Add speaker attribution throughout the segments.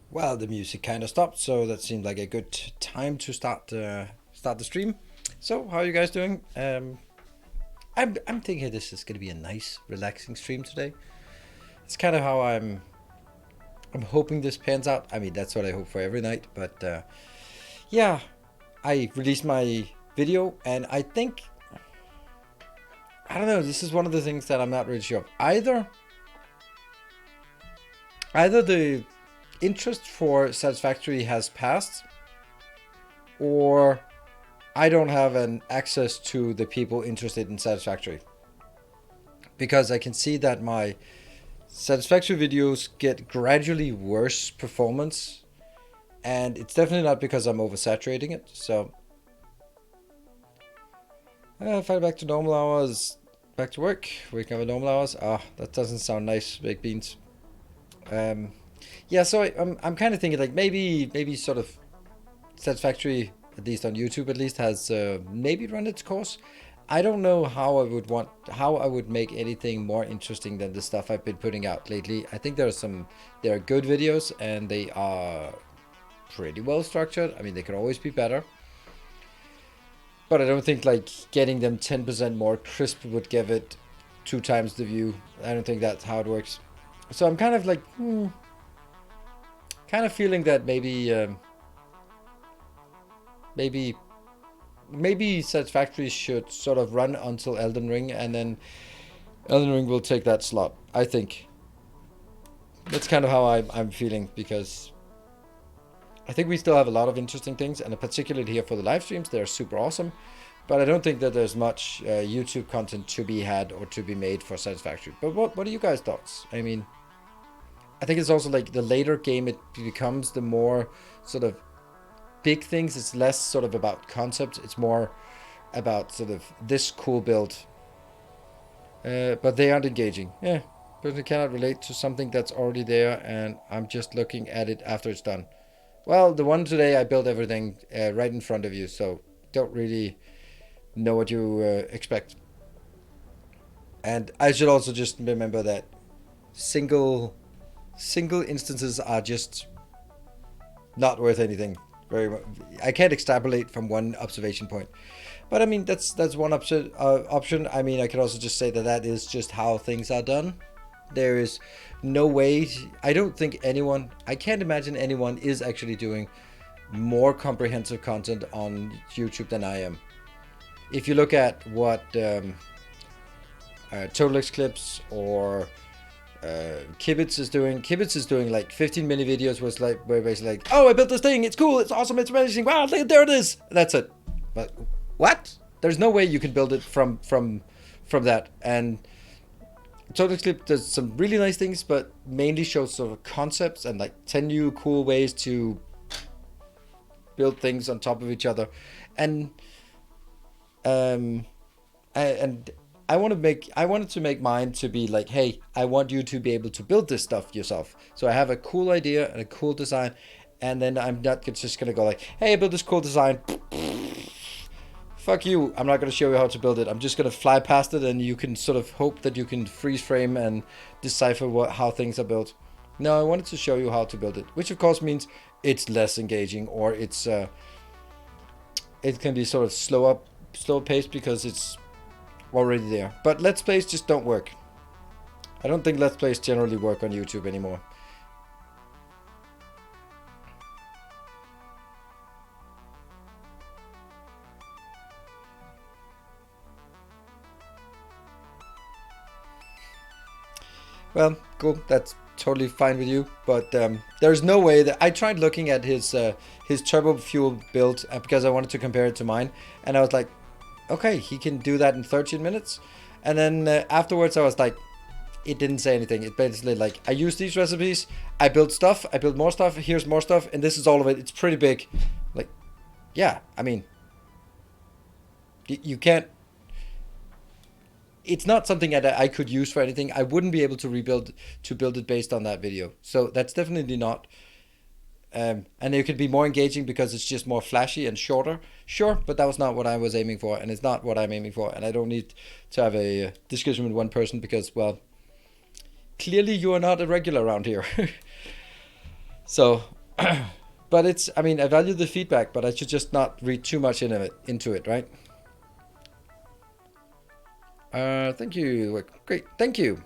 Speaker 1: Well, the music kind of stopped, so that seemed like a good time to start the stream. So, how are you guys doing? I'm thinking this is gonna be a nice, relaxing stream today. It's kind of how I'm hoping this pans out. I mean, that's what I hope for every night. But yeah, I released my video, and I think I don't know. This is one of the things that I'm not really sure of. Either the interest for Satisfactory has passed, or I don't have an access to the people interested in Satisfactory. Because I can see that my Satisfactory videos get gradually worse performance, and it's definitely not because I'm oversaturating it. So, if I back to normal hours, back to work, waking up at normal hours. That doesn't sound nice, baked beans. Yeah, so I'm kind of thinking like maybe sort of Satisfactory, at least on YouTube at least, has maybe run its course. I don't know how I would make anything more interesting than the stuff I've been putting out lately. I think there are good videos, and they are pretty well structured. I mean, they could always be better, but I don't think like getting them 10% more crisp would give it 2 times the view. I don't think that's how it works. So I'm kind of like, kind of feeling that maybe Satisfactory should sort of run until Elden Ring, and then Elden Ring will take that slot. I think that's kind of how I'm feeling, because I think we still have a lot of interesting things, and particularly here for the live streams, they're super awesome. But I don't think that there's much YouTube content to be had or to be made for Satisfactory. But what are you guys' thoughts? I mean, I think it's also like the later game it becomes, the more sort of big things. It's less sort of about concepts. It's more about sort of this cool build. But they aren't engaging. Yeah, but I cannot relate to something that's already there, and I'm just looking at it after it's done. Well, the one today I built everything right in front of you, so don't really know what you expect. And I should also just remember that single single instances are just not worth anything. Very much. I can't extrapolate from one observation point. But I mean, that's one option. I mean, I could also just say that that is just how things are done. There is no way. I don't think anyone. I can't imagine anyone is actually doing more comprehensive content on YouTube than I am. If you look at what Total X Clips or Kibitz is doing like 15-minute videos where basically like, oh, I built this thing, it's cool, it's awesome, it's amazing, wow, there it is. That's it. But what? There's no way you can build it from that. And Total Clip does some really nice things, but mainly shows sort of concepts and like 10 new cool ways to build things on top of each other. And I wanted to make mine to be like, hey, I want you to be able to build this stuff yourself. So I have a cool idea and a cool design, and then I'm not just gonna go like, hey, I built this cool design. Fuck you, I'm not gonna show you how to build it. I'm just gonna fly past it, and you can sort of hope that you can freeze frame and decipher how things are built. No, I wanted to show you how to build it, which of course means it's less engaging, or it can be sort of slow paced because it's already there. But Let's Plays just don't work. I don't think Let's Plays generally work on YouTube anymore. Well, cool. That's totally fine with you. But there's no way that I tried looking at his turbo fuel build because I wanted to compare it to mine, and I was like, okay, he can do that in 13 minutes. And then afterwards I was like, it didn't say anything. It basically like, I use these recipes, I build stuff, I build more stuff, here's more stuff, and this is all of it. It's pretty big. Like, yeah, I mean, you can't, it's not something that I could use for anything. I wouldn't be able to build it based on that video. So that's definitely not. And it could be more engaging because it's just more flashy and shorter. Sure, but that was not what I was aiming for, and it's not what I'm aiming for. And I don't need to have a discussion with one person because, well, clearly you are not a regular around here. So, but I mean, I value the feedback, but I should just not read too much into it, right? Thank you. Great, thank you.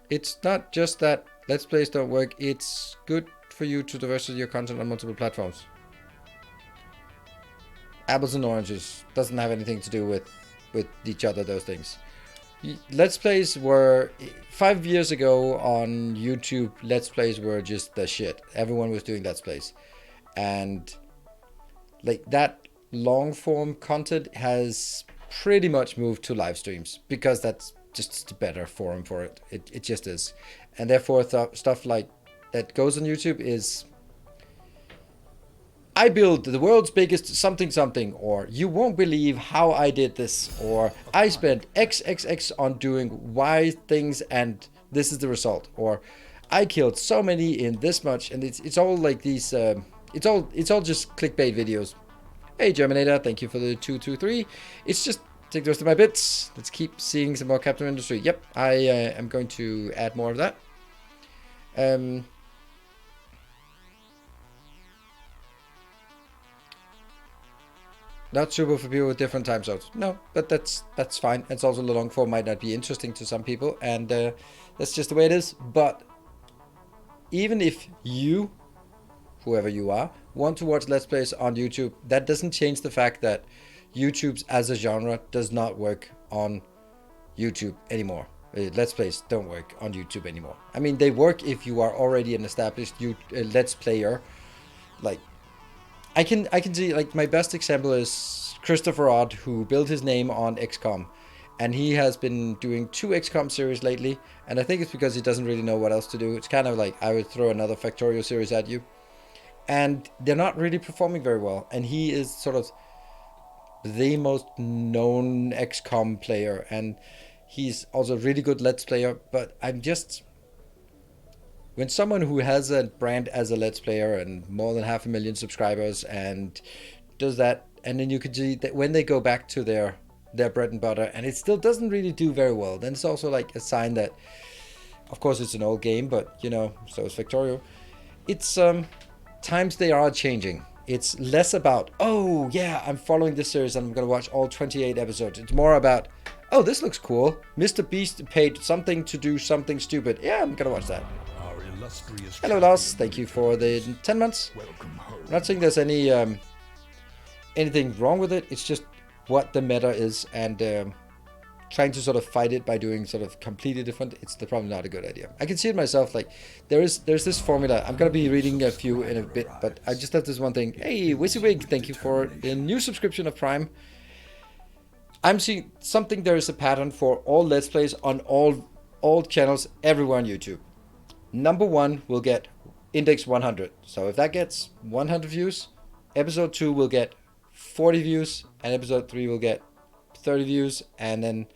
Speaker 1: It's not just that Let's Plays don't work. It's good for you to diversify your content on multiple platforms. Apples and oranges. Doesn't have anything to do with each other, those things. Let's Plays were 5 years ago on YouTube. Let's Plays were just the shit. Everyone was doing Let's Plays, and like that long form content has pretty much moved to live streams because that's just a better forum for it. It just is, and therefore stuff like that goes on YouTube is, I built the world's biggest something, or you won't believe how I did this, or I spent XXX on doing Y things and this is the result, or I killed so many in this much, and it's all like these it's all just clickbait videos. Hey Germinator, thank you for the 223. It's just take the rest of my bits. Let's keep seeing some more Captain Industry. Yep, I am going to add more of that. Not suitable for people with different time zones. No, but that's fine. It's also the long form might not be interesting to some people, and that's just the way it is. But even if you, whoever you are, want to watch Let's Plays on YouTube, that doesn't change the fact that YouTube's as a genre does not work on YouTube anymore. Let's Plays don't work on YouTube anymore. I mean, they work if you are already an established Let's Player. Like, I can see, like, my best example is Christopher Odd, who built his name on XCOM, and he has been doing 2 XCOM series lately, and I think it's because he doesn't really know what else to do. It's kind of like I would throw another Factorio series at you, and they're not really performing very well, and he is sort of the most known XCOM player, and he's also a really good Let's Player. But I'm just, when someone who has a brand as a Let's Player and more than 500,000 subscribers and does that, and then you could see that when they go back to their bread and butter and it still doesn't really do very well, then it's also like a sign that, Of course, it's an old game, but you know, so is Factorio. It's times they are changing. It's less about, oh yeah, I'm following this series and I'm gonna watch all 28 episodes. It's more about, oh, this looks cool. Mr. Beast paid something to do something stupid. Yeah, I'm gonna watch that. Hello, Lars. Thank you for the 10 months. I'm not saying there's any anything wrong with it. It's just what the meta is, and trying to sort of fight it by doing sort of completely different, it's probably not a good idea. I can see it myself, like there's this formula. I'm gonna be reading a few in a bit, but I just have this one thing. Hey, WYSIWYG, thank you for the new subscription of Prime. I'm seeing something. There is a pattern for all Let's Plays on all channels everywhere on YouTube. Number 1 will get index 100. So if that gets 100 views, episode 2 will get 40 views, and episode 3 will get 30 views, and then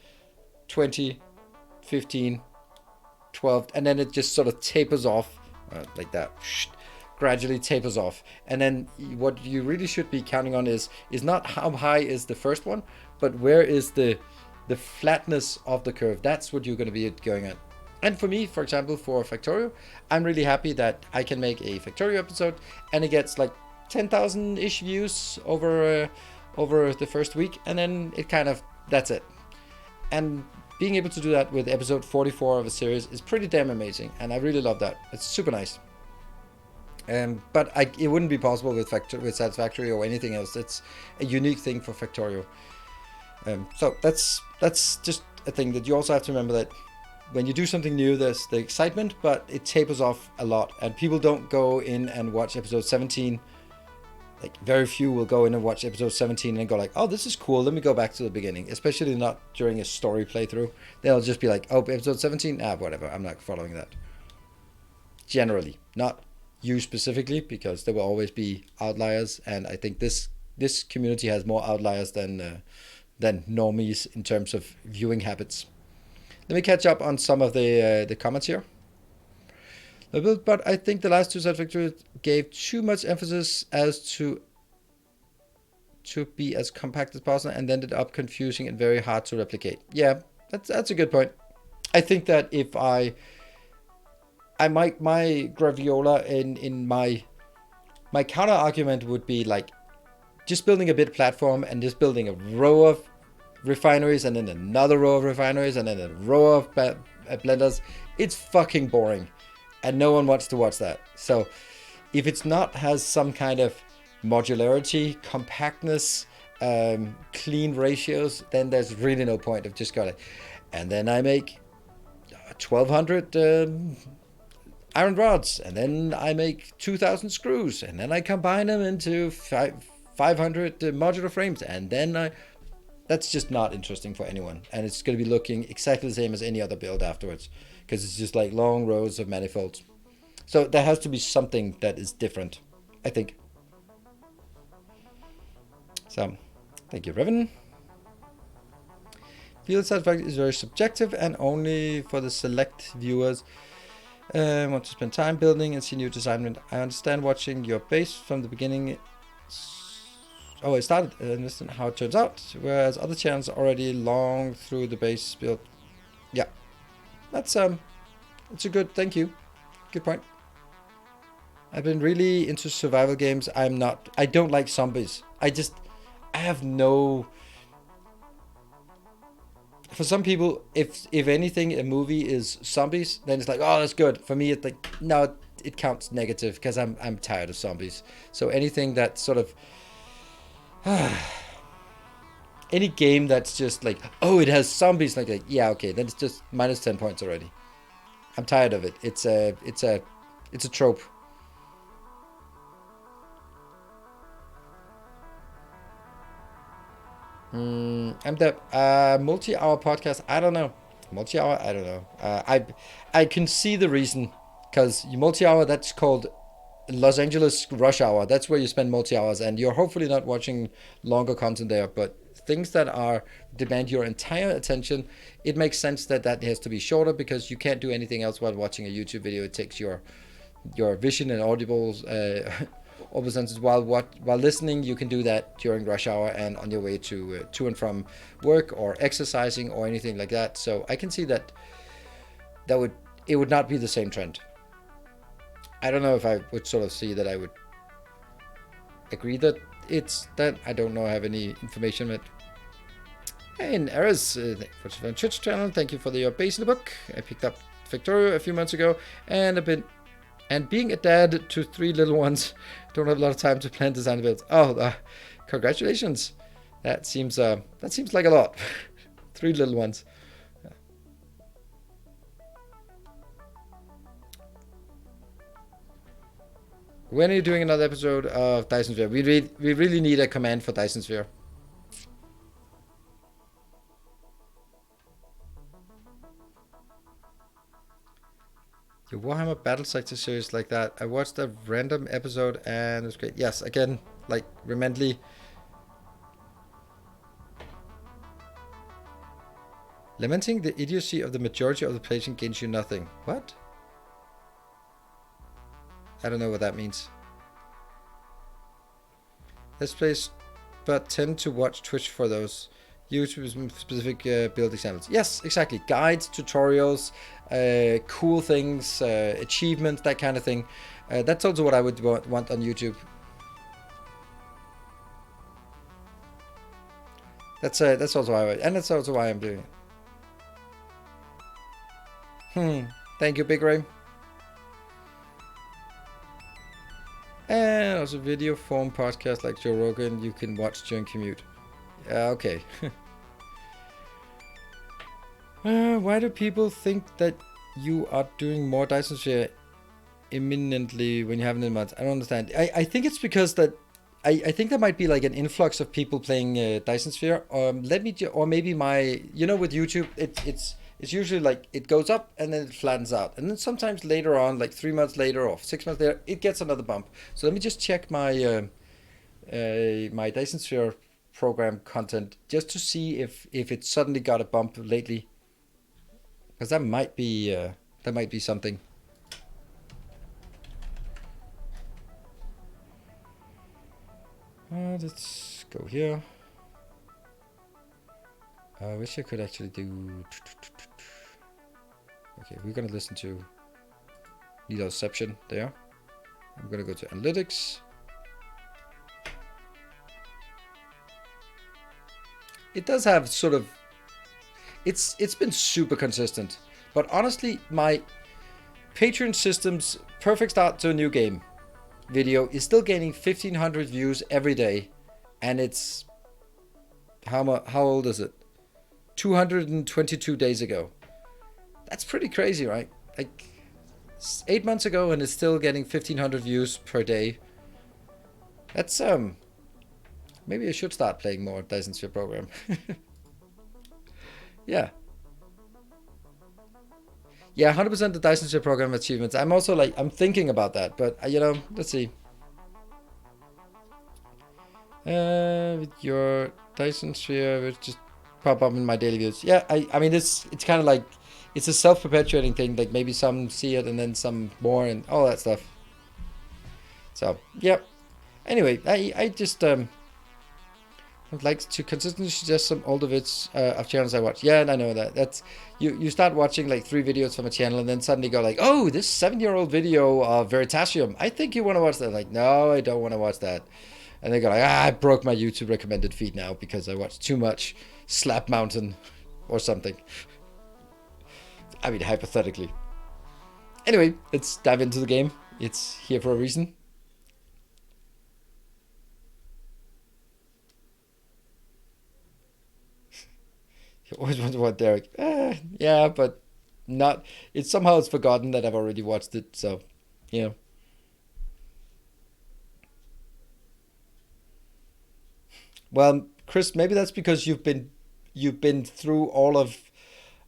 Speaker 1: 20, 15, 12, and then it just sort of tapers off like that, gradually tapers off. And then what you really should be counting on is not how high is the first one, but where is the flatness of the curve. That's what you're going to be going at. And for me, for example, for Factorio, I'm really happy that I can make a Factorio episode and it gets like 10,000-ish views over the first week, and then it kind of, that's it. And being able to do that with episode 44 of a series is pretty damn amazing, and I really love that. It's super nice. But it wouldn't be possible with Satisfactory or anything else. It's a unique thing for Factorio. So that's just a thing that you also have to remember, that when you do something new, there's the excitement, but it tapers off a lot, and people don't go in and watch episode 17. Like, very few will go in and watch episode 17 and go like, oh, this is cool, let me go back to the beginning. Especially not during a story playthrough. They'll just be like, oh, episode 17? Whatever, I'm not following that. Generally. Not you specifically, because there will always be outliers, and I think this community has more outliers than normies in terms of viewing habits. Let me catch up on some of the comments here. But I think the last two Satisfactory gave too much emphasis as to be as compact as possible, and ended up confusing and very hard to replicate. Yeah, that's a good point. I think that if I might, my graviola in my counter argument would be like just building a bit platform and just building a row of refineries and then another row of refineries and then a row of blenders. It's fucking boring. And no one wants to watch that. So if it's not has some kind of modularity, compactness, clean ratios, then there's really no point of just going, and then I make 1,200 iron rods, and then I make 2,000 screws, and then I combine them into 500 modular frames, and then that's just not interesting for anyone. And it's going to be looking exactly the same as any other build afterwards, because it's just like long rows of manifolds. So there has to be something that is different, I think. So, thank you, Revan. Field satisfaction is very subjective and only for the select viewers want to spend time building and see new design. I understand watching your base from the beginning. Oh, it started and listen how it turns out, whereas other channels are already long through the base build. Yeah, that's it's a good, thank you, good point. I've been really into survival games. I don't like zombies. I have no, for some people, if anything, a movie is zombies, then it's like, oh, that's good. For me, it's like, no, it counts negative, because I'm tired of zombies. So anything that sort of any game that's just like, oh, it has zombies, like yeah, okay, then it's just minus 10 points already. I'm tired of it. It's a trope. I'm the multi-hour podcast. I don't know. Multi-hour, I don't know. I can see the reason, because multi-hour, that's called Los Angeles rush hour. That's where you spend multi-hours, and you're hopefully not watching longer content there, but things that demand your entire attention, it makes sense that has to be shorter, because you can't do anything else while watching a YouTube video. It takes your vision and audibles senses. While listening, you can do that during rush hour and on your way to and from work or exercising or anything like that. So I can see that would it would not be the same trend. I don't know if I would sort of see that I would agree that it's that. I don't know. I have any information that. Hey, and Eris, for the Twitch channel, thank you for your base in the book. I picked up Victoria a few months ago, and being a dad to 3 little ones, don't have a lot of time to plan design builds. Oh, congratulations! That seems like a lot. 3 little ones. When are you doing another episode of Dyson Sphere? We really need a command for Dyson Sphere. Your Warhammer Battle Sector series like that. I watched a random episode and it was great. Yes, again, like Remendly. Lamenting the idiocy of the majority of the players gains you nothing. What? I don't know what that means. Let's play, but tend to watch Twitch for those. YouTube specific build examples. Yes, exactly. Guides, tutorials, cool things, achievements, that kind of thing. That's also what I would want on YouTube. That's also why and that's also why I'm doing it. Thank you, Big Ray. And also video form podcast like Joe Rogan you can watch during commute. Okay. Why do people think that you are doing more Dyson Sphere imminently when you haven't in months? I don't understand. I think it's because that I think there might be like an influx of people playing Dyson Sphere. Or maybe my with YouTube it's usually like it goes up and then it flattens out, and then sometimes later on, like 3 months later or 6 months later, it gets another bump. So let me just check my my Dyson Sphere program content just to see if it suddenly got a bump lately, because that might be something. Let's go here. I wish I could actually do. Okay, we're gonna listen to Needleception there. I'm gonna go to Analytics. It does have sort of. It's been super consistent, but honestly, my Patreon system's perfect start to a new game video is still gaining 1,500 views every day, and it's how old is it? 222 days ago. That's pretty crazy, right? Like 8 months ago, and it's still getting 1,500 views per day. That's maybe I should start playing more Dyson Sphere program. Yeah. Yeah, 100% the Dyson Sphere program achievements. I'm also like, I'm thinking about that, but let's see. With your Dyson Sphere, which just pop up in my daily views. Yeah, I mean, it's kind of like, it's a self-perpetuating thing. Like maybe some see it and then some more and all that stuff. So, yeah. Anyway, I just, I'd like to consistently suggest some older vids of channels I watch. Yeah, and I know that. That's you start watching like 3 videos from a channel and then suddenly go like, oh, this 7-year-old video of Veritasium. I think you want to watch that. Like, no, I don't want to watch that. And they go like, I broke my YouTube recommended feed now because I watched too much Slap Mountain or something. I mean, hypothetically. Anyway, let's dive into the game. It's here for a reason. You always wonder what Derek. Yeah, but not. It's somehow it's forgotten that I've already watched it. So, yeah. Well, Chris, maybe that's because you've been through all of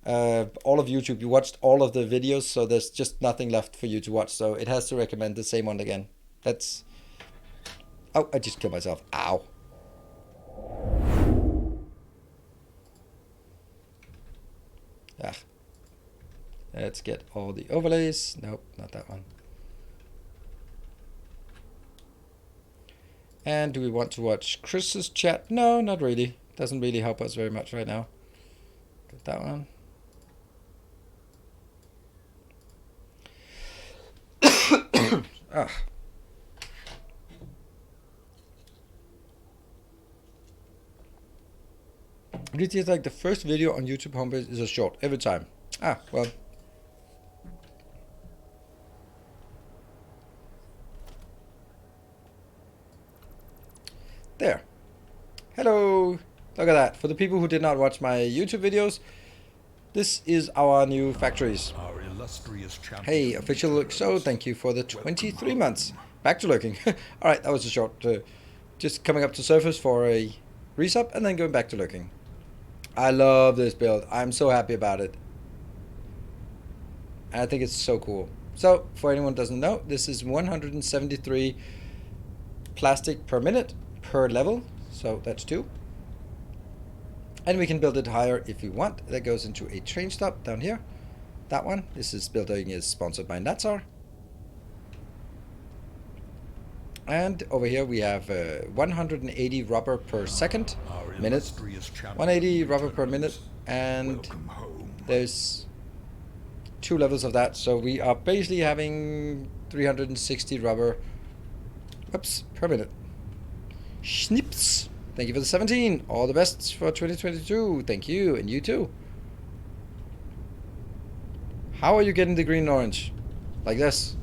Speaker 1: YouTube. You watched all of the videos, so there's just nothing left for you to watch. So it has to recommend the same one again. That's. Oh, I just killed myself. Ow. Ah. Let's get all the overlays. Nope, not that one. And do we want to watch Chris's chat? No, not really. Doesn't really help us very much right now. Get that one. Ugh. It is like the first video on YouTube homepage is a short every time. Ah, well. There. Hello. Look at that. For the people who did not watch my YouTube videos, this is our new factories.
Speaker 2: Our illustrious champion.
Speaker 1: Hey, official look so. Thank you for the 23 months. Back to lurking. Alright, that was a short. Just coming up to surface for a resub and then going back to lurking. I love this build. I'm so happy about it. I think it's so cool. So, for anyone who doesn't know, this is 173 plastic per minute per level. So that's 2. And we can build it higher if we want. That goes into a train stop down here. That one. This building is sponsored by Natsar. And over here we have 180 rubber per second minute. 180 rubber per minute. And there's 2 levels of that. So we are basically having 360 rubber per minute. Schnips. Thank you for the 17. All the best for 2022. Thank you. And you too. How are you getting the green and orange? Like this.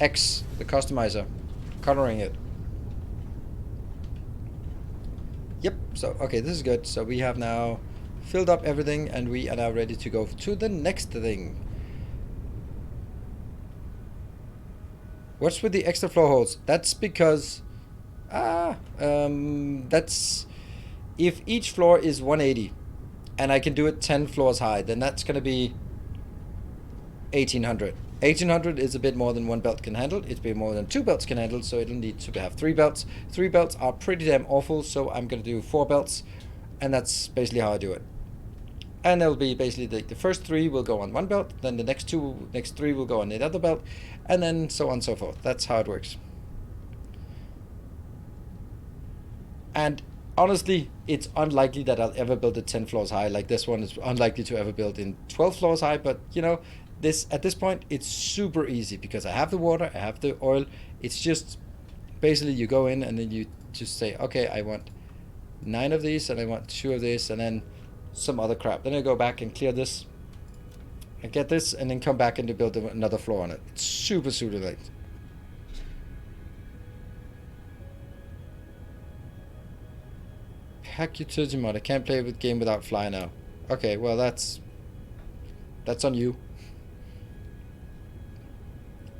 Speaker 1: X, the customizer. Coloring it. Yep. So, okay, this is good. So we have now filled up everything and we are now ready to go to the next thing. What's with the extra floor holes? That's because... that's if each floor is 180 and I can do it 10 floors high, then that's going to be 1800. 1800 is a bit more than 1 belt can handle. It's a bit more than 2 belts can handle, so it'll need to have 3 belts. 3 belts are pretty damn awful, so I'm going to do 4 belts, and that's basically how I do it. And it'll be basically the first 3 will go on 1 belt, then the next 3 will go on the other belt, and then so on and so forth. That's how it works. And honestly, it's unlikely that I'll ever build it 10 floors high. Like this one is unlikely to ever build in 12 floors high. But, you know, at this point, it's super easy because I have the water, I have the oil. It's just basically you go in and then you just say, okay, I want 9 of these and I want 2 of this and then some other crap. Then I go back and clear this. I get this and then come back and to build another floor on it. It's super, super light. Hack utility mod. I can't play with game without fly now. Okay, well that's on you.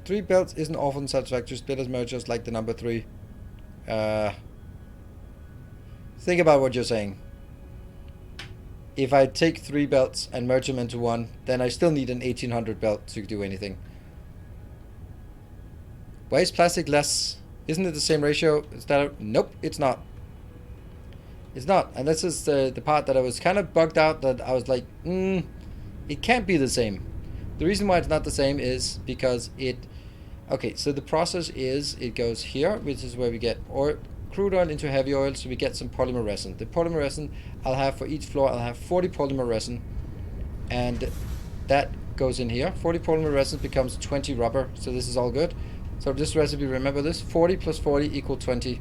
Speaker 1: 3 belts isn't often satisfactory. Splitters mergers like the number 3. Think about what you're saying. If I take 3 belts and merge them into 1, then I still need an 1800 belt to do anything. Why is plastic less? Isn't it the same ratio? Nope, it's not. It's not, and this is the part that I was kind of bugged out, that I was like, it can't be the same. The reason why it's not the same is because okay, so the process is, it goes here, which is where we get crude oil into heavy oil, so we get some polymer resin. The polymer resin, I'll have for each floor, I'll have 40 polymer resin, and that goes in here. 40 polymer resin becomes 20 rubber, so this is all good. So this recipe, remember this, 40 plus 40 equal 20.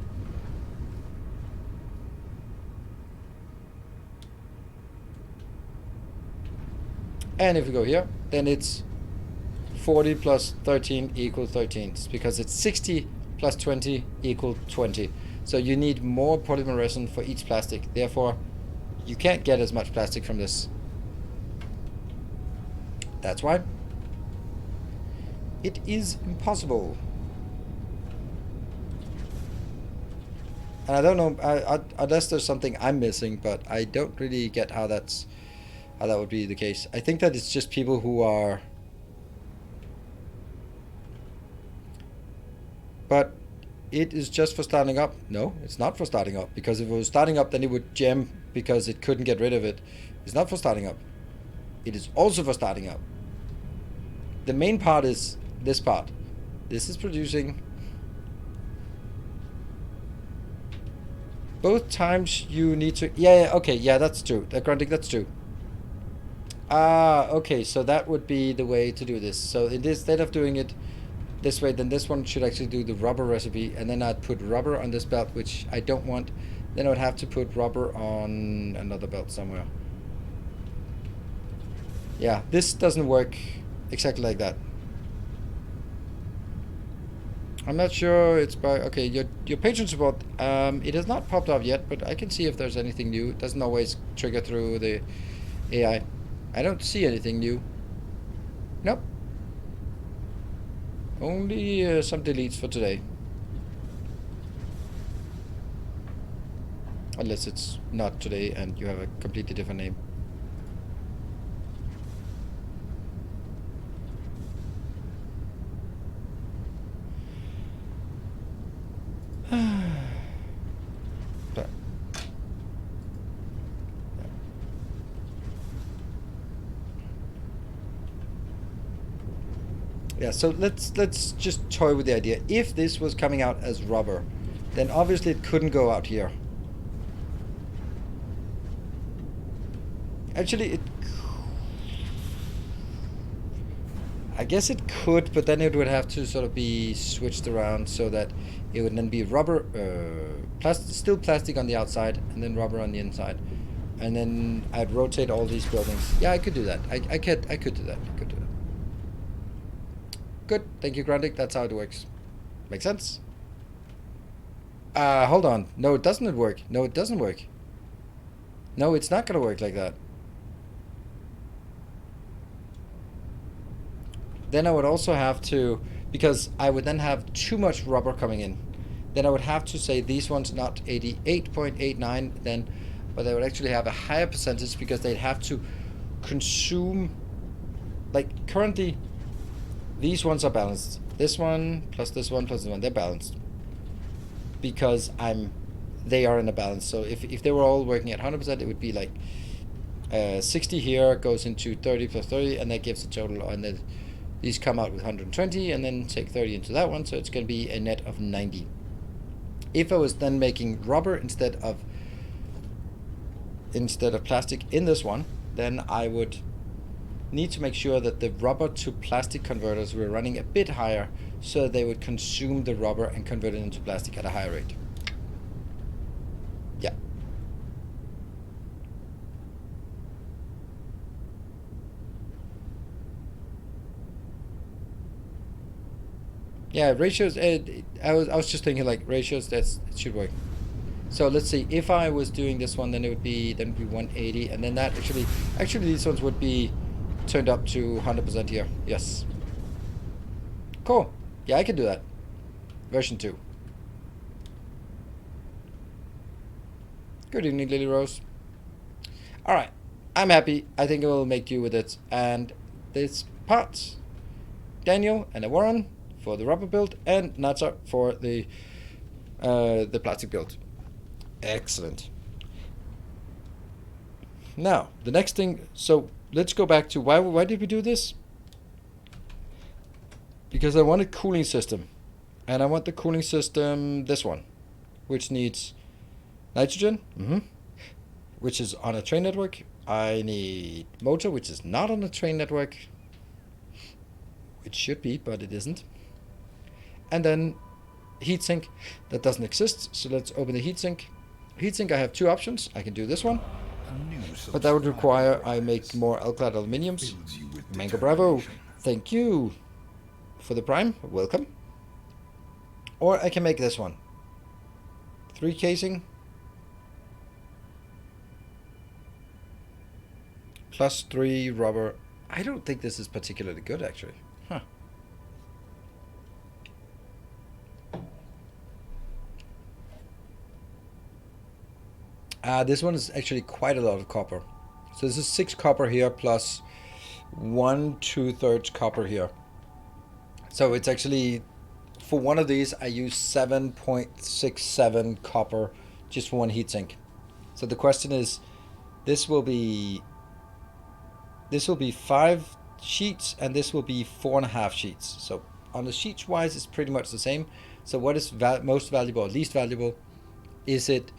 Speaker 1: And if we go here, then it's 40 plus 13 equal 13. It's because it's 60 plus 20 equal 20. So you need more polymer resin for each plastic. Therefore, you can't get as much plastic from this. That's why. It is impossible. And I don't know, unless there's something I'm missing, but I don't really get how that would be the case. I think that it's just people who are... But it is just for starting up. No, it's not for starting up. Because if it was starting up, then it would jam because it couldn't get rid of it. It's not for starting up. It is also for starting up. The main part is this part. This is producing... Both times you need to... Yeah, okay, yeah, that's true. Grunting, that's true. Okay, so that would be the way to do this. So instead of doing it this way, then this one should actually do the rubber recipe, and then I'd put rubber on this belt, which I don't want. Then I would have to put rubber on another belt somewhere. Yeah, this doesn't work exactly like that. I'm not sure it's by... Okay, your patron support, it has not popped up yet, but I can see if there's anything new. It doesn't always trigger through the AI. I don't see anything new. Nope. Only some deletes for today. Unless it's not today and you have a completely different name. But, yeah, so let's just toy with the idea. If this was coming out as rubber, then obviously it couldn't go out here. Actually, I guess it could, but then it would have to sort of be switched around so that it would then be rubber, still plastic on the outside, and then rubber on the inside, and then I'd rotate all these buildings. Yeah, I could do that. I could do that. I could do that. Good. Thank you, Grandic. That's how it works. Makes sense. Hold on. No, it doesn't work. No, it doesn't work. No, it's not gonna work like that. Then I would also have to, because I would then have too much rubber coming in, then I would have to say these ones not 88.89 then, but they would actually have a higher percentage because they'd have to consume, like currently these ones are balanced. This one plus this one plus this one, they're balanced. Because they are in a balance. So if they were all working at 100%, it would be like 60 here goes into 30 plus 30, and that gives a total, and then these come out with 120, and then take 30 into that one, so it's going to be a net of 90. If I was then making rubber instead of plastic in this one, then I would need to make sure that the rubber to plastic converters were running a bit higher, so they would consume the rubber and convert it into plastic at a higher rate. Yeah. Yeah, ratios. I was just thinking like ratios. It should work. So let's see. If I was doing this one, then it would be 180, and then that actually these ones would be turned up to 100% here. Yes. Cool. Yeah, I can do that. Version 2. Good evening, Lily Rose. All right. I'm happy. I think I will make do with it. And this part, Daniel and Warren for the rubber build, and Natsa for the plastic build. Excellent. Now, the next thing, so let's go back to why did we do this? Because I want a cooling system. And I want the cooling system, this one, which needs nitrogen, which is on a train network. I need motor, which is not on a train network. It should be, but it isn't. And then heatsink, that doesn't exist. So let's open the heatsink. Heatsink, I have two options. I can do this one, but that would require I make more alclad aluminiums. Mango Bravo, thank you for the prime. Welcome. Or I can make this one. 3 casing plus 3 rubber. I don't think this is particularly good, actually. Huh. This one is actually quite a lot of copper. So this is 6 copper here plus 1 2/3 copper here. So it's actually, for one of these, I use 7.67 copper just for one heatsink. So the question is, this will be 5 sheets, and this will be 4.5 sheets. So on the sheets wise, it's pretty much the same. So what is most valuable or least valuable? Is it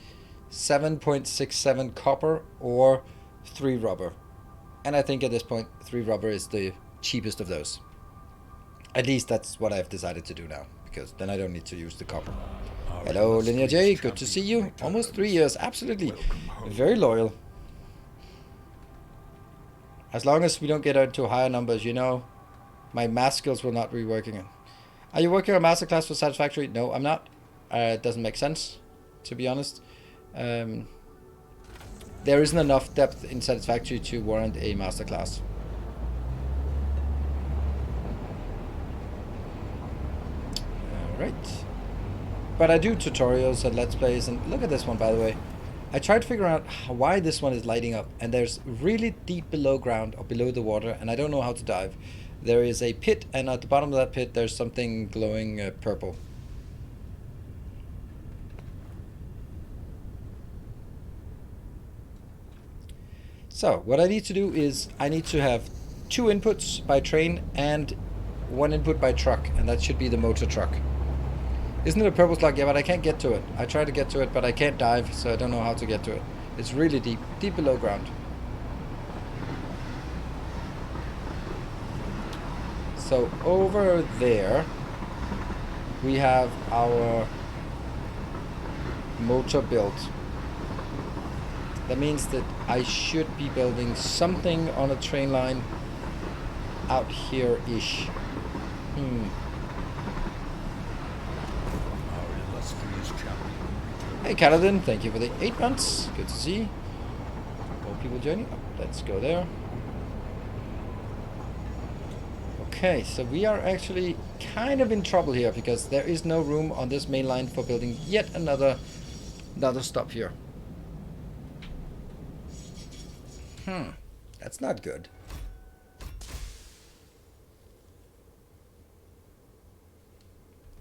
Speaker 1: 7.67 copper or 3 rubber? And I think at this point 3 rubber is the cheapest of those. At least that's what I've decided to do now, because then I don't need to use the copper. Hello, Linear J. Good to see you. Almost 3 years. Absolutely. Very loyal. As long as we don't get into higher numbers, you know, my math skills will not be working. Are you working on masterclass for Satisfactory? No, I'm not. It doesn't make sense, to be honest. There isn't enough depth in Satisfactory to warrant a masterclass. Alright. But I do tutorials and let's plays, and look at this one, by the way. I tried to figure out why this one is lighting up, and there's really deep below ground, or below the water, and I don't know how to dive. There is a pit, and at the bottom of that pit there's something glowing purple. So, what I need to do is, I need to have 2 inputs by train and 1 input by truck, and that should be the motor truck. Isn't it a purple slug? Yeah, but I can't get to it. I try to get to it, but I can't dive, so I don't know how to get to it. It's really deep, deep below ground. So over there, we have our motor built. That means that I should be building something on a train line out here-ish. Hey Kaladin, thank you for the 8 months. Good to see. More people joining. Oh, let's go there. Okay, so we are actually kind of in trouble here because there is no room on this main line for building yet another stop here. That's not good.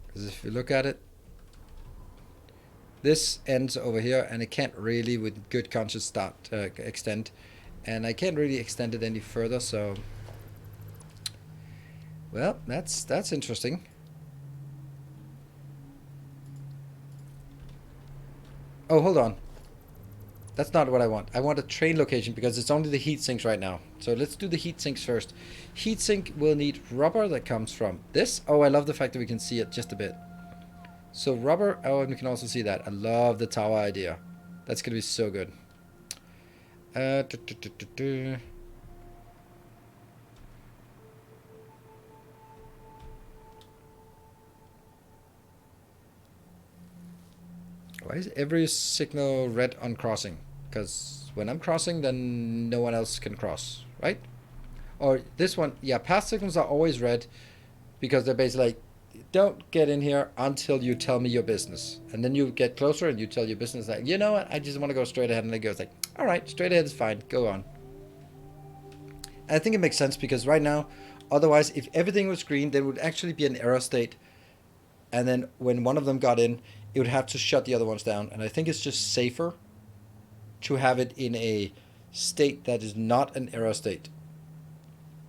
Speaker 1: Because if you look at it, this ends over here, and it can't really, with good conscience, extend. And I can't really extend it any further, so... Well, that's interesting. Oh, hold on. That's not what I want. I want a train location, because it's only the heat sinks right now. So let's do the heat sinks first. Heat sink will need rubber that comes from this. Oh, I love the fact that we can see it just a bit. So rubber, oh, and we can also see that. I love the tower idea. That's going to be so good. Why is every signal red on crossing? Because when I'm crossing, then no one else can cross, right? Or this one, yeah, path signals are always red because they're basically like, don't get in here until you tell me your business. And then you get closer and you tell your business, like, you know what, I just want to go straight ahead. And it goes like, all right, straight ahead is fine, go on. And I think it makes sense because right now, otherwise, if everything was green, there would actually be an error state. And then when one of them got in, it would have to shut the other ones down. And I think it's just safer to have it in a state that is not an error state,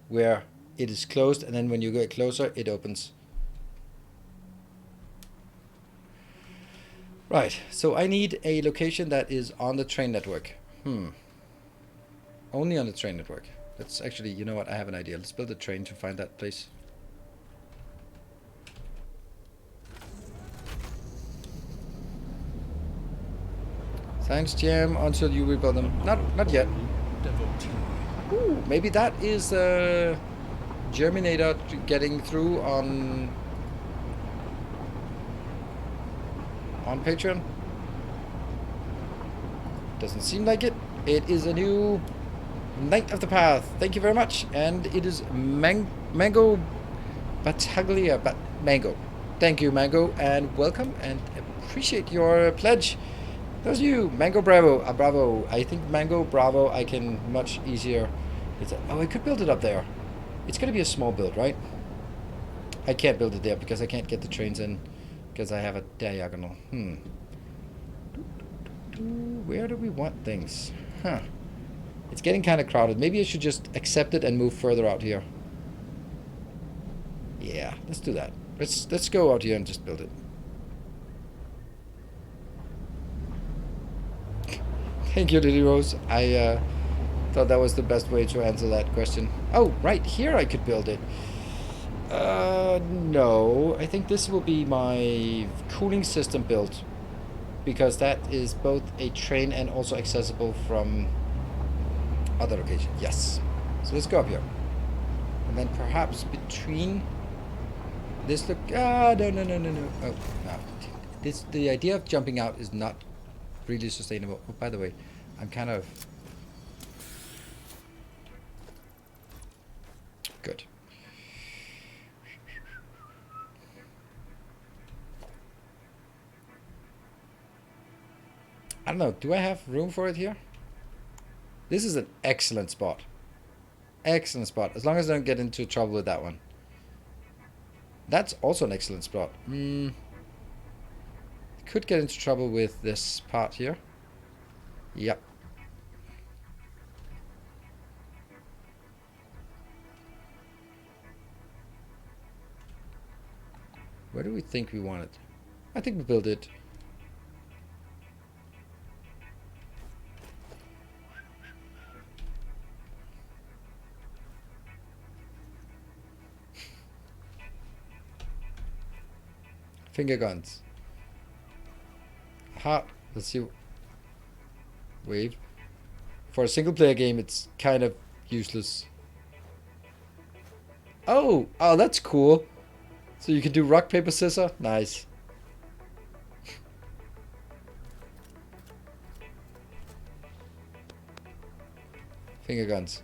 Speaker 1: where it is closed, and then when you get closer, it opens. Right, so I need a location that is on the train network. Only on the train network. Let's actually, you know what, I have an idea. Let's build a train to find that place. Thanks, Jam, until you rebuild them. Not yet. Ooh, maybe that is Germinator getting through on Patreon. Doesn't seem like it. It is a new Knight of the Path. Thank you very much. And it is Mango Battaglia. Mango. Thank you, Mango, and welcome, and appreciate your pledge. Those of you, Mango Bravo. Bravo. I think Mango Bravo I can much easier. Oh, I could build it up there. It's going to be a small build, right? I can't build it there because I can't get the trains in. Because I have a diagonal. Where do we want things? It's getting kind of crowded. Maybe I should just accept it and move further out here. Yeah, let's do that. Let's go out here and just build it. Thank you, Lily Rose. I thought that was the best way to answer that question. Oh, right here I could build it. No. I think this will be my cooling system built, because that is both a train and also accessible from other locations. Yes. So let's go up here. And then perhaps between this look. No. Oh, no. The idea of jumping out is not really sustainable. Oh, by the way, I'm kind of good. I don't know. Do I have room for it here? This is an excellent spot. Excellent spot. As long as I don't get into trouble with that one. That's also an excellent spot. Could get into trouble with this part here. Yep. Where do we think we want it? I think we build it. Finger guns. Aha. Let's see. Wave. For a single player game, it's kind of useless. Oh, that's cool. So you can do rock, paper, scissors. Nice. Finger guns.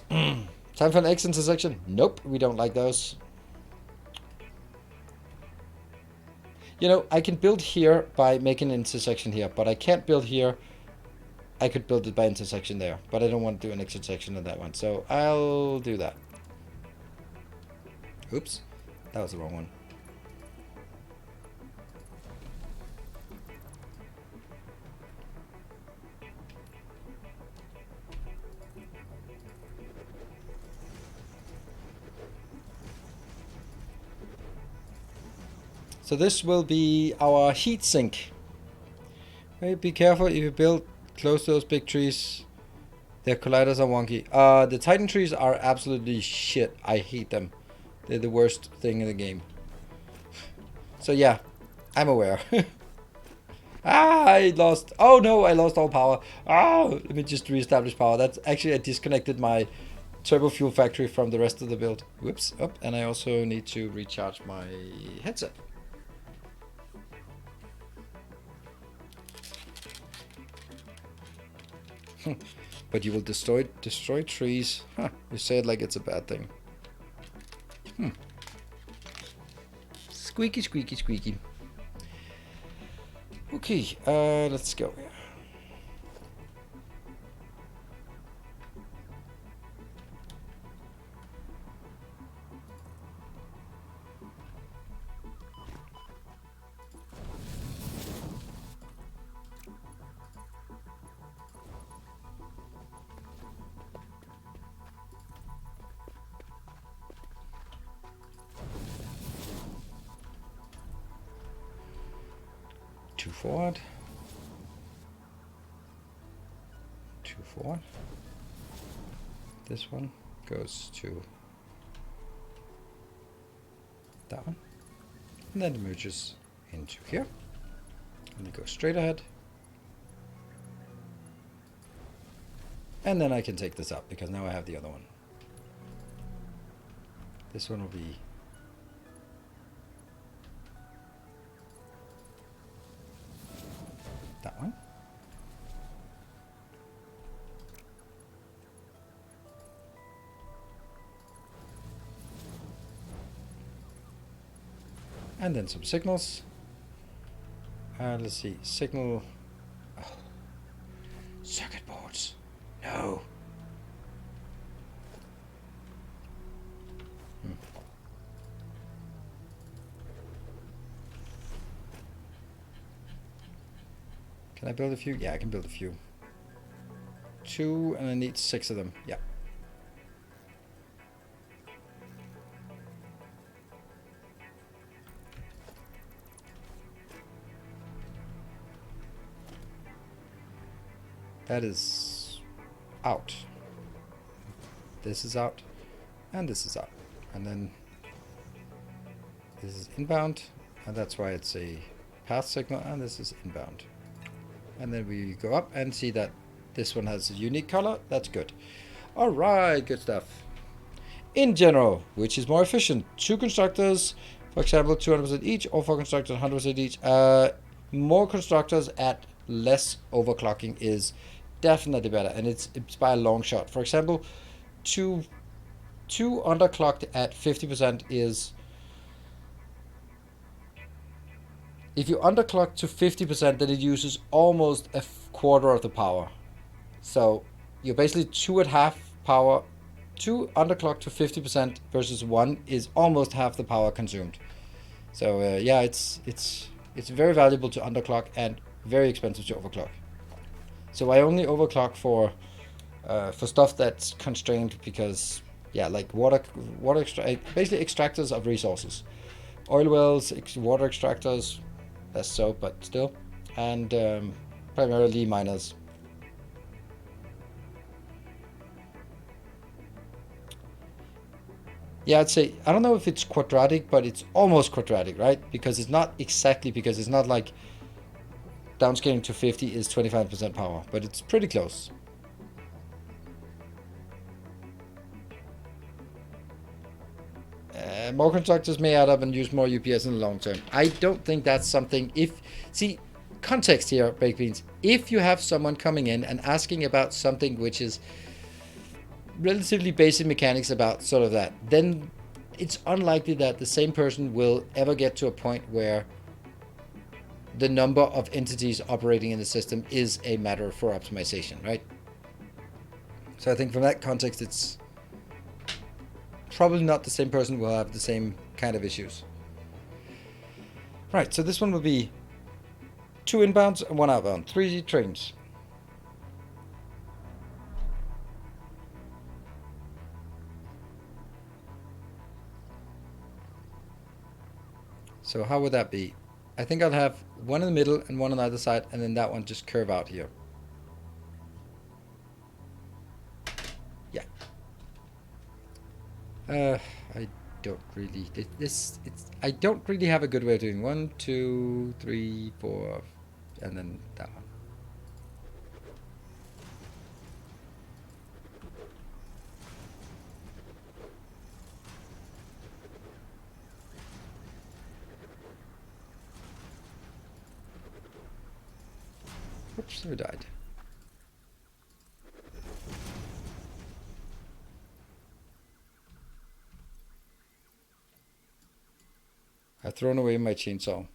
Speaker 1: Time for an X intersection? Nope, we don't like those. You know, I can build here by making an intersection here, but I can't build here. I could build it by intersection there, but I don't want to do an intersection on that one, so I'll do that. Oops, that was the wrong one. So this will be our heat sink. Be careful if you build close to those big trees. Their colliders are wonky. The Titan trees are absolutely shit. I hate them. They're the worst thing in the game. So yeah, I'm aware. I lost. Oh no, I lost all power. Oh, let me just reestablish power. That's actually, I disconnected my turbo fuel factory from the rest of the build. Whoops. Up, and I also need to recharge my headset. But you will destroy trees. Huh, you say it like it's a bad thing. Squeaky, squeaky, squeaky. Okay, let's go. Two forward. Two forward. This one goes to that one. And then it merges into here. And it goes straight ahead. And then I can take this up because now I have the other one. This one will be that one. And then some signals. Let's see, signal. Oh. Circuit boards. No. Can I build a few? Yeah, I can build a few. 2, and I need 6 of them. Yeah. That is out. This is out. and this is out. And then this is inbound, and that's why it's a path signal, and this is inbound. And then we go up and see that this one has a unique color. That's good. All right, good stuff. In general, which is more efficient? 2 constructors, for example, 200% each, or 4 constructors, 100% each. More constructors at less overclocking is definitely better, and it's by a long shot. For example, two underclocked at 50% is, if you underclock to 50%, then it uses almost a quarter of the power. So you're basically 2.5 power. 2 underclocked to 50% versus 1 is almost half the power consumed. So yeah, it's very valuable to underclock and very expensive to overclock. So I only overclock for stuff that's constrained because, yeah, like basically extractors of resources, oil wells, water extractors, less so, but still, and primarily miners. Yeah, I'd say, I don't know if it's quadratic, but it's almost quadratic, right? Because it's not exactly, because it's not like downscaling to 50 is 25% power, but it's pretty close. More constructors may add up and use more UPS in the long term. I don't think that's something, see, context here, baked beans. If you have someone coming in and asking about something which is relatively basic mechanics about sort of that, then it's unlikely that the same person will ever get to a point where the number of entities operating in the system is a matter for optimization, right? So I think from that context, it's probably not the same person will have the same kind of issues. Right, so this one will be 2 inbounds and 1 outbound, 3 trains. So how would that be? I think I'll have 1 in the middle and 1 on the other side, and then that one just curve out here. Yeah. I don't really. I don't really have a good way of doing 1, 2, 3, 4, and then that one. Oops, I died. I've thrown away my chainsaw.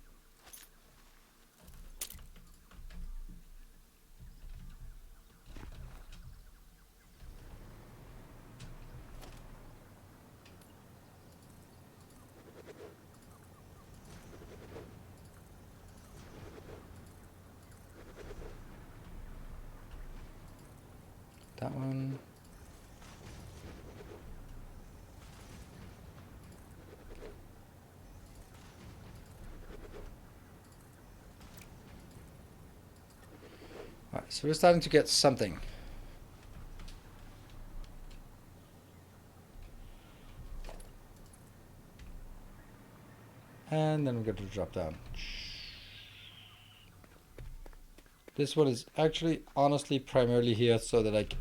Speaker 1: That one. All right, so we're starting to get something. And then we're going to drop down. This one is actually, honestly, primarily here so that I can...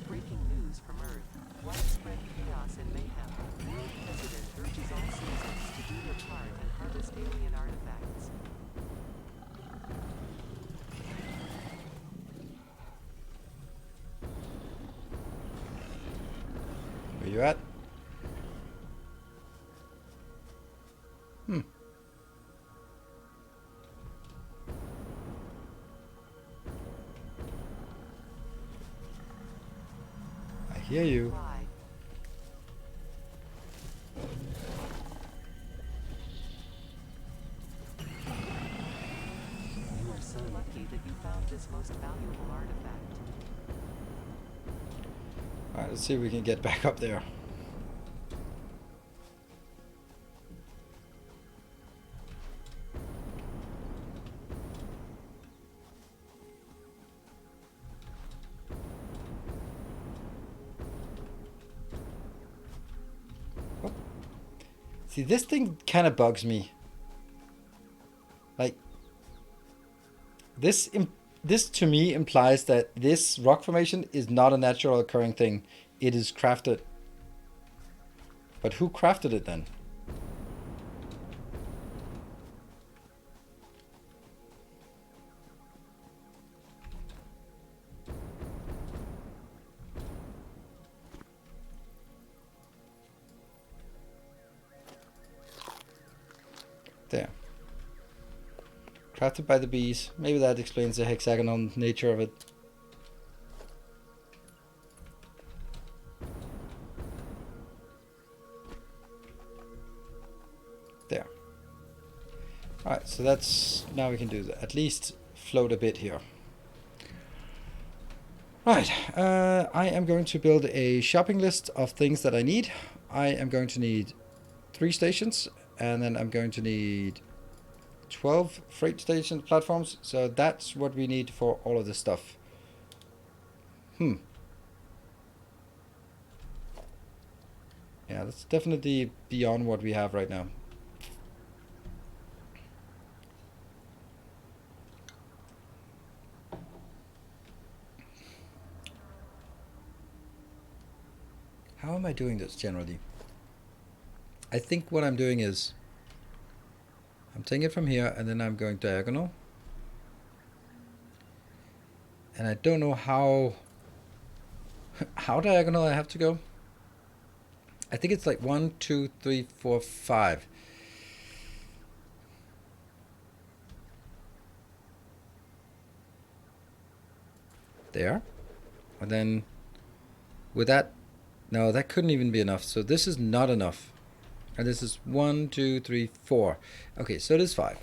Speaker 2: Breaking news from Earth. Widespread chaos and mayhem. World President urges all citizens to do their part and harvest alien artifacts.
Speaker 1: Where you at? I hear you.
Speaker 2: Why? You are so lucky that you found this most valuable artifact.
Speaker 1: Alright, let's see if we can get back up there. See, this thing kind of bugs me. Like, this to me implies that this rock formation is not a natural occurring thing. It is crafted. But who crafted it then? There. Crafted by the bees. Maybe that explains the hexagonal nature of it. There. Alright, so that's... Now we can do that. At least float a bit here. Right, I am going to build a shopping list of things that I need. I am going to need 3 stations, and then I'm going to need 12 freight station platforms. So that's what we need for all of this stuff. Yeah, that's definitely beyond what we have right now. How am I doing this generally? I think what I'm doing is I'm taking it from here and then I'm going diagonal. And I don't know how diagonal I have to go. I think it's like 1, 2, 3, 4, 5. There. And then with that, no, that couldn't even be enough. So this is not enough. And this is 1, 2, 3, 4. Okay, so it is 5.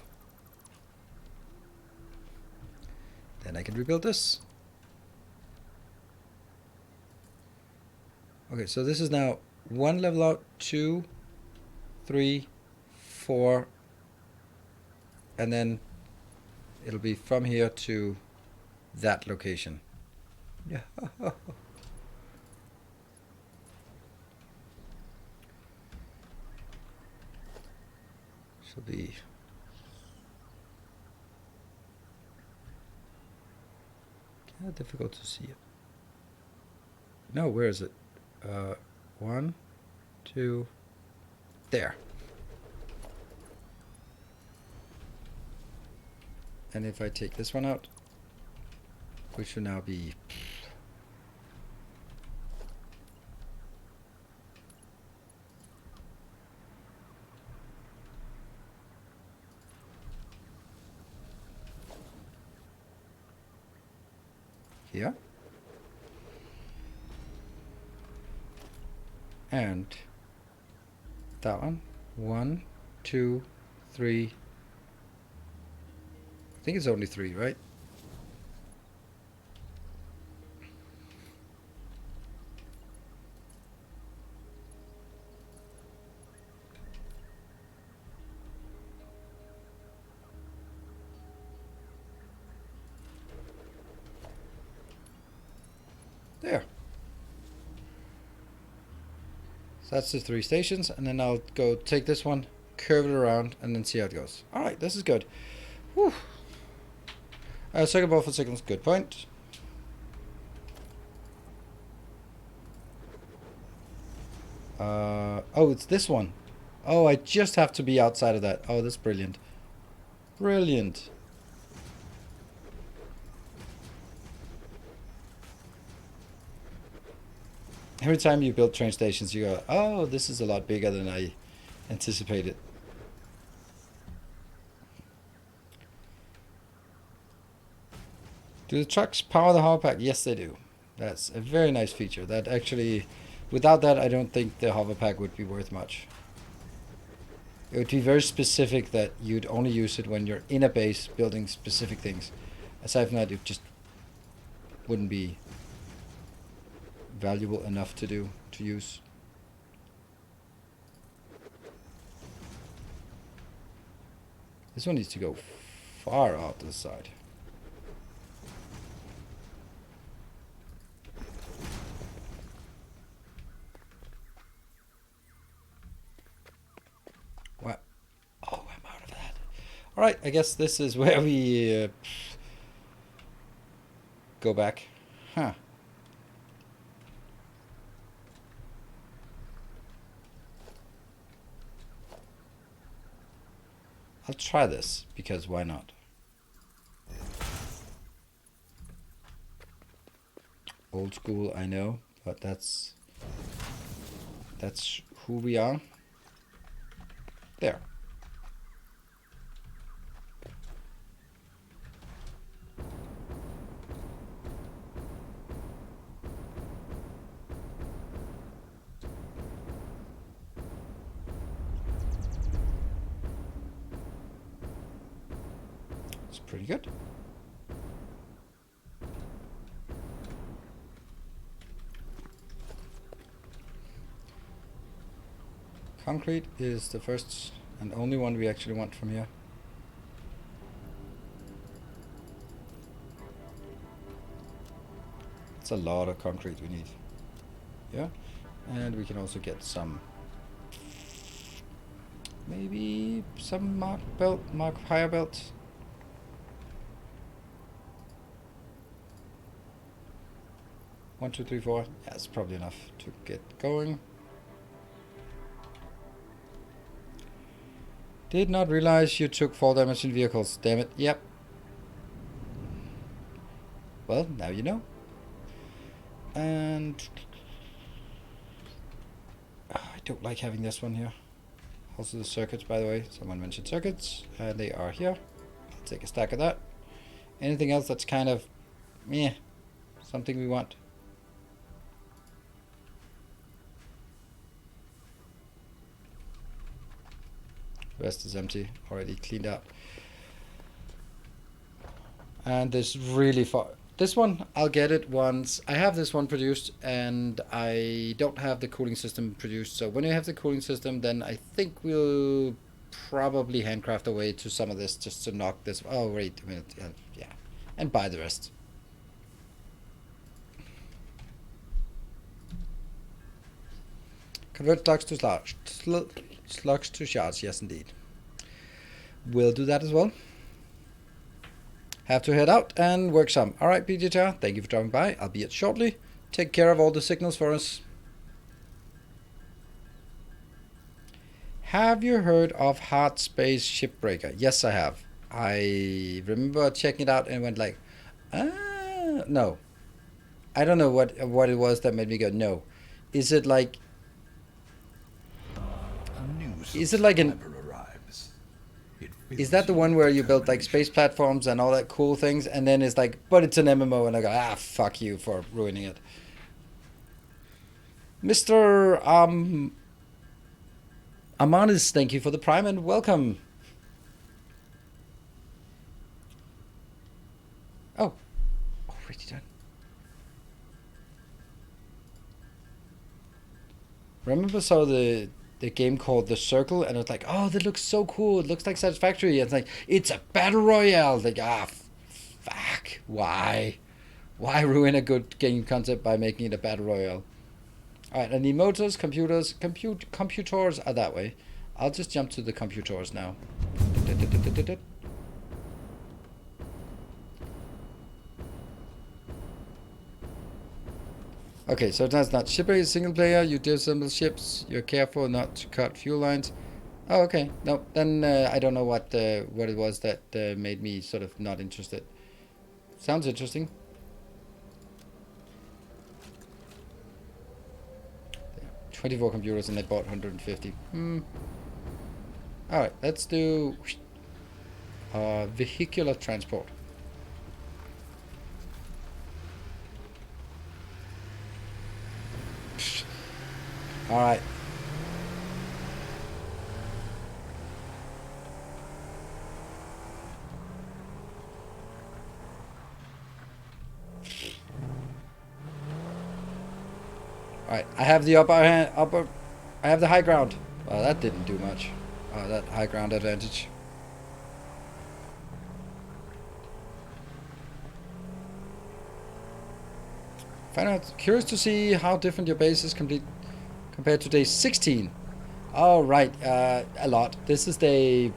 Speaker 1: Then I can rebuild this. Okay, so this is now 1 level out, 2, 3, 4, and then it'll be from here to that location. Yeah. Should be kind of difficult to see it. No, where is it? 1, 2, there. And if I take this one out, which should now be here. And that one. 1, 2, 3. I think it's only 3, right? There. So that's the 3 stations, and then I'll go take this one, curve it around, and then see how it goes. Alright, this is good. Whew. Second ball for seconds, good point. Oh, it's this one. Oh, I just have to be outside of that. Oh, that's brilliant. Brilliant. Every time you build train stations, you go, oh, this is a lot bigger than I anticipated. Do the trucks power the hover pack? Yes, they do. That's a very nice feature. That actually, without that, I don't think the hover pack would be worth much. It would be very specific that you'd only use it when you're in a base building specific things. Aside from that, it just wouldn't be valuable enough to use. This one needs to go far out to the side. Alright, I guess this is where we go back. Huh. I'll try this, because why not? Old school, I know, but that's who we are. There. It's pretty good. Concrete is the first and only one we actually want from here. It's a lot of concrete we need. Yeah. And we can also get some, maybe some mark higher belt. One, two, three, four. Yeah, it's probably enough to get going. Did not realize you took fall damage in vehicles. Damn it. Yep. Well, now you know. And I don't like having this one here. Also the circuits, by the way. Someone mentioned circuits. They are here. I'll take a stack of that. Anything else that's kind of meh, something we want. The rest is empty, already cleaned up. And this really far. This one, I'll get it once I have this one produced, and I don't have the cooling system produced. So when I have the cooling system, then I think we'll probably handcraft away to some of this just to knock this. Oh, wait a minute. Yeah. And buy the rest. Convert slugs to slugs. Slugs to shards, yes indeed. We'll do that as well. Have to head out and work some. Alright, PGTR, thank you for dropping by. I'll be it shortly. Take care of all the signals for us. Have you heard of Hard Space Shipbreaker? Yes, I have. I remember checking it out and went like, no. I don't know what it was that made me go, no. Is it like... Is it like an... Is that the one where you build like space platforms and all that cool things, and then it's like, but it's an MMO, and I go, fuck you for ruining it. Mr. Amanis, thank you for the prime and welcome. Oh, already done. Remember the game called The Circle, and it's like, oh, that looks so cool. It looks like Satisfactory. It's like, it's a battle royale. Like, fuck. Why? Why ruin a good game concept by making it a battle royale? Alright, I need motors, computers. Computers are that way. I'll just jump to the computers now. Okay, so that's not shipper is single player. You disassemble ships. You're careful not to cut fuel lines. Oh, okay. No, then I don't know what it was that made me sort of not interested. Sounds interesting. 24 computers and they bought 150. Alright, let's do vehicular transport. Alright. Alright, I have the I have the high ground. Well, that didn't do much. That high ground advantage. Find out. Curious to see how different your base is compared to day 16. All right, a lot. This is day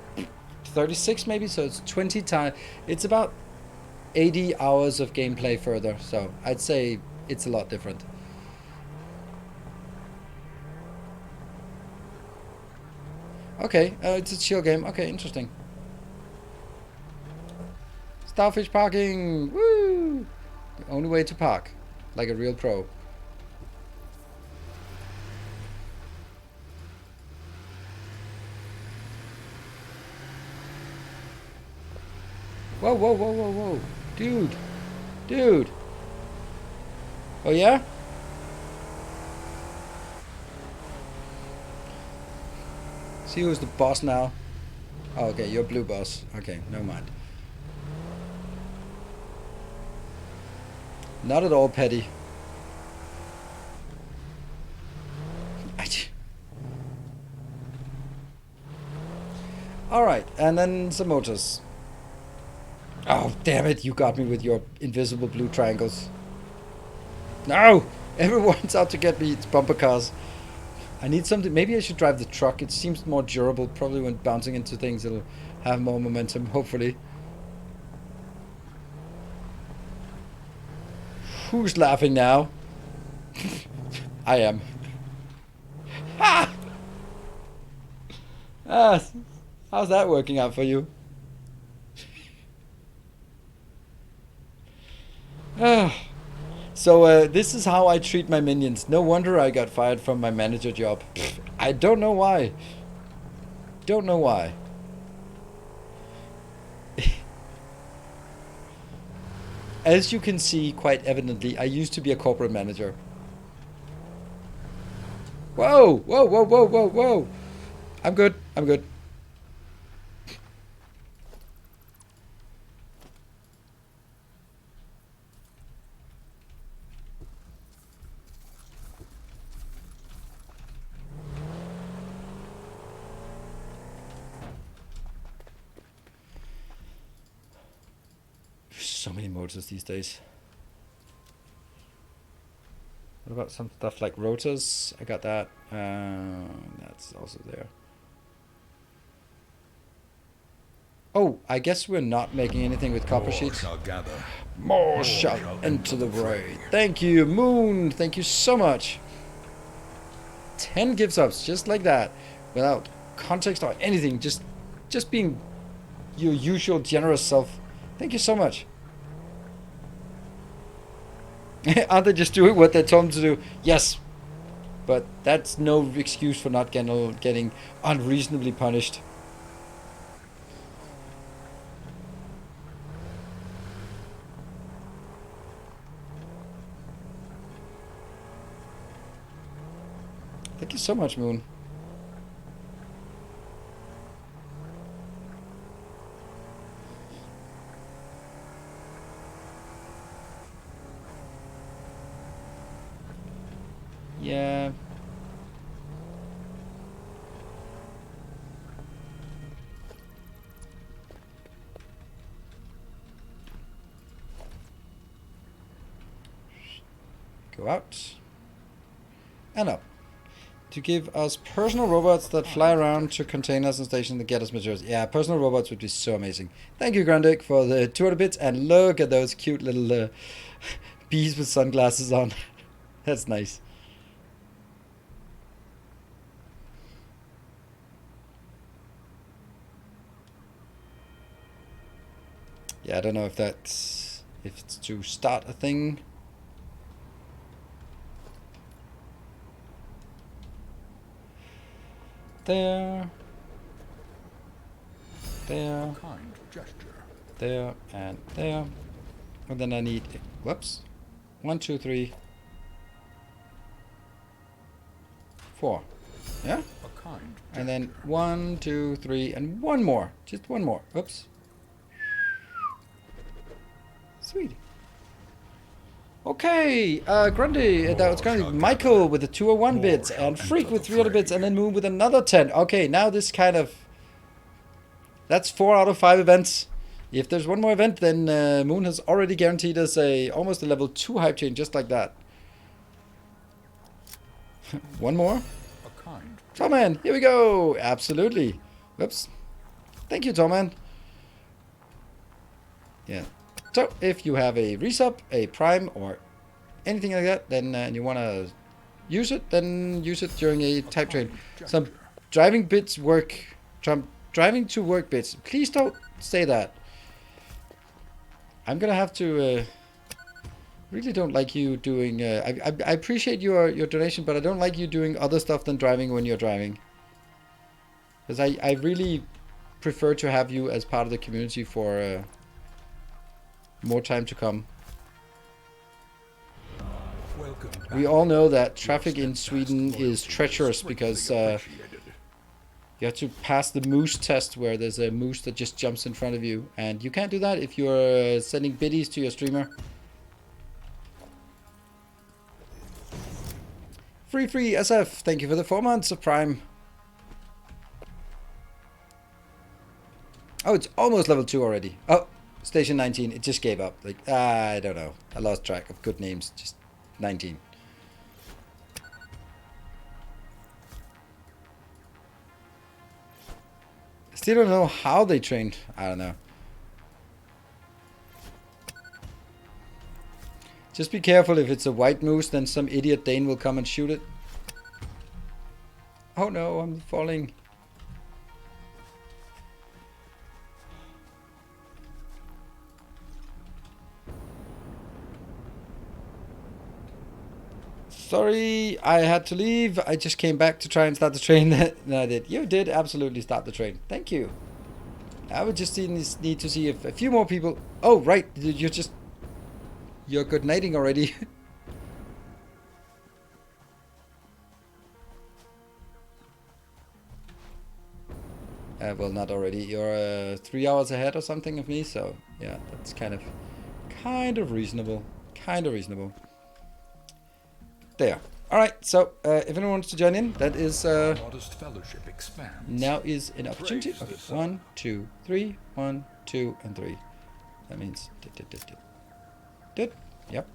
Speaker 1: 36 maybe, so it's 20 times. It's about 80 hours of gameplay further, so I'd say it's a lot different. Okay, it's a chill game. Okay, interesting. Starfish parking! Woo! The only way to park, like a real pro. Whoa, whoa, whoa, whoa, whoa. Dude. Dude. Oh, yeah? See who's the boss now? Oh, okay, you're blue boss. Okay, never mind. Not at all petty. Alright, and then some motors. Oh, damn it, you got me with your invisible blue triangles. No! Everyone's out to get me. It's bumper cars. I need something. Maybe I should drive the truck. It seems more durable. Probably when bouncing into things, it'll have more momentum, hopefully. Who's laughing now? I am. Ha! Ah, how's that working out for you? So this is how I treat my minions. No wonder I got fired from my manager job. I don't know why. Don't know why. As you can see quite evidently, I used to be a corporate manager. Whoa! Whoa, whoa, whoa, whoa, whoa! I'm good. I'm good. So many motors these days. What about some stuff like rotors? I got that. That's also there. Oh, I guess we're not making anything with copper sheets. More shall enter the void. Thank you, Moon. Thank you so much. 10 gift subs, just like that, without context or anything. Just being your usual generous self. Thank you so much. Aren't they just doing what they're told to do? Yes. But that's no excuse for not getting unreasonably punished. Thank you so much, Moon. Yeah. Go out. And up. To give us personal robots that fly around to containers and stations that get us materials. Yeah, personal robots would be so amazing. Thank you, Grandic, for the 200 bits. And look at those cute little bees with sunglasses on. That's nice. Yeah, I don't know if it's to start a thing. There. There.
Speaker 3: Kind gesture.
Speaker 1: There and there. And then I need, whoops. 1, 2, 3, 4. Yeah?
Speaker 3: A kind gesture.
Speaker 1: And then 1, 2, 3, and one more. Just one more. Oops. Sweet. Okay, Grundy, that was going to be Michael with the 201 bits, and Freak with 300 bits, and then Moon with another 10. Okay, now this kind of... That's 4 out of 5 events. If there's one more event, then Moon has already guaranteed us almost a level 2 hype chain, just like that. One more?
Speaker 3: A kind.
Speaker 1: Oh man, here we go! Absolutely. Whoops. Thank you, Torman. Yeah. So, if you have a resub, a prime, or anything like that, then and you want to use it, then use it during a type train. Some driving bits work. Driving to work bits. Please don't say that. I'm gonna have to. Really don't like you doing. I appreciate your donation, but I don't like you doing other stuff than driving when you're driving. Because I really prefer to have you as part of the community for more time to come. We all know that traffic in Sweden is treacherous because you have to pass the moose test where there's a moose that just jumps in front of you. And you can't do that if you're sending biddies to your streamer. Free SF, thank you for the 4 months of Prime. Oh, it's almost level 2 already. Oh, Station 19, it just gave up. Like, I don't know. I lost track of good names. Just 19. I still don't know how they trained. I don't know. Just be careful, if it's a white moose, then some idiot Dane will come and shoot it. Oh no, I'm falling. Sorry, I had to leave. I just came back to try and start the train. No, I did. You did absolutely start the train. Thank you. I would just need to see if a few more people... Oh, right. You're good nighting already. Well, not already. You're 3 hours ahead or something of me, so yeah, that's kind of reasonable. Kind of reasonable. There. All right. So if anyone wants to join in, that is
Speaker 3: Modest fellowship expands.
Speaker 1: now is an opportunity.
Speaker 3: Praise
Speaker 1: Okay,
Speaker 3: the sun.
Speaker 1: 1, 2, 3. 1, 2, and 3. That means did. Yep.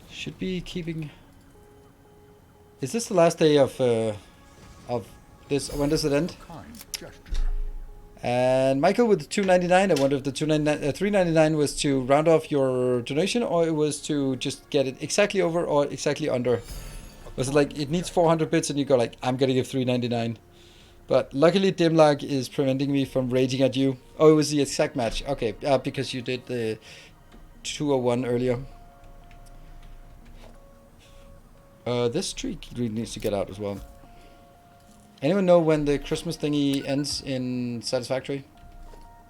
Speaker 1: Should be keeping. Is this the last day of this? When does it end?
Speaker 3: Kind gesture.
Speaker 1: And Michael with the 299. I wonder if the 299, 399 was to round off your donation, or it was to just get it exactly over or exactly under. Was it like it needs 400 bits and you go like, I'm gonna give 399? But luckily Dimlag is preventing me from raging at you. Oh, it was the exact match. Okay, because you did the 201 earlier. This tree really needs to get out as well. Anyone know when the Christmas thingy ends in Satisfactory?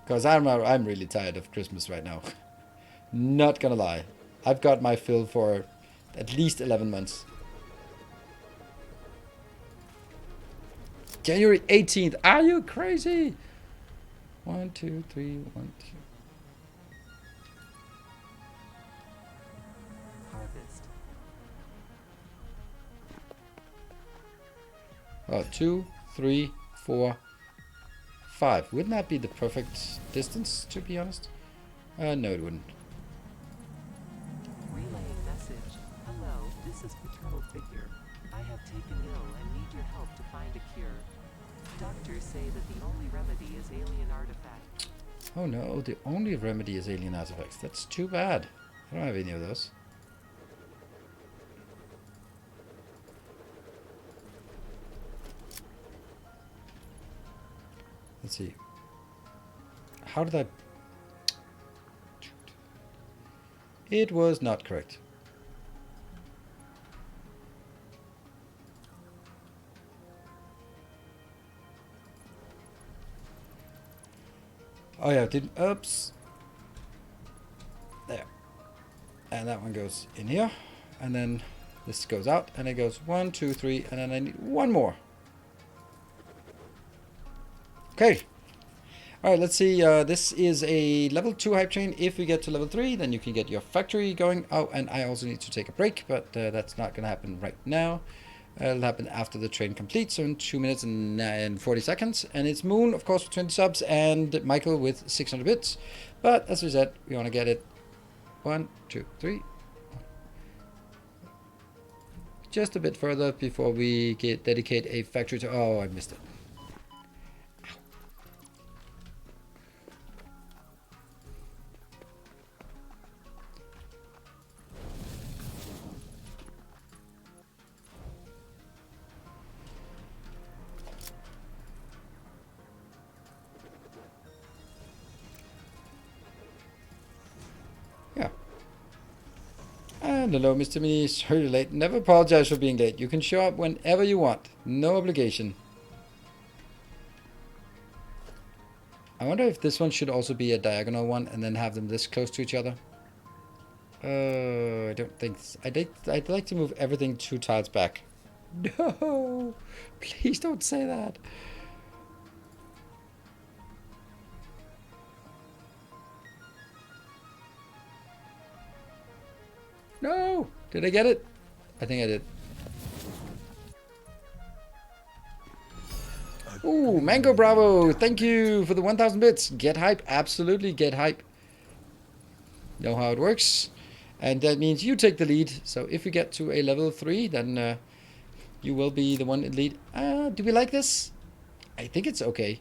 Speaker 1: Because I'm really tired of Christmas right now. Not gonna lie. I've got my fill for at least 11 months. January 18th. Are you crazy? 1, 2, 3, 1, 2.
Speaker 2: Harvest.
Speaker 1: 2, 3, 4, 5. Wouldn't that be the perfect distance, to be honest? No, it wouldn't.
Speaker 2: Relaying message. Hello, this is Paternal Figure. I have taken ill and need your help to find a cure. Doctors say that the only remedy is alien artifact.
Speaker 1: Oh no, the only remedy is alien artifacts. That's too bad. I don't have any of those. Let's see. How did I... It was not correct. Oh yeah, didn't... Oops. There. And that one goes in here. And then this goes out. And it goes 1, 2, 3. And then I need one more. Okay. Alright, let's see. This is a level 2 hype train. If we get to level 3, then you can get your factory going. Oh, and I also need to take a break, but that's not going to happen right now. It'll happen after the train completes, so in 2 minutes and 40 seconds. And it's Moon, of course, with 20 subs, and Michael with 600 bits. But as we said, we want to get it 1, 2, 3, just a bit further before we dedicate a factory to... Oh, I missed it. Yeah. And hello, Mr. Mini. Sorry late. Never apologize for being late. You can show up whenever you want. No obligation. I wonder if this one should also be a diagonal one and then have them this close to each other. I don't think... I'd like to move everything 2 tiles back. No! Please don't say that. No! Did I get it? I think I did. Ooh, Mango Bravo! Thank you for the 1,000 bits. Get hype. Absolutely get hype. Know how it works. And that means you take the lead. So if we get to a level 3, then you will be the one in lead. Do we like this? I think it's okay.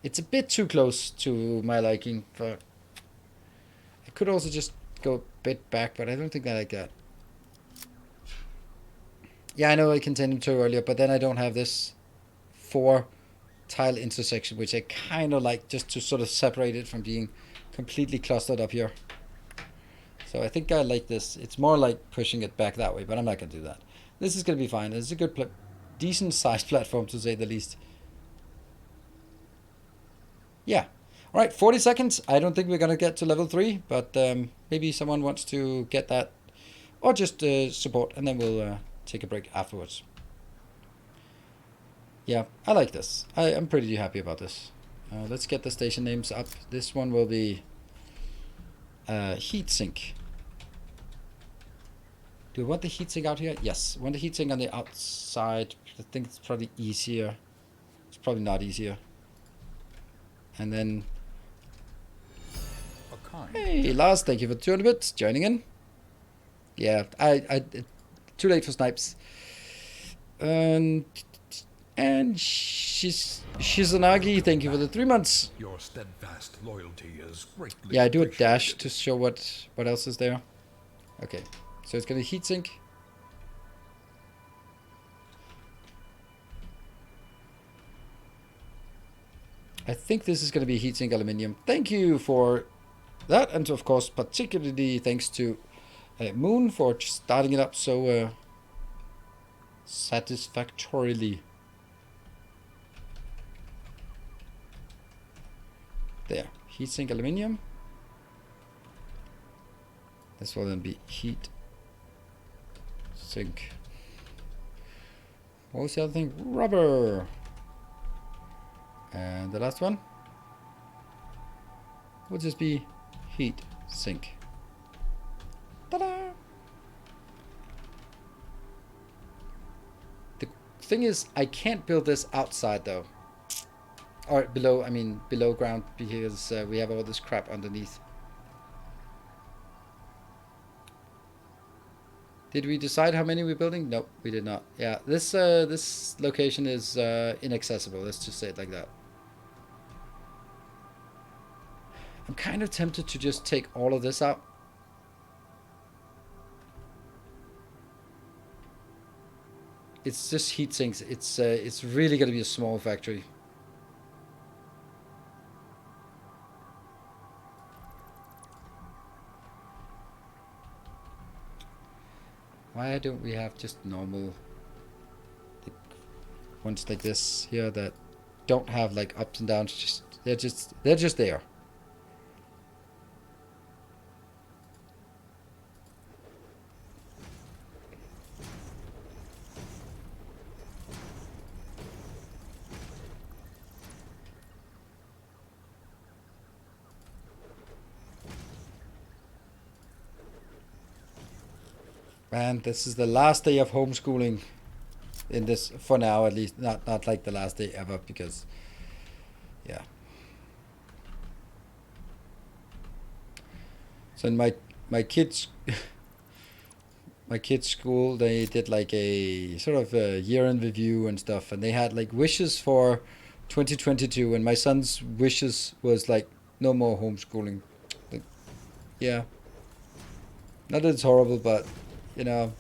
Speaker 1: It's a bit too close to my liking. I could also just go a bit back, but I don't think I like that. Yeah, I know I continued to earlier, but then I don't have this 4 tile intersection, which I kind of like, just to sort of separate it from being completely clustered up here. So I think I like this. It's more like pushing it back that way, but I'm not going to do that. This is going to be fine. It's a good, decent sized platform, to say the least. Yeah. All right, 40 seconds. I don't think we're going to get to level 3, but maybe someone wants to get that, or just support, and then we'll take a break afterwards. Yeah, I like this. I'm pretty happy about this. Let's get the station names up. This one will be heatsink. Do we want the heatsink out here? Yes, I want the heatsink on the outside. I think it's probably easier. It's probably not easier. And then... Hey, Lars, thank you for 200 bits, joining in. Yeah, I too late for snipes. And Shizanagi, thank you for the 3 months.
Speaker 3: Your steadfast loyalty is greatly
Speaker 1: Yeah, I do a dash
Speaker 3: appreciated.
Speaker 1: to show what else is there. Okay, so it's gonna heatsink. I think this is gonna be heatsink aluminium. Thank you for that, and of course, particularly thanks to Moon for starting it up so satisfactorily. There, heatsink aluminium. This will then be heat sink. What was the other thing? Rubber. And the last one will just be heat sink. Ta-da! The thing is, I can't build this outside though. Or below, I mean below ground, because we have all this crap underneath. Did we decide how many we're building? Nope, we did not. Yeah, this this location is inaccessible. Let's just say it like that. I'm kind of tempted to just take all of this out. It's just heat sinks. It's really going to be a small factory. Why don't we have just normal ones like this here that don't have like ups and downs? Just they're just there. Man, this is the last day of homeschooling in this, for now at least. Not like the last day ever, because yeah. So in my kids my kids' school, they did like a sort of a year-end review and stuff, and they had like wishes for 2022, and my son's wishes was like no more homeschooling. Like, yeah, not that it's horrible, but you know,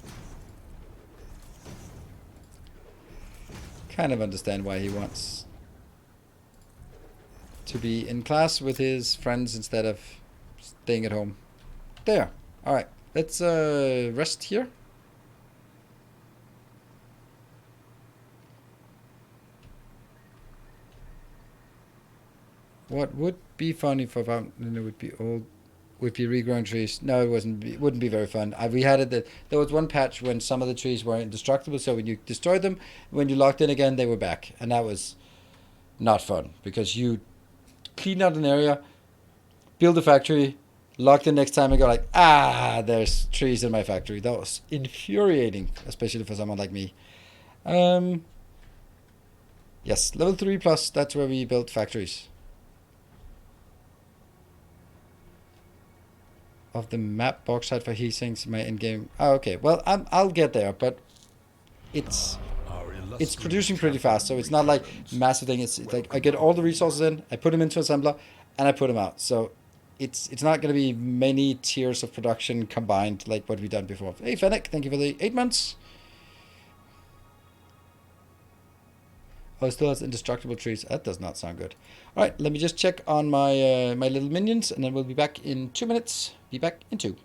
Speaker 1: kind of understand why he wants to be in class with his friends instead of staying at home. There. All right. Let's rest here. What would be funny for fountain? It would be old. Would be regrowing trees. No, it wouldn't be very fun. We had it that there was one patch when some of the trees were indestructible. So when you destroyed them, when you locked in again, they were back, and that was not fun because you clean out an area, build a factory, lock in next time, and go like, there's trees in my factory. That was infuriating, especially for someone like me. Yes, level 3 plus. That's where we built factories. Of the map bauxite for heat sinks, my end game. Oh, okay. Well, I'll get there, but it's producing pretty fast, so it's not like massive thing. It's like I get all the resources in, I put them into assembler, and I put them out. So it's not going to be many tiers of production combined like what we've done before. Hey, Fennec, thank you for the 8 months. Oh, it still has indestructible trees. That does not sound good. All right, let me just check on my my little minions, and then we'll be back in 2 minutes. Be back in 2.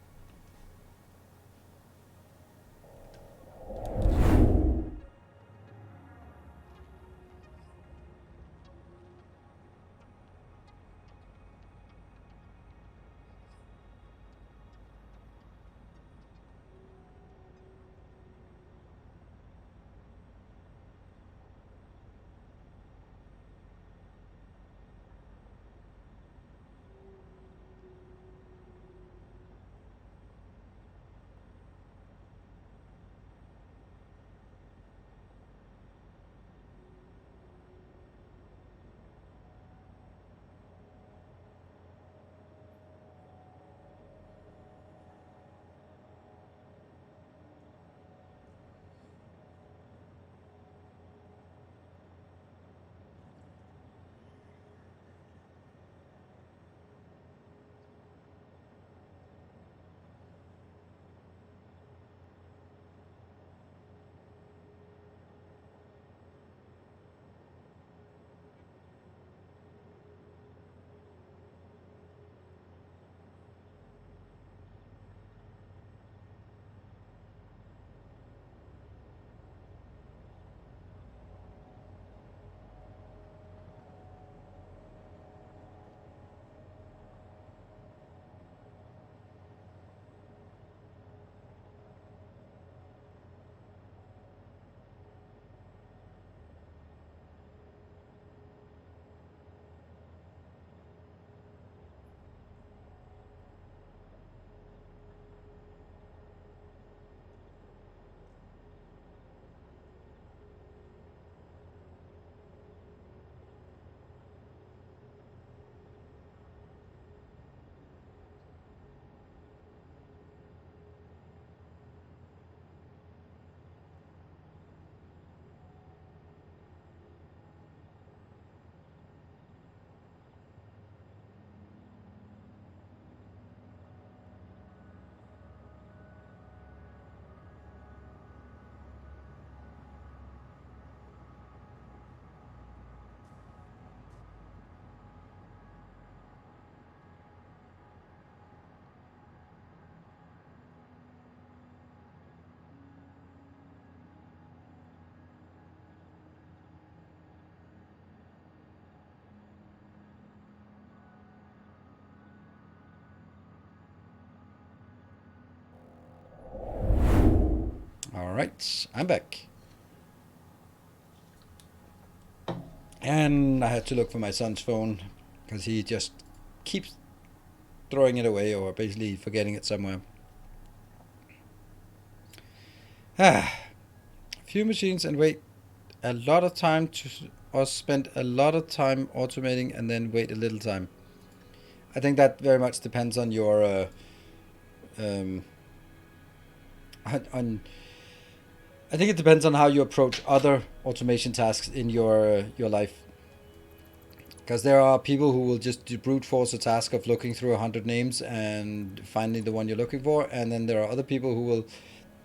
Speaker 1: All right, I'm back. And I had to look for my son's phone because he just keeps throwing it away or basically forgetting it somewhere. Few machines and wait a lot of time or spend a lot of time automating and then wait a little time. I think that very much depends on your on I think it depends on how you approach other automation tasks in your life. Because there are people who will just brute force a task of looking through 100 names and finding the one you're looking for, and then there are other people who will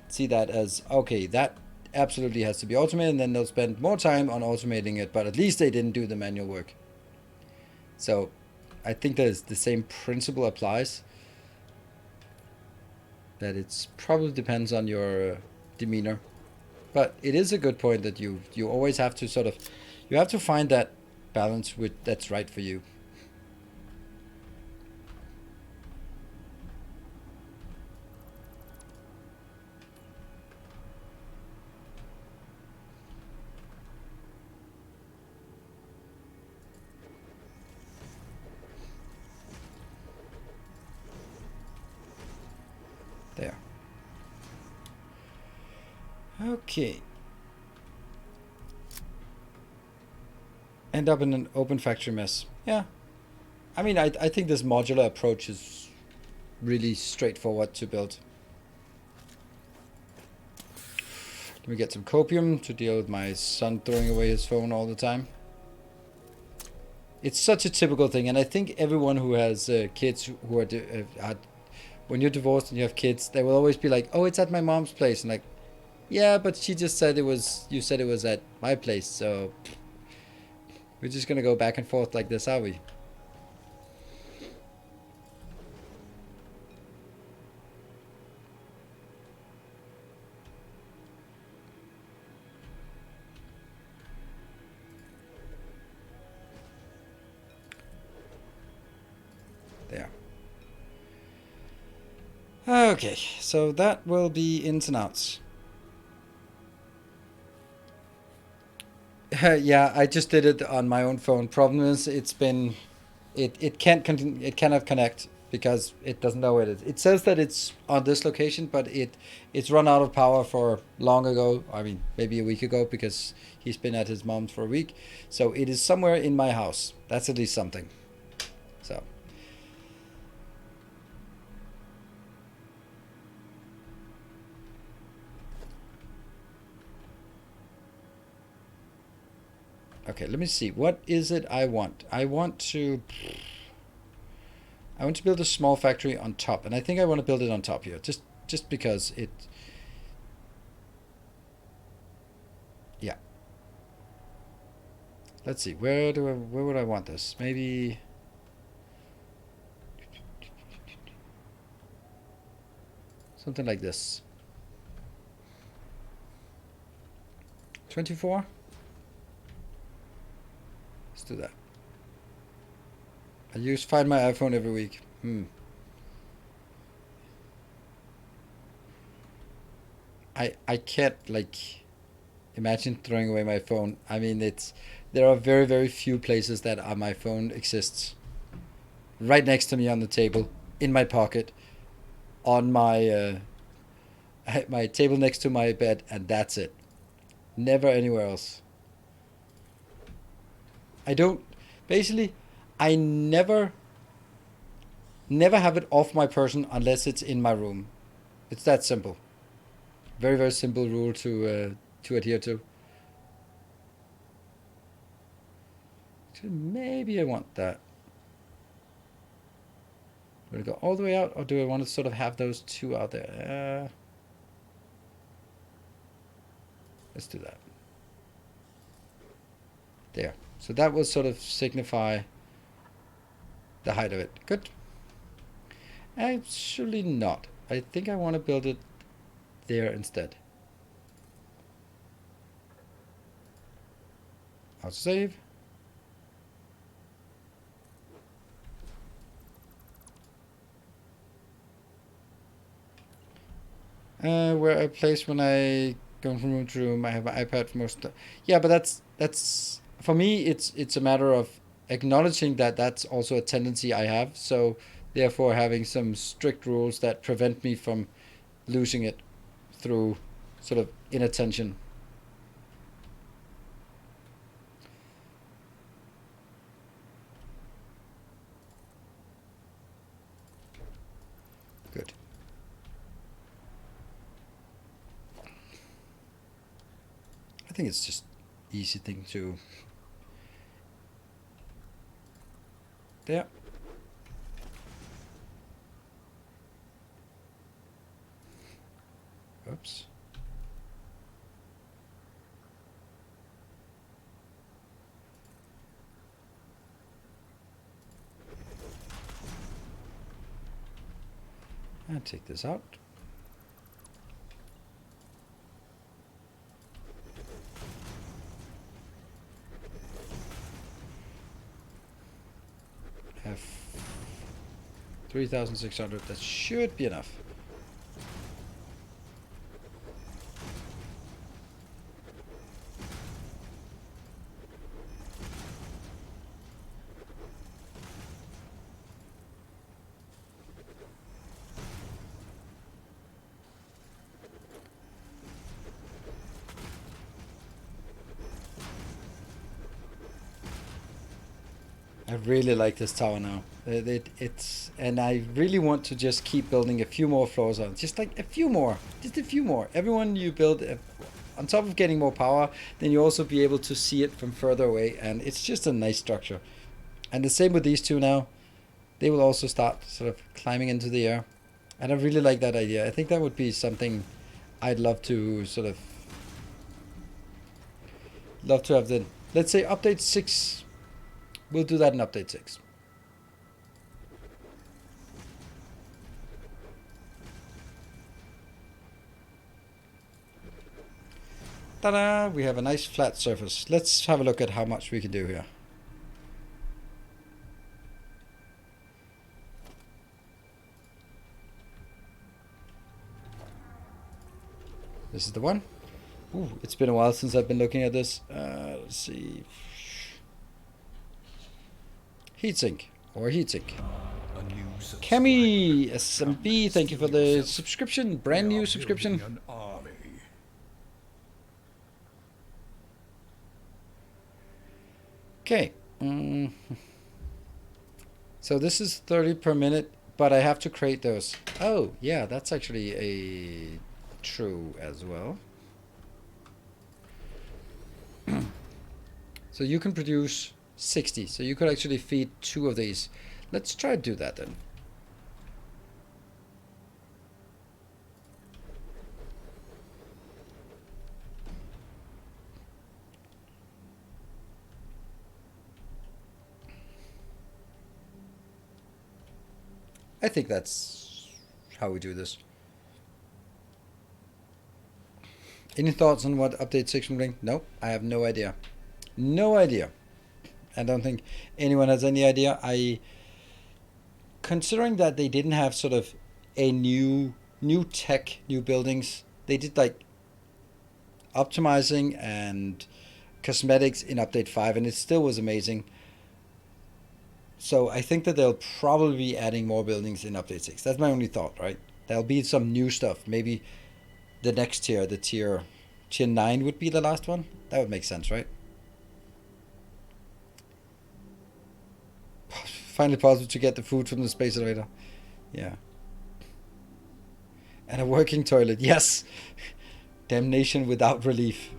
Speaker 1: see that as, okay, that absolutely has to be automated, and then they'll spend more time on automating it, but at least they didn't do the manual work. So I think that the same principle applies, that it's probably depends on your demeanor. But it is a good point that you always have to sort of, you have to find that balance with that's right for you. There. Okay. End up in an open factory mess. Yeah. I mean, I think this modular approach is really straightforward to build. Let me get some copium to deal with my son throwing away his phone all the time. It's such a typical thing, and I think everyone who has kids who are when you're divorced and you have kids, they will always be like, "Oh, it's at my mom's place," and like, yeah, but she just said it was. You said it was at my place, so we're just gonna go back and forth like this, are we? There. Okay, so that will be ins and outs. Yeah, I just did it on my own phone. Problem is, it's been, it cannot connect because it doesn't know it is. It says that it's on this location, but it's run out of power for long ago. I mean, maybe a week ago, because he's been at his mom's for a week. So it is somewhere in my house. That's at least something. So. Okay, let me see. What is it I want? I want to build a small factory on top, and I think I want to build it on top here, just because it. Yeah. Let's see. Where would I want this? Maybe. Something like this. 24. Let's do that. I find my iPhone every week. I can't like imagine throwing away my phone. I mean, there are very, very few places that my phone exists. Right next to me on the table, in my pocket, on my my table next to my bed, and that's it. Never anywhere else. I don't. Basically, I never have it off my person unless it's in my room. It's that simple. Very, very simple rule to adhere to. Maybe I want that. Do I go all the way out, or do I want to sort of have those two out there? Let's do that. There. So that will sort of signify the height of it. Good. Actually not. I think I want to build it there instead. I'll save. Where I place when I go from room to room, I have an iPad for most. Yeah, but that's for me. It's a matter of acknowledging that that's also a tendency I have. So therefore, having some strict rules that prevent me from losing it through sort of inattention. Good. I think it's just easy thing to. There. Oops. I'll take this out. Have 3,600. That should be enough. I really like this tower now. It's and I really want to just keep building a few more floors on. Just like a few more. Just a few more. Everyone you build, on top of getting more power, then you also be able to see it from further away. And it's just a nice structure. And the same with these two now. They will also start sort of climbing into the air. And I really like that idea. I think that would be something I'd love to sort of... Love to have the... Let's say update 6... We'll do that in update 6. Ta-da! We have a nice flat surface. Let's have a look at how much we can do here. This is the one. Ooh, it's been a while since I've been looking at this. Let's see. Heatsink or heatsink. Kemi SMB, thank you for the subscription, brand new subscription. Okay. So this is 30 per minute, but I have to create those. Oh, yeah, that's actually a true as well. So you can produce 60, so you could actually feed 2 of these. Let's try to do that then. I think that's how we do this. Any thoughts on what update 6 will bring? No, I have no idea. No idea. I don't think anyone has any idea. Considering that they didn't have sort of a new tech, new buildings, they did like optimizing and cosmetics in update 5, and it still was amazing. So I think that they'll probably be adding more buildings in update 6. That's my only thought, right? There'll be some new stuff. Maybe the next tier, the tier 9 would be the last one. That would make sense, right? Finally possible to get the food from the space elevator. Yeah. And a working toilet. Yes. Damnation without relief.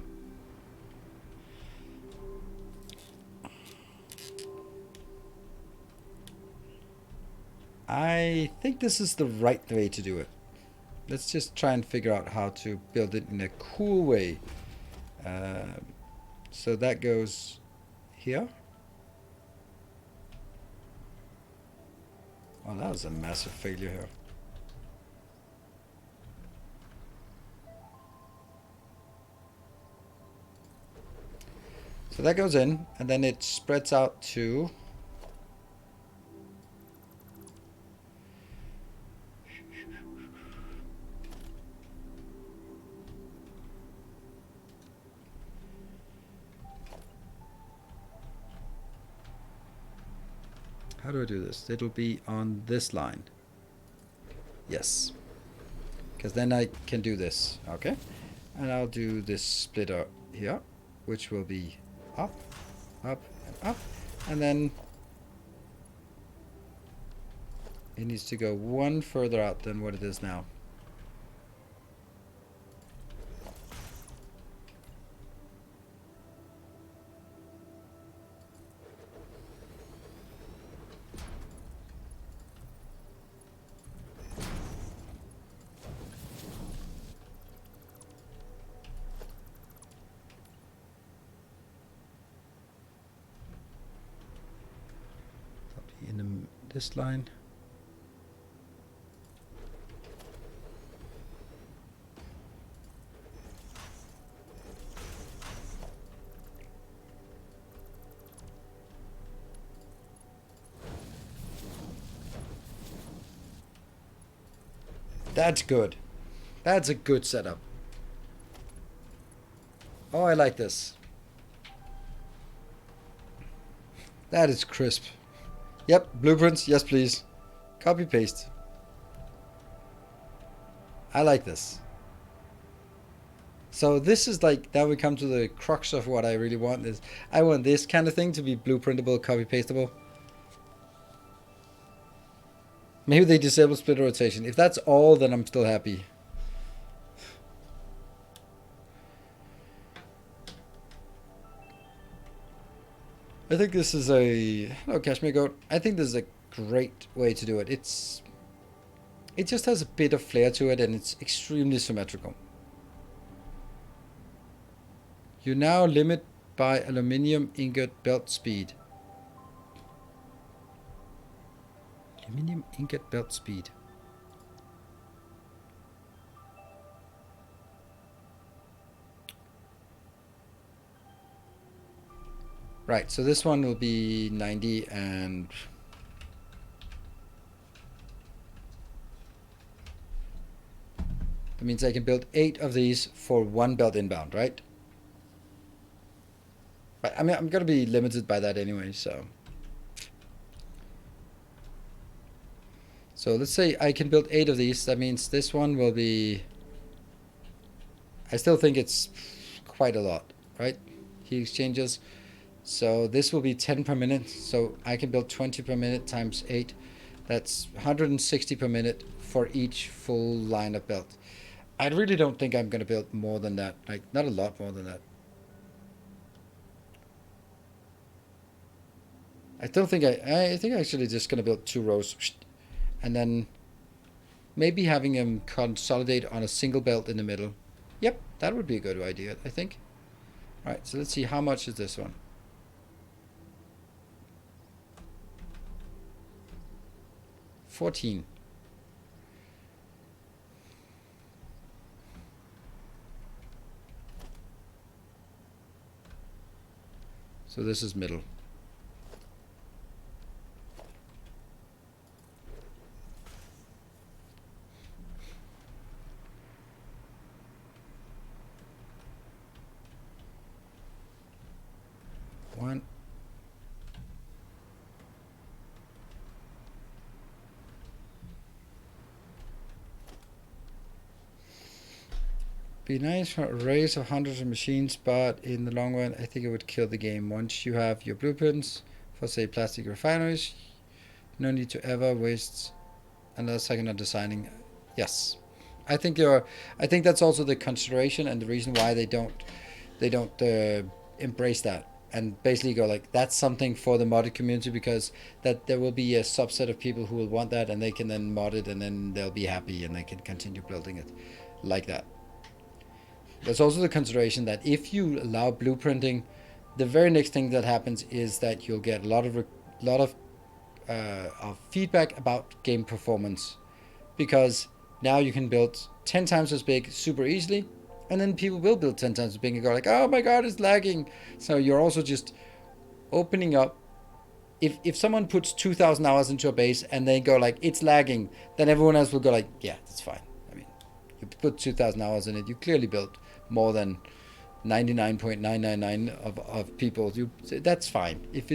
Speaker 1: I think this is the right way to do it. Let's just try and figure out how to build it in a cool way. So that goes here. Oh, that was a massive failure here. So that goes in, and then it spreads out to... How do I do this? It'll be on this line. Yes. Because then I can do this. Okay. And I'll do this splitter here, which will be up, up, and up. And then it needs to go one further out than what it is now. this line. That's good. That's a good setup. Oh, I like this. That is crisp. Yep, blueprints, yes please. Copy paste. I like this. So this is like, now we come to the crux of what I really want is, I want this kind of thing to be blueprintable, copy pastable. Maybe they disable split rotation. If that's all, then I'm still happy. I think this is a... Hello, Cashmere Goat. I think this is a great way to do it. It just has a bit of flair to it, and it's extremely symmetrical. You now limit by aluminium ingot belt speed. Aluminium ingot belt speed. Right, so this one will be 90 and... That means I can build 8 of these for 1 belt inbound, right? But I mean, I'm gonna be limited by that anyway, so... So let's say I can build 8 of these. That means this one will be... I still think it's quite a lot, right? Heat exchanges. So this will be 10 per minute. So I can build 20 per minute times 8. That's 160 per minute for each full line of belt. I really don't think I'm going to build more than that. Like, not a lot more than that. I don't think I think I'm actually just going to build 2 rows. And then maybe having them consolidate on a single belt in the middle. Yep, that would be a good idea, I think. All right, so let's see, how much is this one? 14. So this is middle. One. Be nice for a race of hundreds of machines, but in the long run, I think it would kill the game. Once you have your blueprints for, say, plastic refineries, no need to ever waste another second on designing. Yes, I think that's also the consideration and the reason why they don't embrace that and basically go like, that's something for the modded community, because that there will be a subset of people who will want that, and they can then mod it, and then they'll be happy and they can continue building it like that. There's also the consideration that if you allow blueprinting, the very next thing that happens is that you'll get a lot of feedback about game performance, because now you can build 10 times as big super easily, and then people will build 10 times as big and go like, oh my god, it's lagging. So you're also just opening up. If someone puts 2,000 hours into a base and they go like, it's lagging, then everyone else will go like, yeah, that's fine. I mean, you put 2,000 hours in it, you clearly built more than 99.999 of people. That's fine. If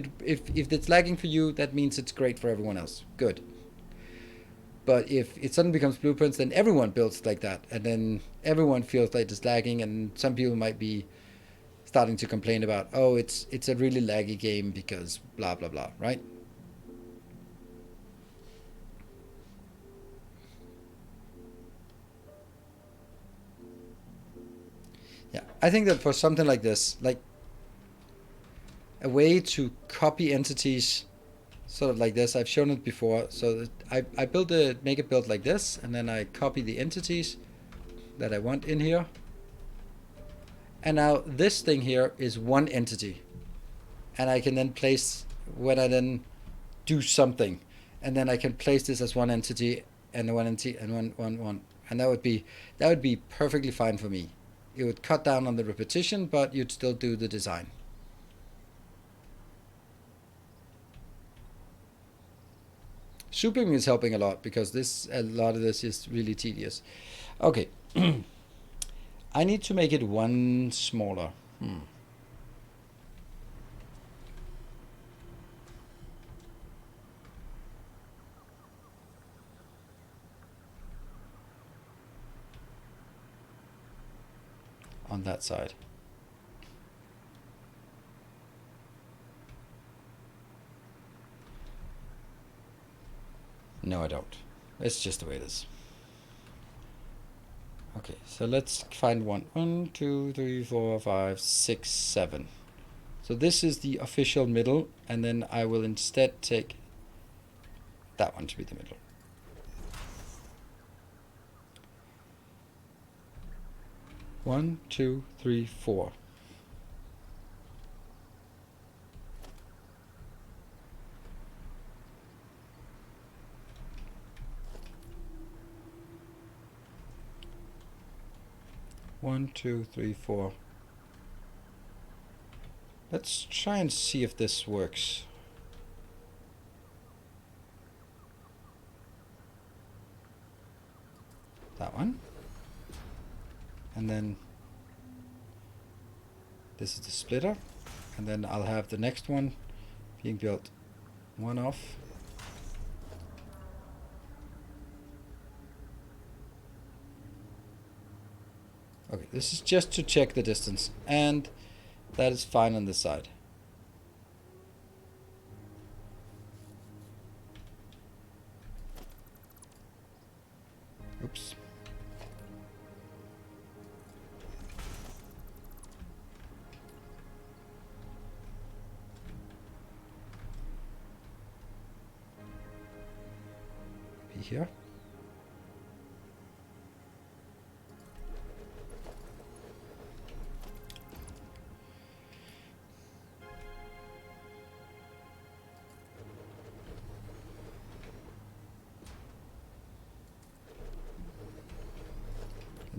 Speaker 1: it's lagging for you, that means it's great for everyone else. Good. But if it suddenly becomes blueprints, then everyone builds like that, and then everyone feels like it's lagging, and some people might be starting to complain about, oh, it's a really laggy game because blah blah blah, right? Yeah, I think that for something like this, like a way to copy entities sort of like this, I've shown it before. So I make a build like this, and then I copy the entities that I want in here. And now this thing here is one entity, and I can then place, when I then do something, and then I can place this as one entity and one entity and one, and that would be perfectly fine for me. It would cut down on the repetition, but you'd still do the design. Suping is helping a lot because a lot of this is really tedious. Okay, I need to make it one smaller. On that side. No, I don't. It's just the way it is. Okay, so let's find one. 1, 2, 3, 4, 5, 6, 7. So this is the official middle, and then I will instead take that one to be the middle. One, two, three, 4. One, two, three, 4. Let's try and see if this works. That one. And then this is the splitter. And then I'll have the next one being built one off. Okay, this is just to check the distance, and that is fine on this side. Oops. Be here.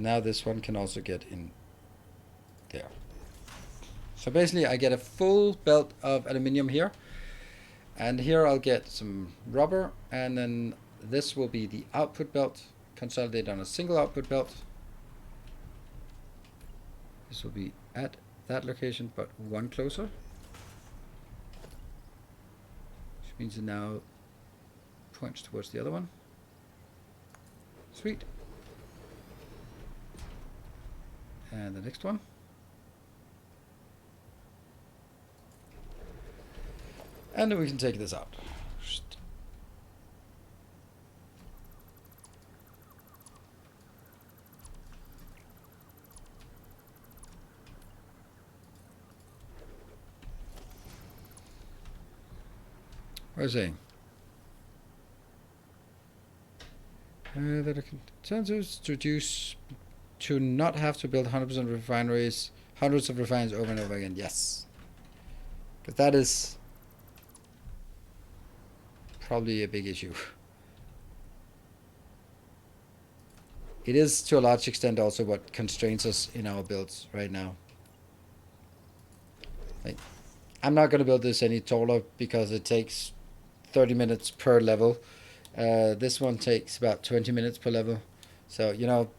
Speaker 1: Now this one can also get in there. So basically I get a full belt of aluminium here, and here I'll get some rubber, and then this will be the output belt, consolidated on a single output belt. This will be at that location, but one closer, which means it now points towards the other one. Sweet. And the next one. And then we can take this out. What was I saying? That I can sensors to reduce, to not have to build 100% refineries, hundreds of refineries over and over again. Yes, because that is probably a big issue. It is to a large extent also what constrains us in our builds right now. Like, I'm not going to build this any taller because it takes 30 minutes per level. This one takes about 20 minutes per level. So, you know,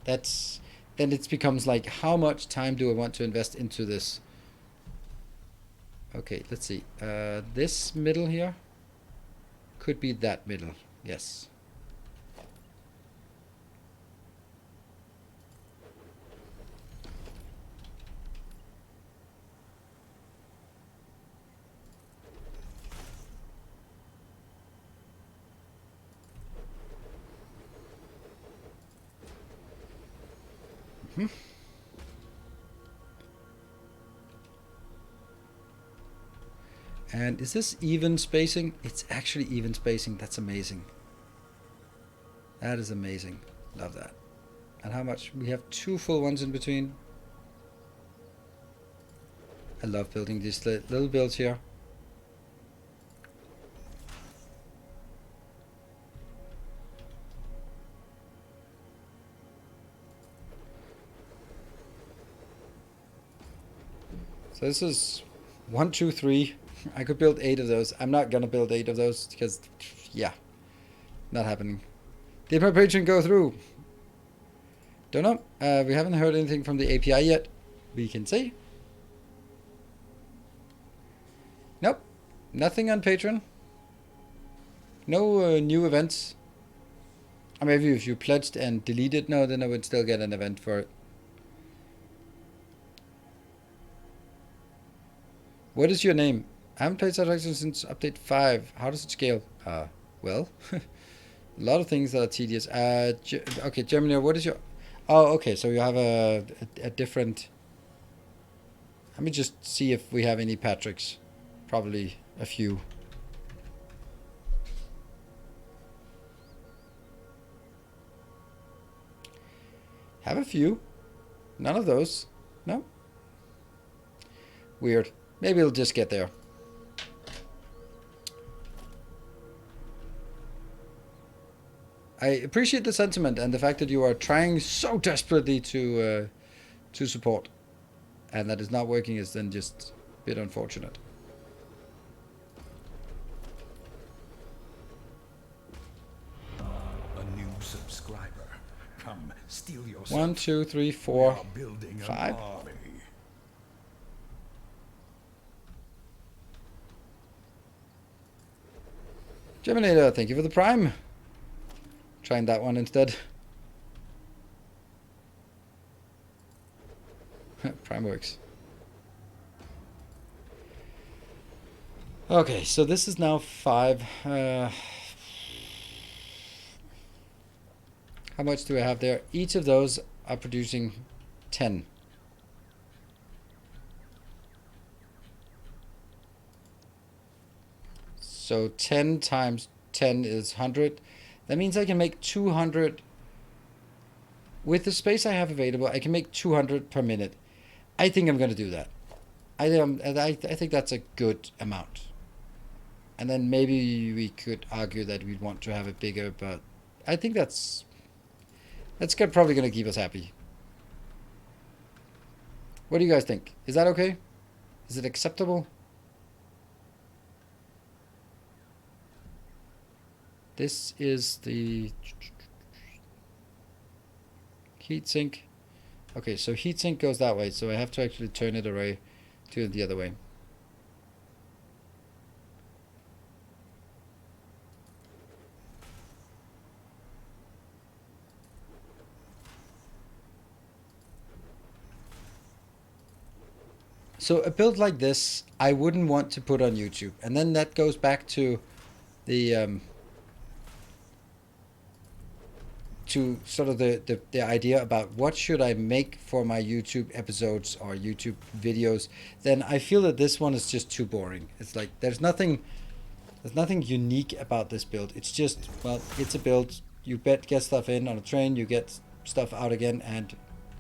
Speaker 1: that's, then it becomes like, how much time do I want to invest into this? Okay, let's see. This middle here could be that middle. Yes. And is this even spacing? It's actually even spacing. That's amazing. That is amazing. Love that. And how much? We have 2 full ones in between. I love building these little builds here. So this is 1, 2, 3. I could build 8 of those. I'm not gonna build 8 of those because, yeah, not happening. Did my patron go through? Don't know. We haven't heard anything from the API yet. We can see. Nope. Nothing on Patreon. No new events. Or maybe if you pledged and deleted, no, then I would still get an event for it. What is your name? I haven't played Satisfactory since update 5. How does it scale? Well, a lot of things that are tedious. Okay, Germany, what is your... Oh, okay, so you have a different... Let me just see if we have any Patricks. Probably a few. Have a few. None of those. No. Weird. Maybe it'll just get there. I appreciate the sentiment and the fact that you are trying so desperately to support, and that is not working is then just a bit unfortunate.
Speaker 3: A new subscriber. Come, steal yourself.
Speaker 1: 1, 2, 3,
Speaker 3: We
Speaker 1: 4,
Speaker 3: are building an
Speaker 1: 5.
Speaker 3: army.
Speaker 1: Geminator, thank you for the Prime. Trying that one instead. Prime works. Okay, so this is now 5. How much do I have there? Each of those are producing 10. So 10 times 10 is 100. That means I can make 200. With the space I have available, I can make 200 per minute. I think I'm going to do that. I think that's a good amount. And then maybe we could argue that we'd want to have it bigger, but I think that's probably going to keep us happy. What do you guys think? Is that okay? Is it acceptable? This is the heatsink. Okay, so heatsink goes that way, so I have to actually turn it away to the other way. So a build like this, I wouldn't want to put on YouTube. And then that goes back to the to sort of the idea about what should I make for my YouTube episodes or YouTube videos. Then I feel that this one is just too boring. It's like there's nothing unique about this build. It's just, well, it's a build. You get stuff in on a train, you get stuff out again, and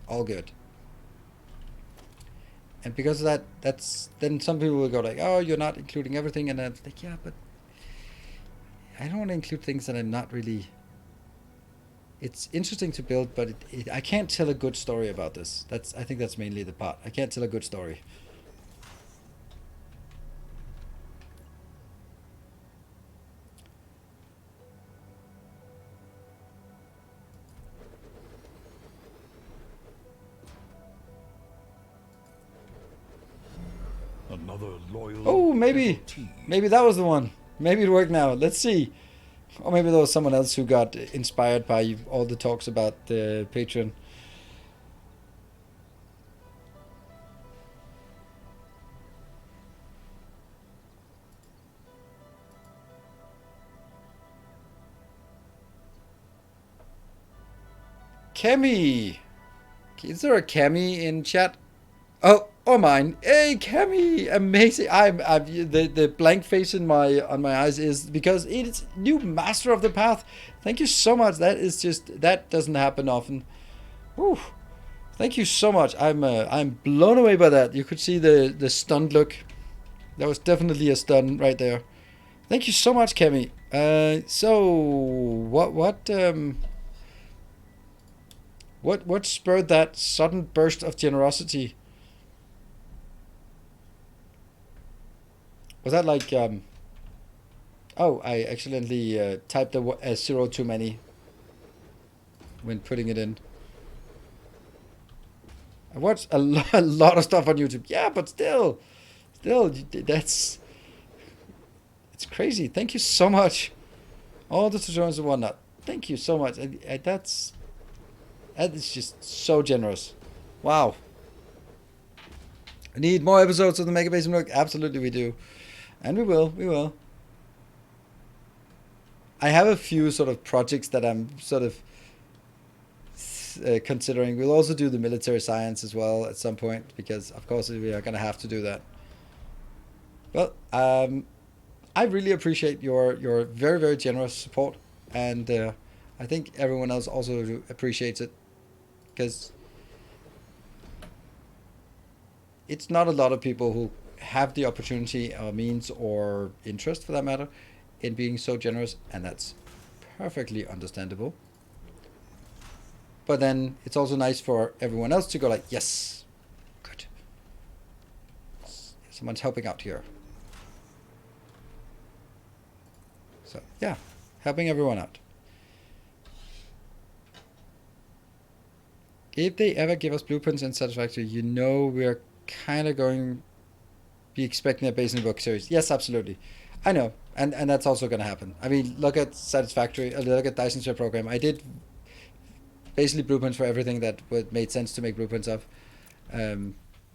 Speaker 1: all good. And because of that, then some people will go like, oh, you're not including everything, and I'm like, yeah, but I don't want to include things that I'm not really. It's interesting to build, but I can't tell a good story about this. I think that's mainly the part. I can't tell a good story.
Speaker 3: Another loyal.
Speaker 1: Oh, maybe
Speaker 3: devotee.
Speaker 1: maybe that was the one. Maybe it worked now. Let's see. Or maybe there was someone else who got inspired by all the talks about the Patreon. Kemi! Is there a Kemi in chat? Oh mine. Hey Kemi! Amazing. I'm the blank face on my eyes is because it's new master of the path. Thank you so much. That doesn't happen often. Whew. Thank you so much. I'm blown away by that. You could see the stunned look. That was definitely a stun right there. Thank you so much, Kemi. So what spurred that sudden burst of generosity? Was that like oh, I accidentally typed a 0 too many when putting it in. I watch a lot of stuff on YouTube. Yeah, but still, that's it's crazy. Thank you so much. All the tutorials and whatnot. Thank you so much. That is just so generous. Wow. I need more episodes of the Mega Basement Work. Absolutely, we do, and we will. We will. I have a few sort of projects that I'm sort of considering. We'll also do the military science as well at some point, because of course we are going to have to do that. Well, I really appreciate your very, very generous support, and I think everyone else also appreciates it, because it's not a lot of people who have the opportunity or means or interest, for that matter, in being so generous, and that's perfectly understandable. But then it's also nice for everyone else to go like, yes, good. Someone's helping out here. So, yeah, helping everyone out. If they ever give us blueprints in Satisfactory, you know we're kind of going to be expecting a Basement Book series. Yes, absolutely. I know, and that's also going to happen. I mean, look at Satisfactory, look at Dyson Sphere program. I did basically blueprints for everything that made sense to make blueprints of.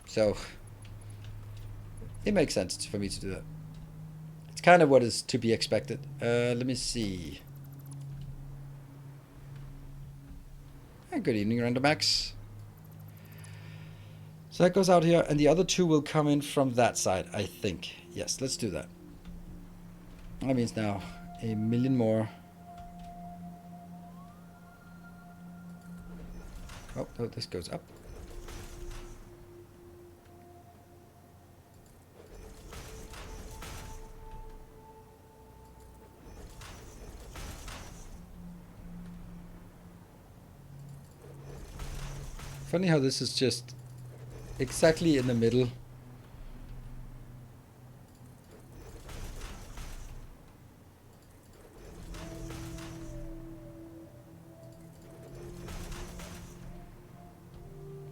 Speaker 1: So it makes sense for me to do that. It's kind of what is to be expected. Let me see. Good evening, Randomax. So that goes out here, and the other two will come in from that side, I think. Yes, let's do that. That means now a million more. Oh, no, this goes up. Funny how this is just exactly in the middle.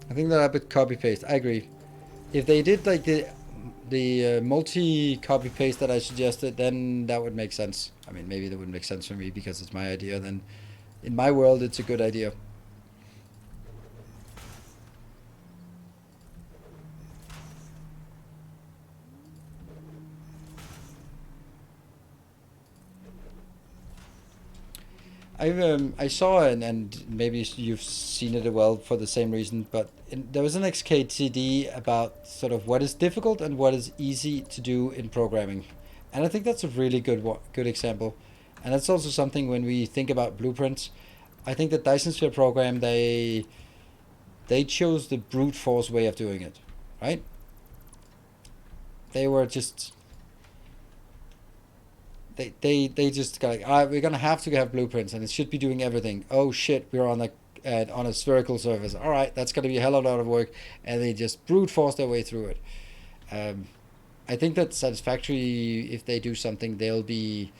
Speaker 1: I think they're a bit copy paste. I agree. If they did like the multi copy paste that I suggested, then that would make sense. I mean, maybe that wouldn't make sense for me because it's my idea. Then, in my world, it's a good idea. I saw, and maybe you've seen it as well for the same reason, but there was an XKTD about sort of what is difficult and what is easy to do in programming, and I think that's a really good example, and that's also something when we think about blueprints. I think the Dyson Sphere program, they chose the brute force way of doing it, right? They were just they just got like, all right, we're gonna have to have blueprints, and it should be doing everything. Oh shit, we're on a spherical surface. All right, that's gonna be a hell of a lot of work, and they just brute force their way through it. I think that Satisfactory, if they do something, they'll be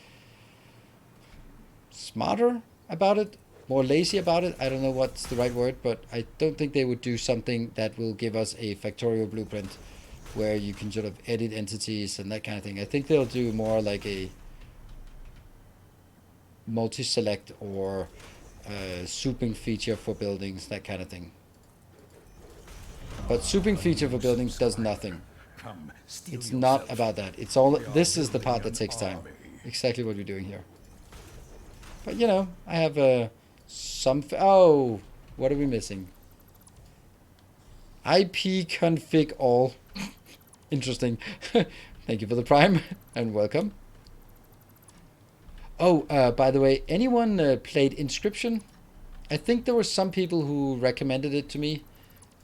Speaker 1: smarter about it, more lazy about it. I don't know what's the right word, but I don't think they would do something that will give us a factorial blueprint where you can sort of edit entities and that kind of thing. I think they'll do more like a multi-select or souping feature for buildings, that kind of thing. But souping feature for buildings does nothing. It's not about that. It's all. This is the part that takes time. Exactly what we're doing here. But you know, I have some. Oh, what are we missing? IP config all. Interesting. Thank you for the prime and welcome. Oh, by the way, anyone played Inscription? I think there were some people who recommended it to me,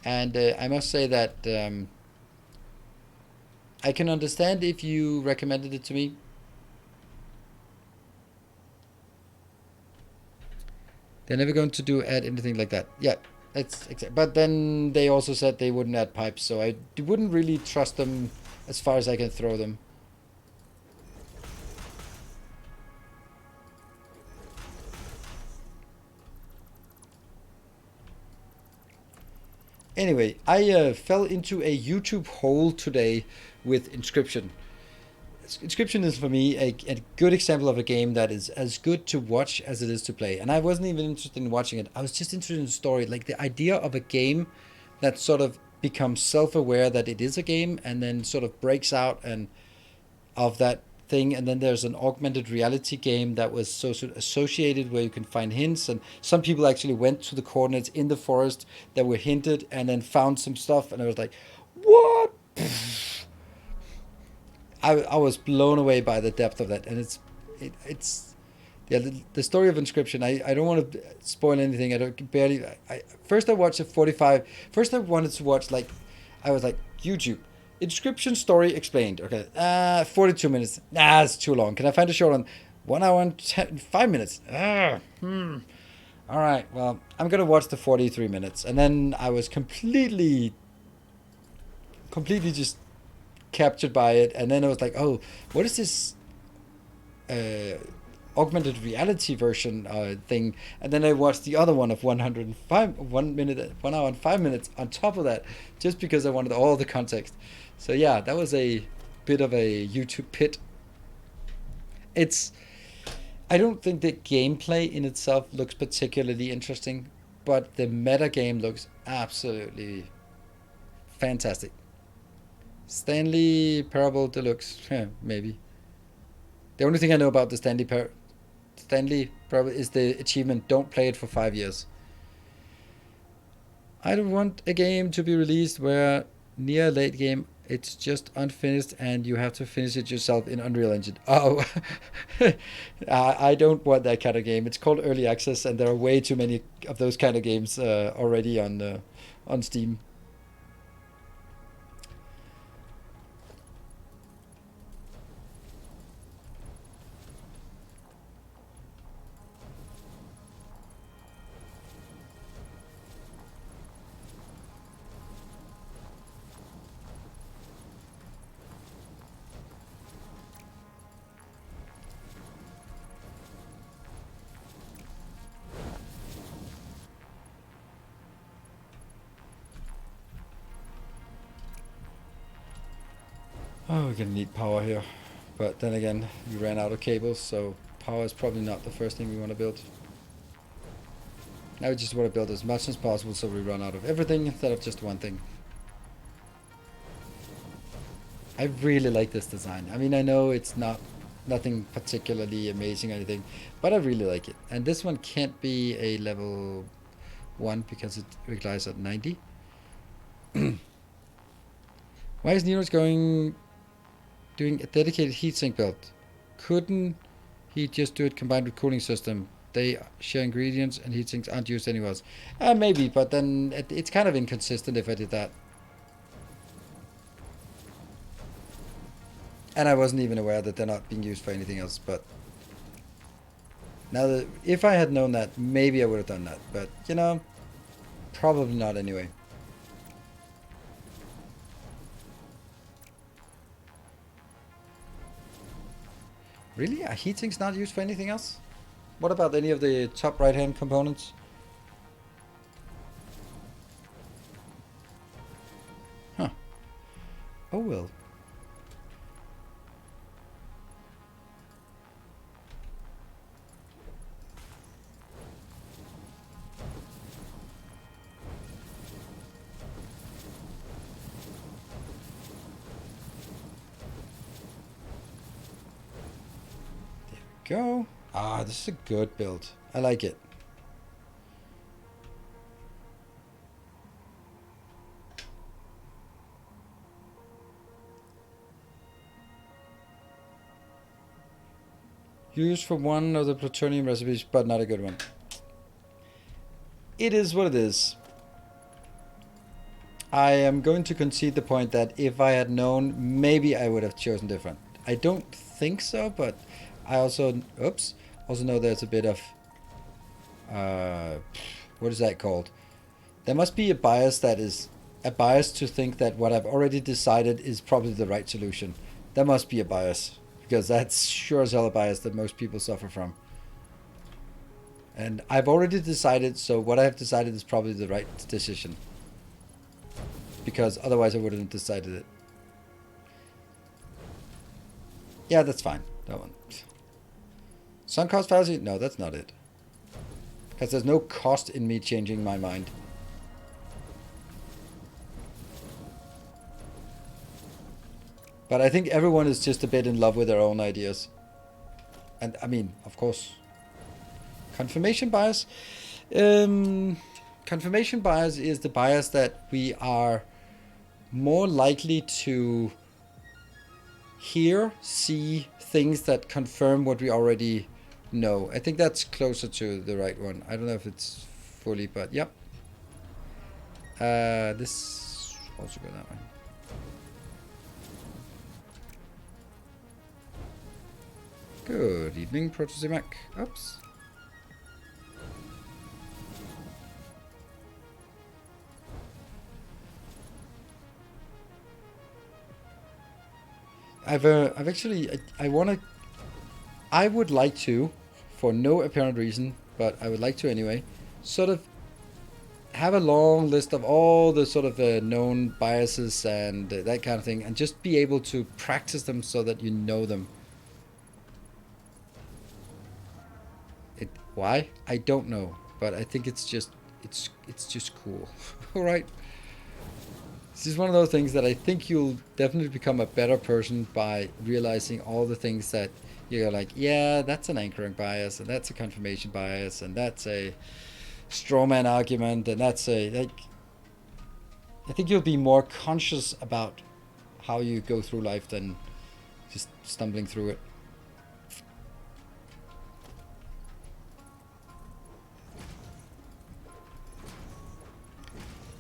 Speaker 1: and I must say that I can understand if you recommended it to me. They're never going to add anything like that. Yeah, that's exact. But then they also said they wouldn't add pipes, so I wouldn't really trust them as far as I can throw them. Anyway, I fell into a YouTube hole today with Inscription. Inscription is for me a good example of a game that is as good to watch as it is to play. And I wasn't even interested in watching it. I was just interested in the story, like the idea of a game that sort of becomes self-aware that it is a game and then sort of breaks out and of that thing. And then there's an augmented reality game that was so associated where you can find hints, and some people actually went to the coordinates in the forest that were hinted and then found some stuff, and I was like, what? I was blown away by the depth of that, and it's yeah, the story of Inscription. I don't want to spoil anything. I don't barely. First I watched a 45. First I wanted to watch I was like YouTube Inscription story explained. Okay, 42 minutes. Nah, it's too long. Can I find a short one? 1 hour and 5 minutes. All right. Well, I'm gonna watch the 43 minutes, and then I was completely just captured by it, and then I was like, oh, what is this augmented reality version thing? And then I watched the other one of 105 1 hour and 5 minutes on top of that, just because I wanted all the context. So yeah, that was a bit of a YouTube pit. I don't think the gameplay in itself looks particularly interesting, but the meta game looks absolutely fantastic. Stanley Parable Deluxe, maybe. The only thing I know about the Stanley Parable is the achievement, don't play it for 5 years. I don't want a game to be released where near late game it's just unfinished and you have to finish it yourself in Unreal Engine. Oh, I don't want that kind of game. It's called Early Access, and there are way too many of those kind of games already on Steam. Oh, we're gonna need power here. But then again, we ran out of cables, so power is probably not the first thing we want to build. Now we just want to build as much as possible so we run out of everything instead of just one thing. I really like this design. I mean, I know it's nothing particularly amazing or anything, but I really like it. And this one can't be a level 1 because it requires at 90. Why is Nero's doing a dedicated heatsink build? Couldn't he just do it combined with cooling system? They share ingredients and heatsinks aren't used anywhere else. Maybe, but then it's kind of inconsistent if I did that. And I wasn't even aware that they're not being used for anything else. But now, if I had known that, maybe I would have done that. But, you know, probably not anyway. Really? Are heatsinks not used for anything else? What about any of the top right-hand components? Huh. Oh well. Go. Ah, this is a good build. I like it. Used for one of the plutonium recipes, but not a good one. It is what it is. I am going to concede the point that if I had known, maybe I would have chosen different. I don't think so, but I also know there's a bit of what is that called? There must be a bias to think that what I've already decided is probably the right solution. There must be a bias, because that's sure as hell a bias that most people suffer from. And I've already decided, so what I have decided is probably the right decision. because otherwise I wouldn't have decided it. Yeah, that's fine. That one. Sunk cost fallacy? No, that's not it. Because there's no cost in me changing my mind. But I think everyone is just a bit in love with their own ideas. And I mean, of course, confirmation bias. Confirmation bias is the bias that we are more likely to hear, see things that confirm what we already know. I think that's closer to the right one. I don't know if it's fully, but yep. This also go that way. Good evening, Protosimac. Oops. I've actually, I would like to, for no apparent reason, but I would like to anyway, sort of have a long list of all the sort of known biases and that kind of thing, and just be able to practice them so that you know them. Why? I don't know, but I think it's just cool. All right. This is one of those things that I think you'll definitely become a better person by realizing all the things that you're like, yeah, that's an anchoring bias, and that's a confirmation bias, and that's a straw man argument, and that's a, like, I think you'll be more conscious about how you go through life than just stumbling through it.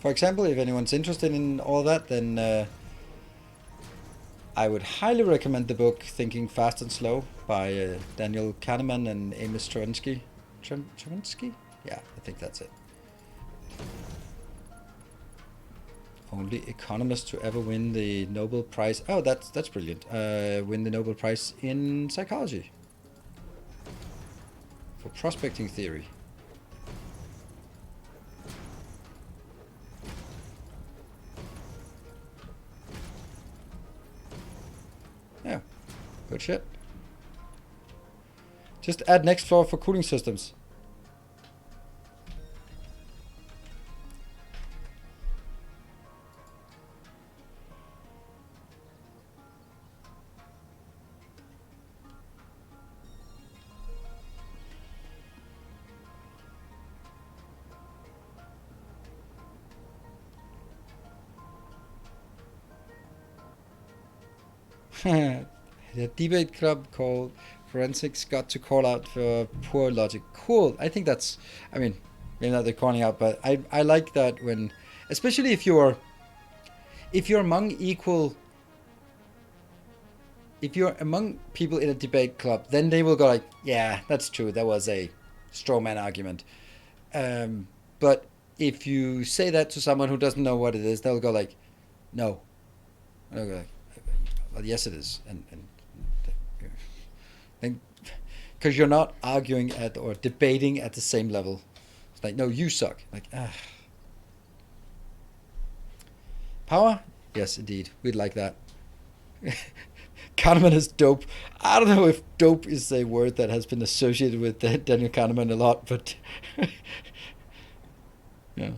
Speaker 1: For example, if anyone's interested in all that, then I would highly recommend the book Thinking Fast and Slow by Daniel Kahneman and Amos Tversky. Tversky? Yeah, I think that's it. Only economist to ever win the Nobel Prize. Oh, that's brilliant. Win the Nobel Prize in psychology for prospecting theory. Yeah, good shit. Just add next floor for cooling systems. The debate club called Forensics got to call out for poor logic. Cool. I think that's, I mean, maybe not they're calling out, but I like that when, especially if you're among equal, if you're among people in a debate club, then they will go like, yeah, that's true. That was a straw man argument. But if you say that to someone who doesn't know what it is, they'll go like, no. They'll go like, well, yes, it is, and because you're not arguing at or debating at the same level. It's like, no, you suck. Like, power? Yes, indeed, we'd like that. Kahneman is dope. I don't know if dope is a word that has been associated with Daniel Kahneman a lot, but yeah.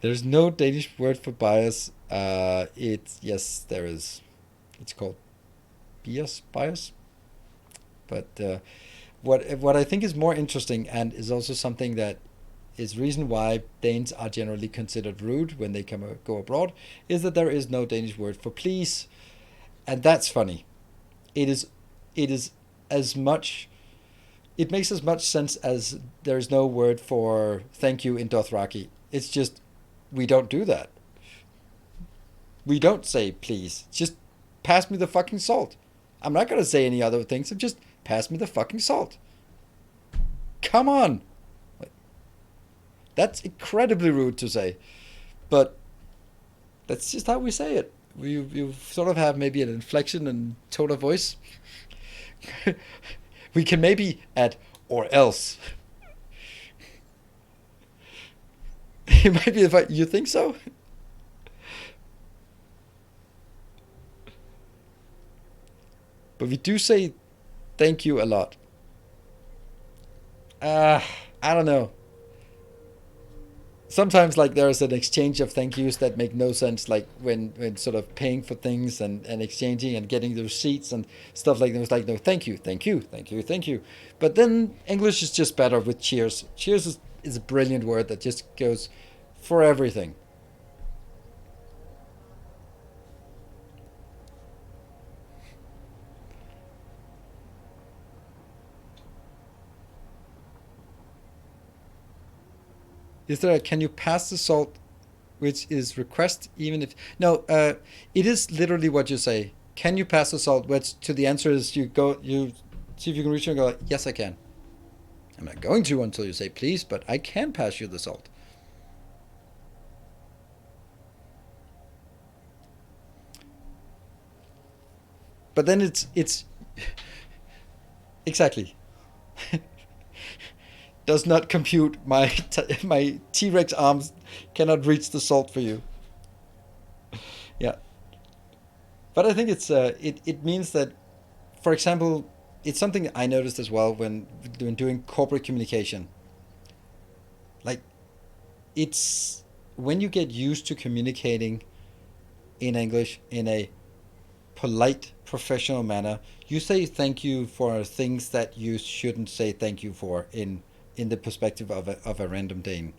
Speaker 1: There's no Danish word for bias. Yes, there is. It's called bias. But what I think is more interesting, and is also something that is reason why Danes are generally considered rude when they go abroad, is that there is no Danish word for please, and that's funny. It is as much. It makes as much sense as there is no word for thank you in Dothraki. It's just, we don't do that. We don't say please. Just pass me the fucking salt. I'm not going to say any other things. Just pass me the fucking salt. Come on. That's incredibly rude to say. But that's just how we say it. You sort of have maybe an inflection and tone of voice. We can maybe add or else. It might be the fight. You think so? But we do say thank you a lot. I don't know. Sometimes like there's an exchange of thank yous that make no sense, like when sort of paying for things and exchanging and getting the receipts and stuff like that. It's like, no, thank you, thank you, thank you, thank you. But then English is just better with cheers. Cheers is a brilliant word that just goes for everything. Is there a can you pass the salt, which is request even if no? It is literally what you say. Can you pass the salt? Which to the answer is you see if you can reach and go like, yes I can. I'm not going to until you say please, but I can pass you the salt. But then it's exactly. Does not compute. My T-Rex arms cannot reach the salt for you. Yeah, but I think it means that, for example, it's something I noticed as well when doing corporate communication. Like, it's when you get used to communicating in English in a polite, professional manner, you say thank you for things that you shouldn't say thank you for in the perspective of a random Dane.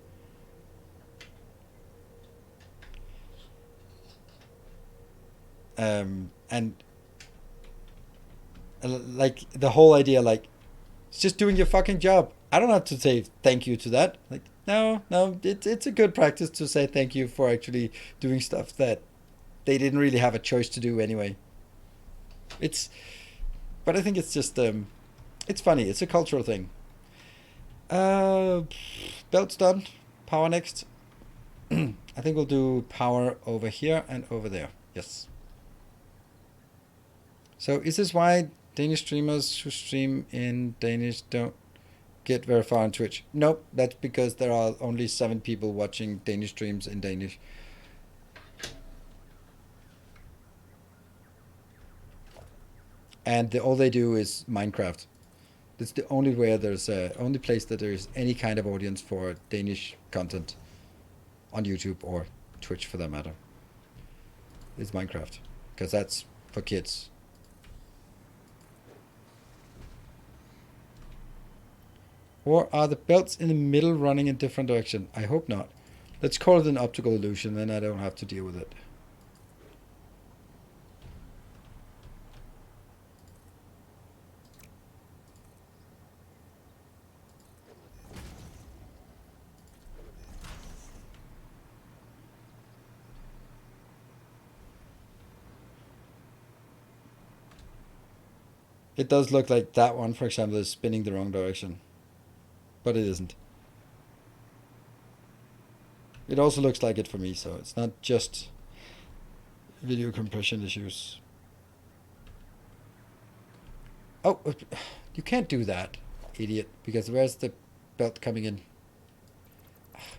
Speaker 1: And like the whole idea, like it's just doing your fucking job. I don't have to say thank you to that. Like no, it's a good practice to say thank you for actually doing stuff that they didn't really have a choice to do anyway. It's, but I think it's just it's funny. It's a cultural thing. Uh, Belt's done. Power next. I think we'll do power over here and over there. Yes. So is this why Danish streamers who stream in Danish don't get very far on Twitch? Nope, that's because there are only 7 people watching Danish streams in Danish. And all they do is Minecraft. It's the only way only place that there's any kind of audience for Danish content on YouTube or Twitch for that matter. Is Minecraft, because that's for kids. Or are the belts in the middle running in different direction? I hope not. Let's call it an optical illusion, then I don't have to deal with it. It does look like that one, for example, is spinning the wrong direction. But it isn't. It also looks like it for me, so it's not just video compression issues. Oh, you can't do that, idiot, because where's the belt coming in?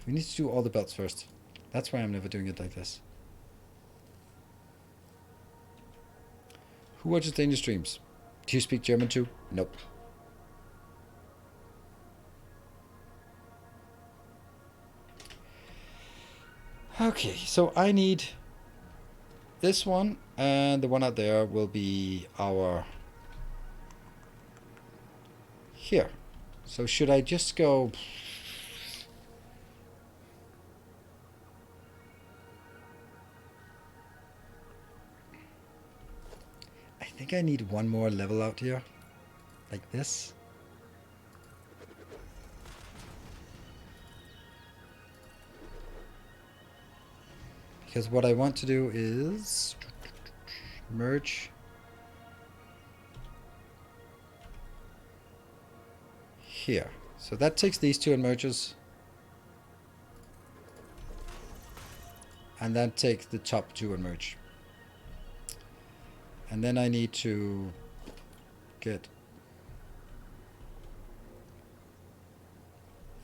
Speaker 1: We need to do all the belts first. That's why I'm never doing it like this. Who watches Danish streams? Do you speak German too? Nope. Okay, so I need this one, and the one out there will be our here. So should I just go? I think I need one more level out here, like this. Because what I want to do is merge here. So that takes these two and merges. And that takes the top two and merge. And then I need to get...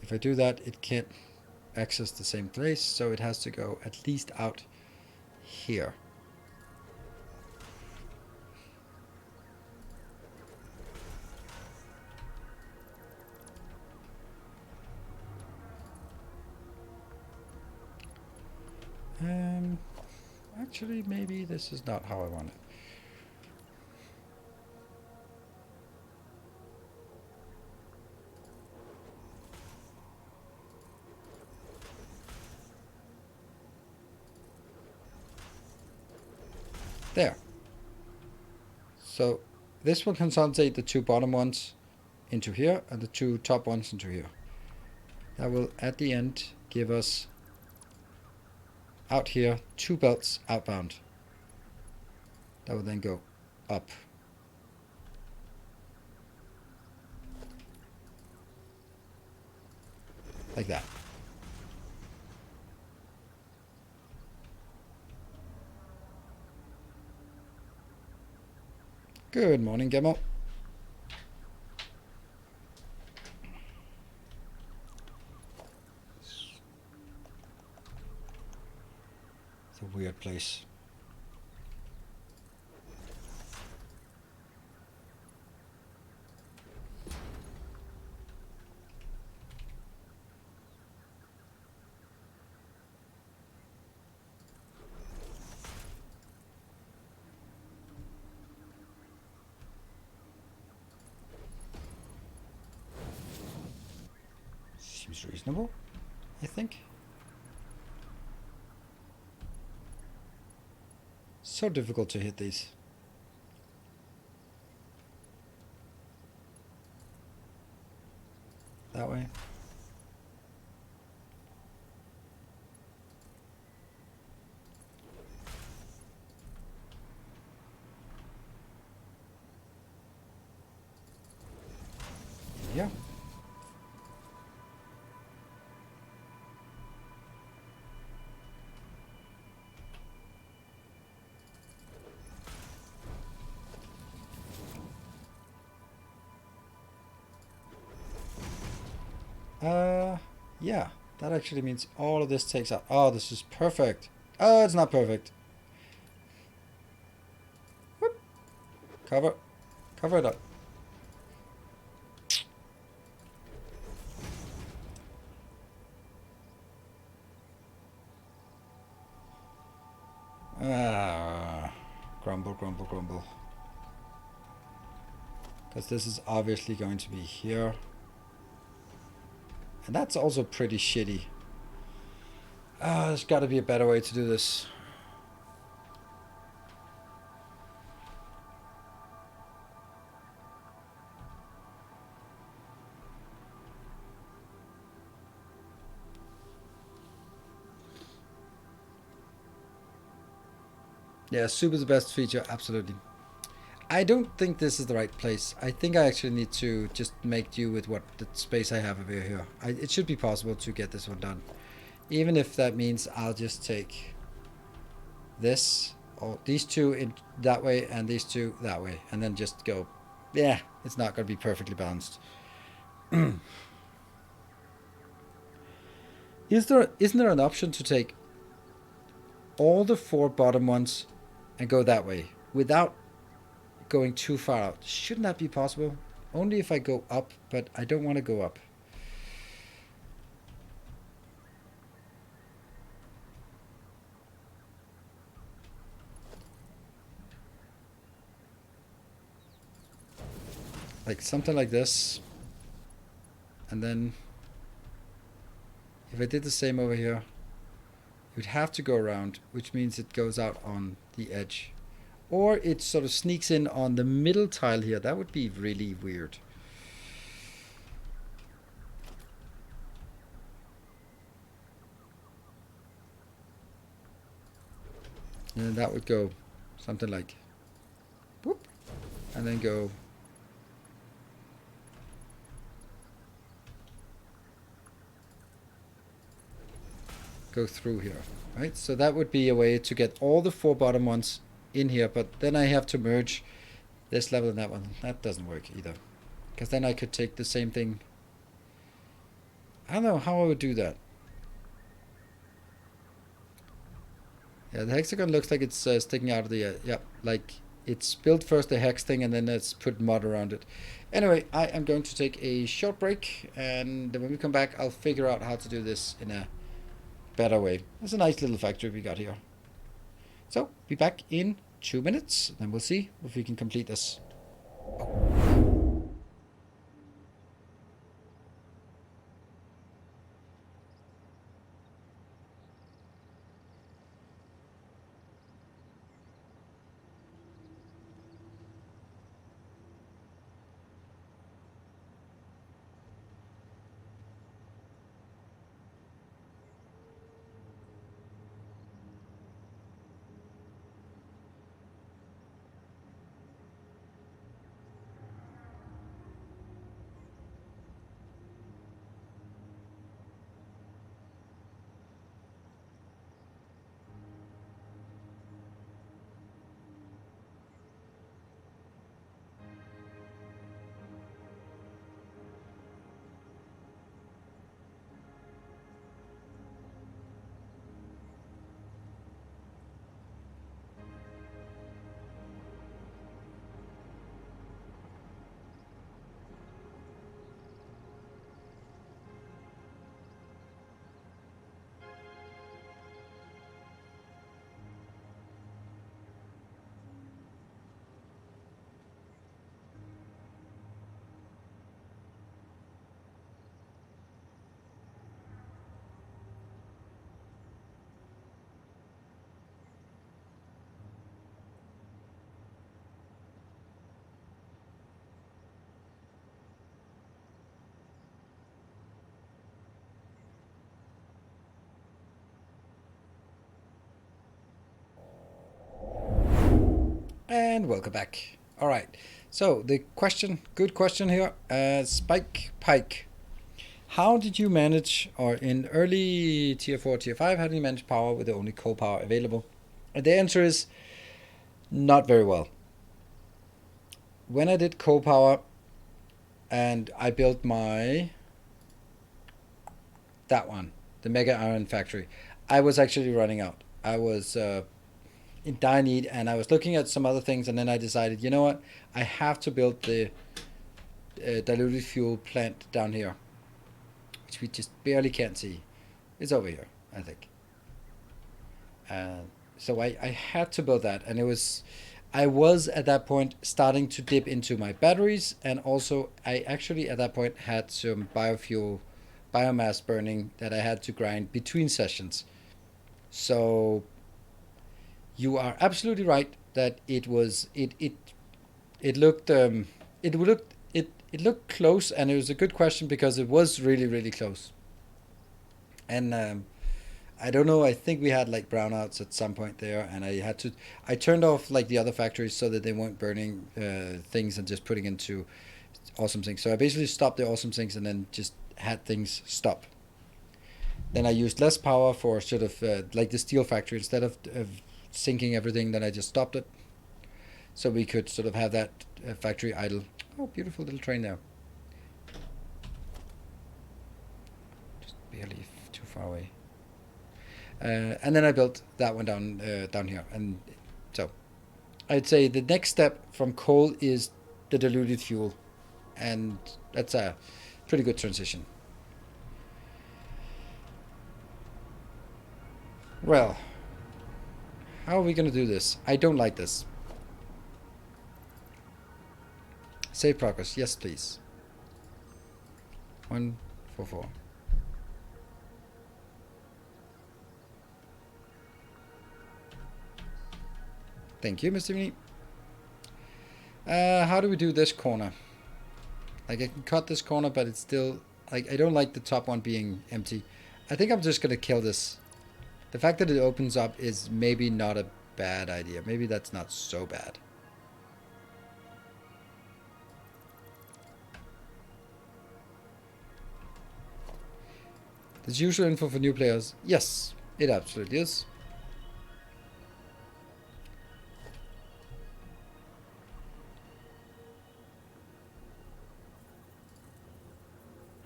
Speaker 1: If I do that, it can't... access the same place, so it has to go at least out here. Actually, maybe this is not how I want it. There. So this will consolidate the two bottom ones into here and the two top ones into here. That will at the end give us out here 2 belts outbound. That will then go up. Like that. Good morning, Gemo. It's a weird place. Seems reasonable, I think. So difficult to hit these. That way. Yeah. Yeah, that actually means all of this takes out. Oh, this is perfect. Oh, it's not perfect. Whoop. Cover it up. Grumble, grumble, grumble. Because this is obviously going to be here. And that's also pretty shitty. There's got to be a better way to do this. Yeah, super the best feature, absolutely. I don't think this is the right place. I think I actually need to just make do with what the space I have over here. It should be possible to get this one done. Even if that means I'll just take this, or these two in that way, and these two that way, and then just go, yeah, it's not going to be perfectly balanced. Isn't there an option to take all the 4 bottom ones and go that way without going too far out? Shouldn't that be possible? Only if I go up, but I don't want to go up. Like something like this. And then if I did the same over here, it would have to go around, which means it goes out on the edge. Or it sort of sneaks in on the middle tile here. That would be really weird. And that would go something like whoop, and then go through here, right? So that would be a way to get all the 4 bottom ones in here, but then I have to merge this level and that one. That doesn't work either, because then I could take the same thing. I don't know how I would do that. Yeah, the hexagon looks like it's sticking out of the, yeah, like it's built first the hex thing and then it's put mud around it. Anyway, I am going to take a short break, and when we come back, I'll figure out how to do this in a better way. It's a nice little factory we got here. So, be back in 2 minutes, then we'll see if we can complete this. And welcome back. All right. So the question, good question here. Spike Pike. How did you manage, or in early tier 4, tier 5, how did you manage power with the only coal power available? And the answer is not very well. When I did coal power and I built my, that one, the Mega Iron Factory, I was actually running out. I was in dire need, and I was looking at some other things, and then I decided, you know what, I have to build the diluted fuel plant down here, which we just barely can't see. It's over here, I think. So I had to build that, and I was at that point starting to dip into my batteries, and also I actually at that point had some biomass burning that I had to grind between sessions. So you are absolutely right that it looked close, and it was a good question because it was really, really close. And I don't know, I think we had like brownouts at some point there, and I turned off like the other factories so that they weren't burning things and just putting into awesome sinks. So I basically stopped the awesome sinks and then just had things stop. Then I used less power for sort of like the steel factory. Instead of sinking everything, then I just stopped it, so we could sort of have that factory idle. Oh, beautiful little train there. Just barely too far away. And then I built that one down here, and so I'd say the next step from coal is the diluted fuel, and that's a pretty good transition. Well, how are we going to do this? I don't like this. Save progress. Yes, please. 144. Thank you, Mr. Mini. How do we do this corner? Like, I can cut this corner, but it's still, like, I don't like the top one being empty. I think I'm just going to kill this. The fact that it opens up is maybe not a bad idea. Maybe that's not so bad. There's usual info for new players. Yes, it absolutely is.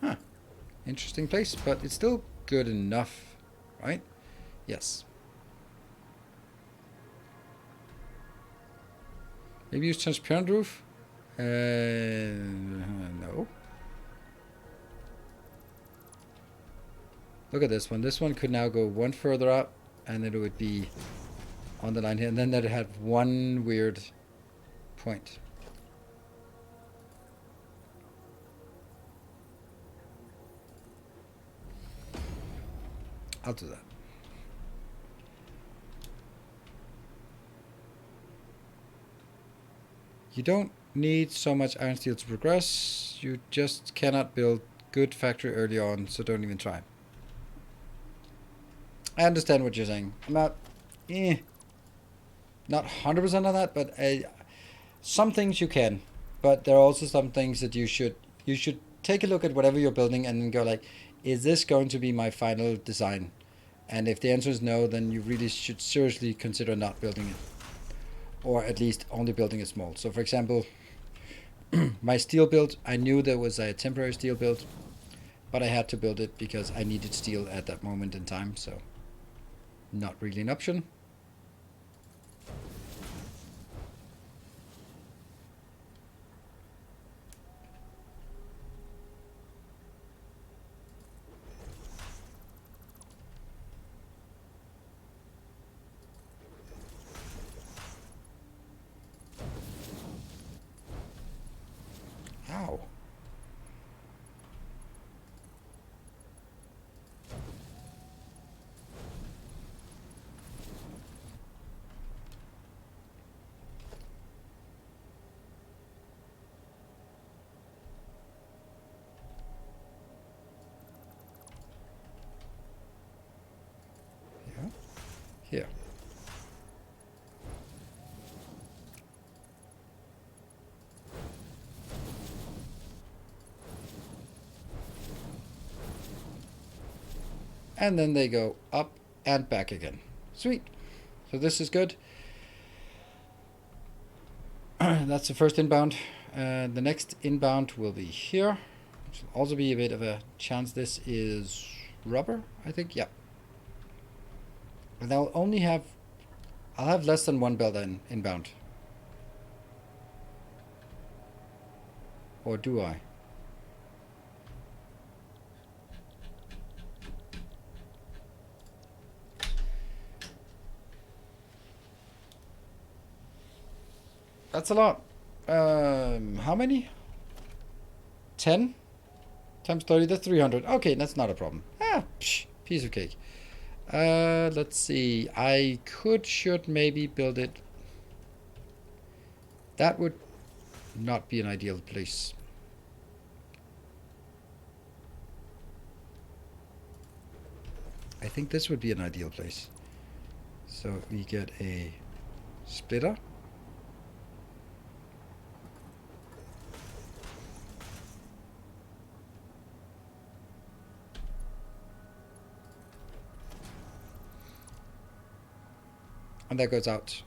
Speaker 1: Huh. Interesting place, but it's still good enough, right? Yes. Maybe use transparent roof? No. Look at this one. This one could now go one further up, and then it would be on the line here, and then that had one weird point. I'll do that. You don't need so much iron steel to progress. You just cannot build good factory early on, so don't even try. I understand what you're saying. I'm not 100% on that, but some things you can. But there are also some things that you should take a look at whatever you're building and then go like, is this going to be my final design? And if the answer is no, then you really should seriously consider not building it. Or at least only building it small. So for example, my steel build, I knew there was a temporary steel build, but I had to build it because I needed steel at that moment in time, so not really an option. Ow. Yeah. Here. And then they go up and back again. Sweet. So this is good. That's the first inbound. The next inbound will be here. Which will also be a bit of a chance. This is rubber, I think. Yeah. And I'll have less than one builder inbound. Or do I? That's a lot. How many? 10 times 30, that's 300. Okay, that's not a problem. Piece of cake. Let's see. I should maybe build it. That would not be an ideal place. I think this would be an ideal place. So we get a splitter. And that goes out.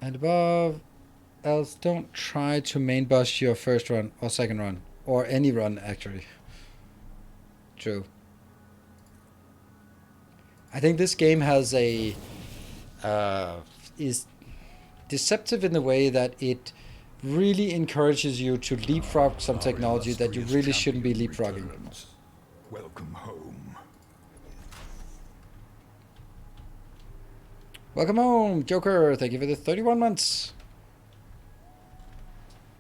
Speaker 1: And above, else don't try to main boss your first run or second run. Or any run, actually. True. I think this game has a... is deceptive in the way that it really encourages you to leapfrog some technology that you really shouldn't be leapfrogging.
Speaker 3: Welcome home.
Speaker 1: Welcome home, Joker. Thank you for the 31 months.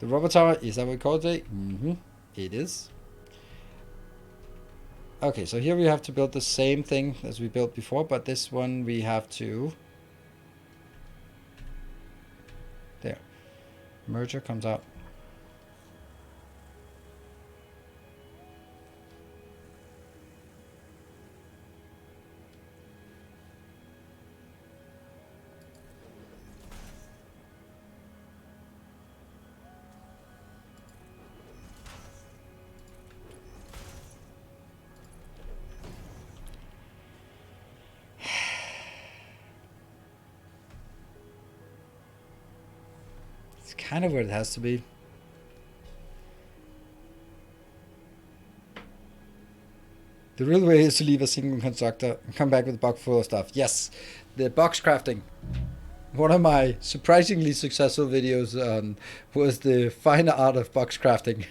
Speaker 1: The rubber tower, is that what we call it? Mm-hmm. It is. Okay, so here we have to build the same thing as we built before, but this one we have to... There. Merger comes out. It's kind of where it has to be. The real way is to leave a single constructor and come back with a box full of stuff. Yes, the box crafting. One of my surprisingly successful videos was the fine art of box crafting.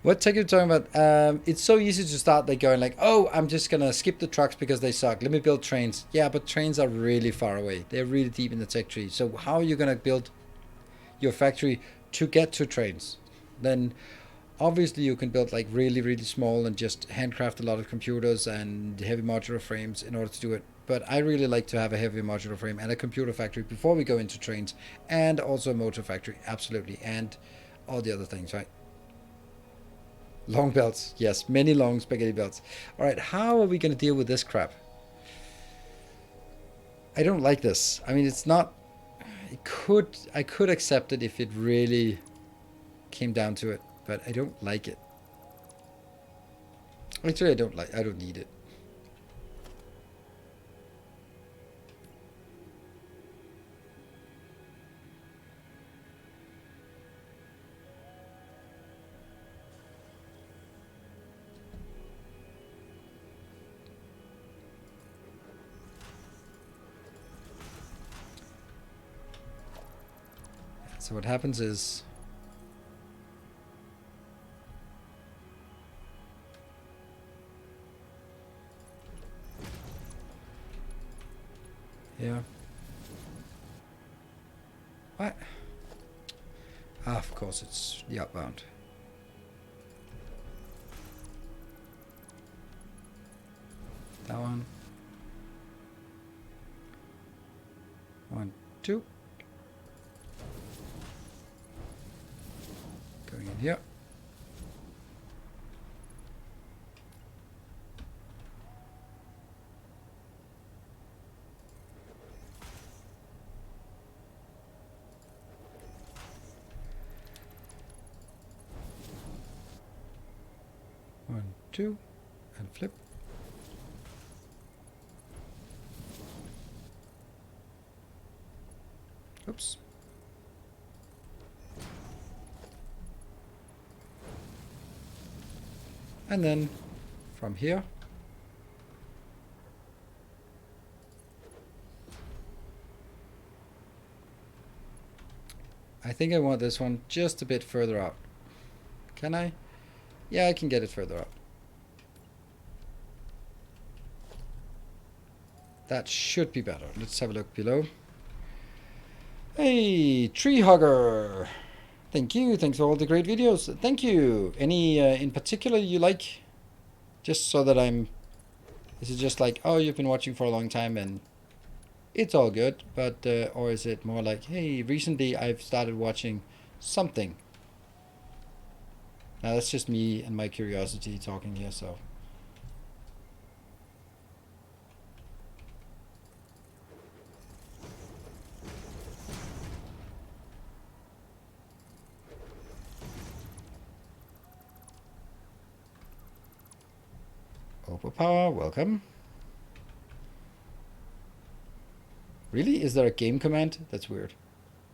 Speaker 1: What tech are you talking about? It's so easy to start like going like, oh, I'm just gonna skip the trucks because they suck. Let me build trains. Yeah, but trains are really far away. They're really deep in the tech tree. So how are you gonna build your factory to get to trains? Then obviously you can build like really, really small and just handcraft a lot of computers and heavy modular frames in order to do it. But I really like to have a heavy modular frame and a computer factory before we go into trains, and also a motor factory, absolutely, and all the other things, right? Long belts, yes, many long spaghetti belts. All right, how are we going to deal with this crap? I don't like this. I mean, it's not. I could accept it if it really came down to it, but I don't like it. Actually, I don't need it. So what happens is yeah. What? Ah, of course it's the outbound. That one. 1, 2. Going in here. One, two, and flip. Oops. And then from here, I think I want this one just a bit further out. Can I? Yeah, I can get it further out. That should be better. Let's have a look below. Hey, Tree Hugger. Thank you. Thanks for all the great videos. Thank you. Any in particular you like? Just so that I'm... Is it just like, oh, you've been watching for a long time and it's all good? But or is it more like, hey, recently I've started watching something. Now that's just me and my curiosity talking here, so... Overpower, welcome. Really? Is there a game command? That's weird.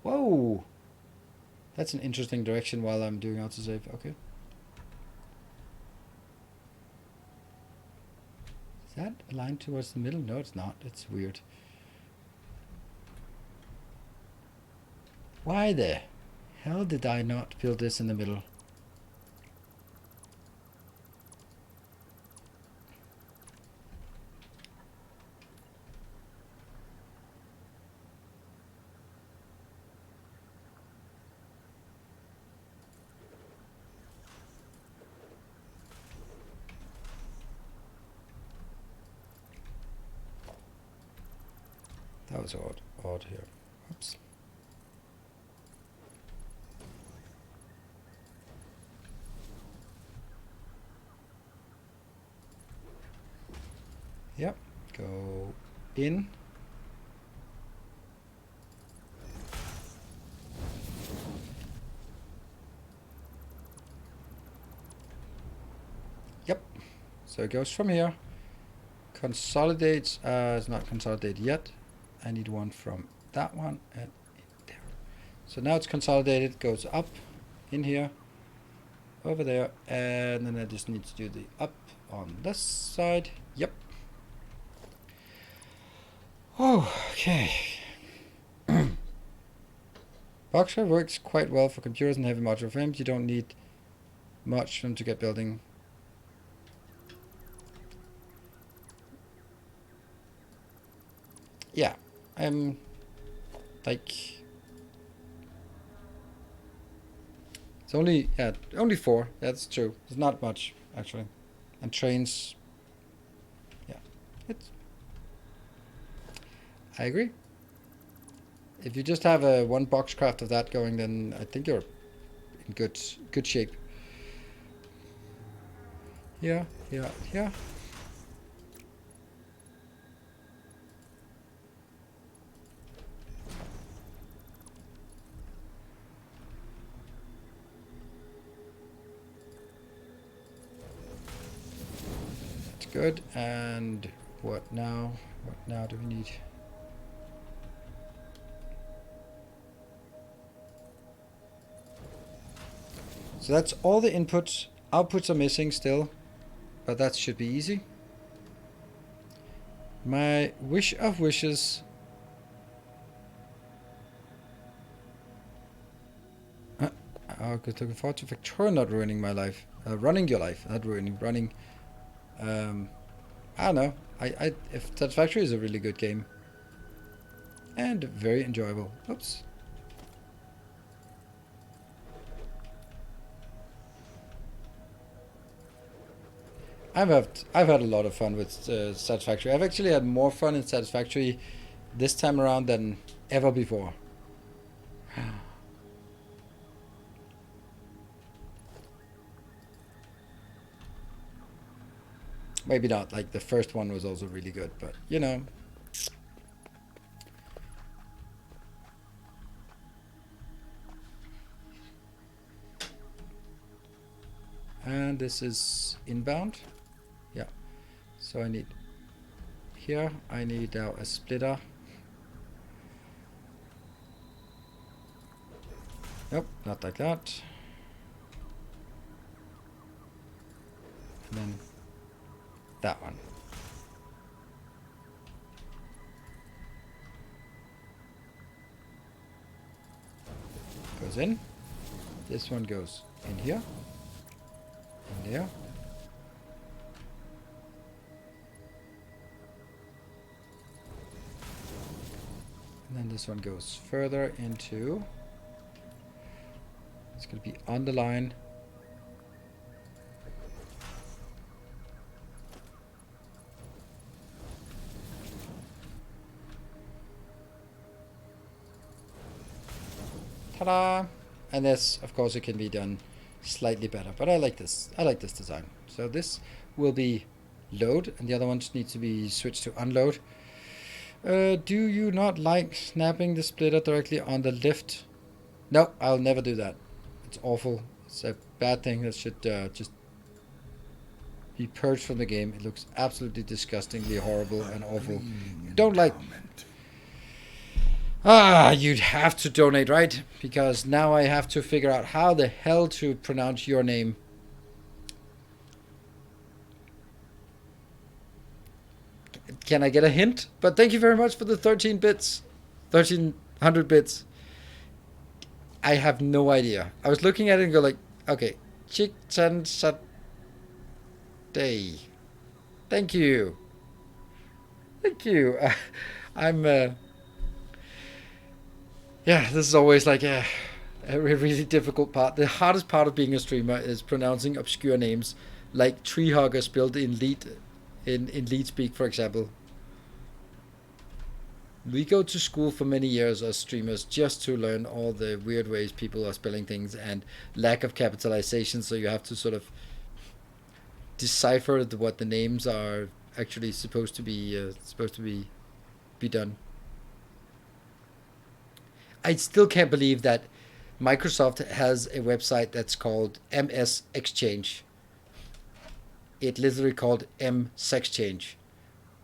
Speaker 1: Whoa! That's an interesting direction while I'm doing autosave. Okay. Is that aligned towards the middle? No, it's not. It's weird. Why the hell did I not build this in the middle? That was odd here. Oops. Yep. Go in. Yep. So it goes from here. Consolidates. It's not consolidated yet. I need one from that one and in there. So now it's consolidated, goes up in here, over there, and then I just need to do the up on this side. Yep. Oh, okay. Boxcar works quite well for computers and heavy modular frames. You don't need much for them to get building. Yeah, I'm like, it's only only 4. That's true. It's not much actually, and trains. Yeah, it's. I agree. If you just have a one boxcraft of that going, then I think you're in good shape. Yeah. That's good. And what now? What now do we need? So that's all the inputs. Outputs are missing still, but that should be easy. My wish of wishes. Oh, good. Looking forward to Victoria not ruining my life. Running your life, not ruining. Running. I don't know. If Satisfactory is a really good game. And very enjoyable. Oops. I've had a lot of fun with Satisfactory. I've actually had more fun in Satisfactory this time around than ever before. Maybe not. Like the first one was also really good, but you know. And this is inbound. Yeah. So I need here. I need now a splitter. Nope, not like that. And then that one. Goes in. This one goes in here. In there. And then this one goes further into. It's going to be on the line. Ta-da! And this, of course, it can be done slightly better, but I like this. I like this design. So this will be load, and the other ones need to be switched to unload. Do you not like snapping the splitter directly on the lift? No, I'll never do that. It's awful. It's a bad thing that should just be purged from the game. It looks absolutely disgustingly horrible and awful. Don't like. You'd have to donate, right? Because now I have to figure out how the hell to pronounce your name. Can I get a hint? But thank you very much for the 13 bits. 1300 bits. I have no idea. I was looking at it and go like, okay, Chick-chan Sat Day. Thank you. Thank you. Yeah, this is always like a really difficult part. The hardest part of being a streamer is pronouncing obscure names, like tree hugger spelled in lead speak, for example. We go to school for many years as streamers just to learn all the weird ways people are spelling things and lack of capitalization. So you have to sort of decipher what the names are actually supposed to be done. I still can't believe that Microsoft has a website that's called MS Exchange. It literally called M-Sexchange.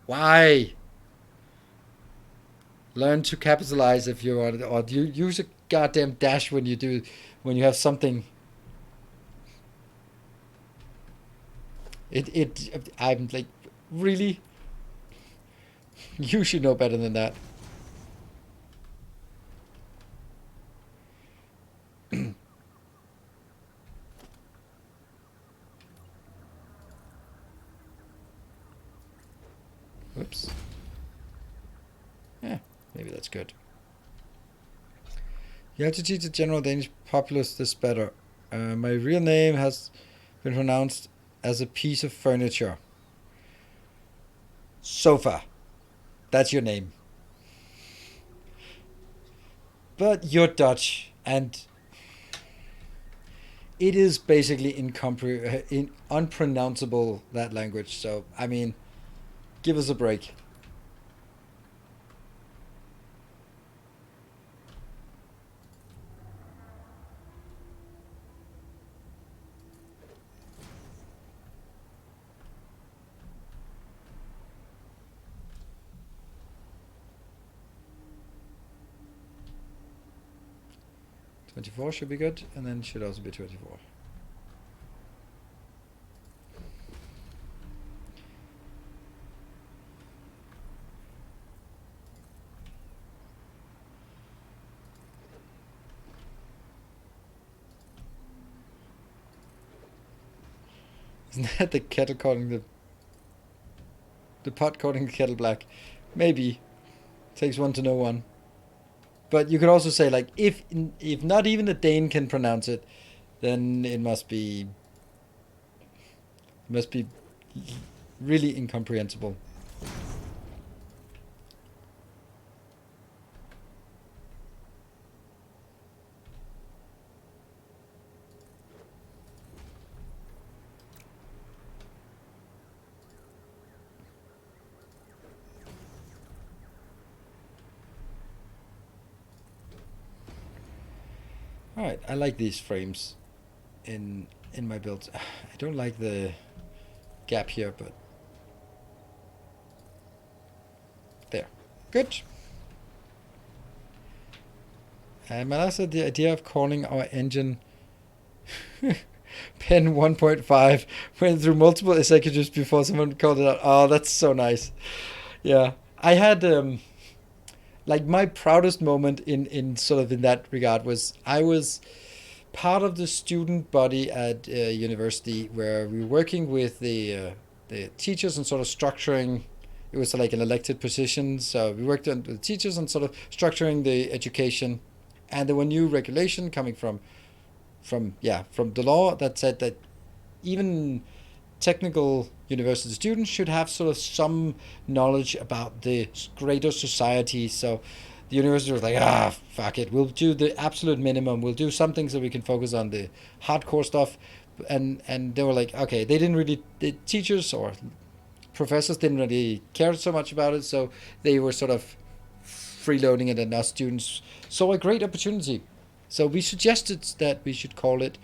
Speaker 1: Why? Learn to capitalize if you want, or you use a goddamn dash when you have something. I'm like, really? You should know better than that. Whoops. Yeah, maybe that's good. You have to teach the general Danish populace this better. My real name has been pronounced as a piece of furniture. Sofa. That's your name. But you're Dutch, and it is basically unpronounceable, that language. So, I mean, give us a break. $24 should be good, and then should also be 24. Isn't that the kettle calling the pot calling the kettle black? Maybe. Takes one to know one. But you could also say, like, if not even a Dane can pronounce it, then it must be really incomprehensible. Alright, I like these frames in my builds. I don't like the gap here, but there. Good. And my last the idea of calling our engine Pen 1.5 went through multiple executives before someone called it out. Oh, that's so nice. Yeah. I had like my proudest moment in sort of in that regard was I was part of the student body at university where we were working with the teachers and sort of structuring. It was like an elected position, so we worked on the teachers and sort of structuring the education. And there were new regulation coming from the law that said that even technical university students should have sort of some knowledge about the greater society. So the university was like, fuck it, we'll do the absolute minimum. We'll do something so we can focus on the hardcore stuff. And they were like, okay, the teachers or professors didn't really care so much about it, so they were sort of freeloading it, and us students saw a great opportunity. So we suggested that we should call it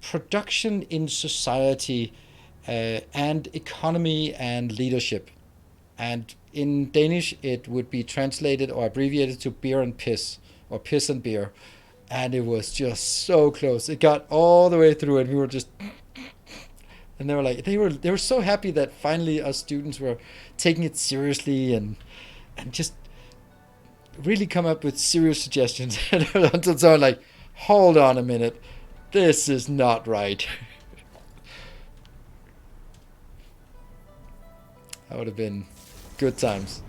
Speaker 1: production in society and economy and leadership. And in Danish, it would be translated or abbreviated to beer and piss, or piss and beer. And it was just so close. It got all the way through, and we were just, and they were like, they were so happy that finally us students were taking it seriously and just really come up with serious suggestions. Until someone like, hold on a minute, this is not right. That would have been good times.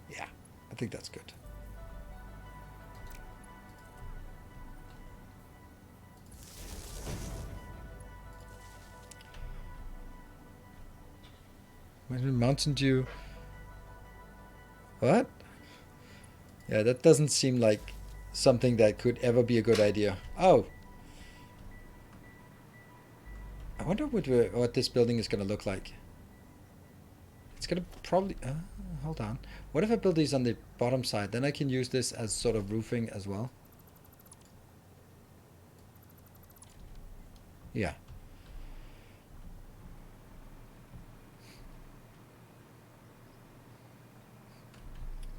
Speaker 1: Yeah, I think that's good. Mountain Dew. What? Yeah, that doesn't seem like something that could ever be a good idea. Oh. I wonder what this building is going to look like. It's going to probably... hold on. What if I build these on the bottom side? Then I can use this as sort of roofing as well. Yeah.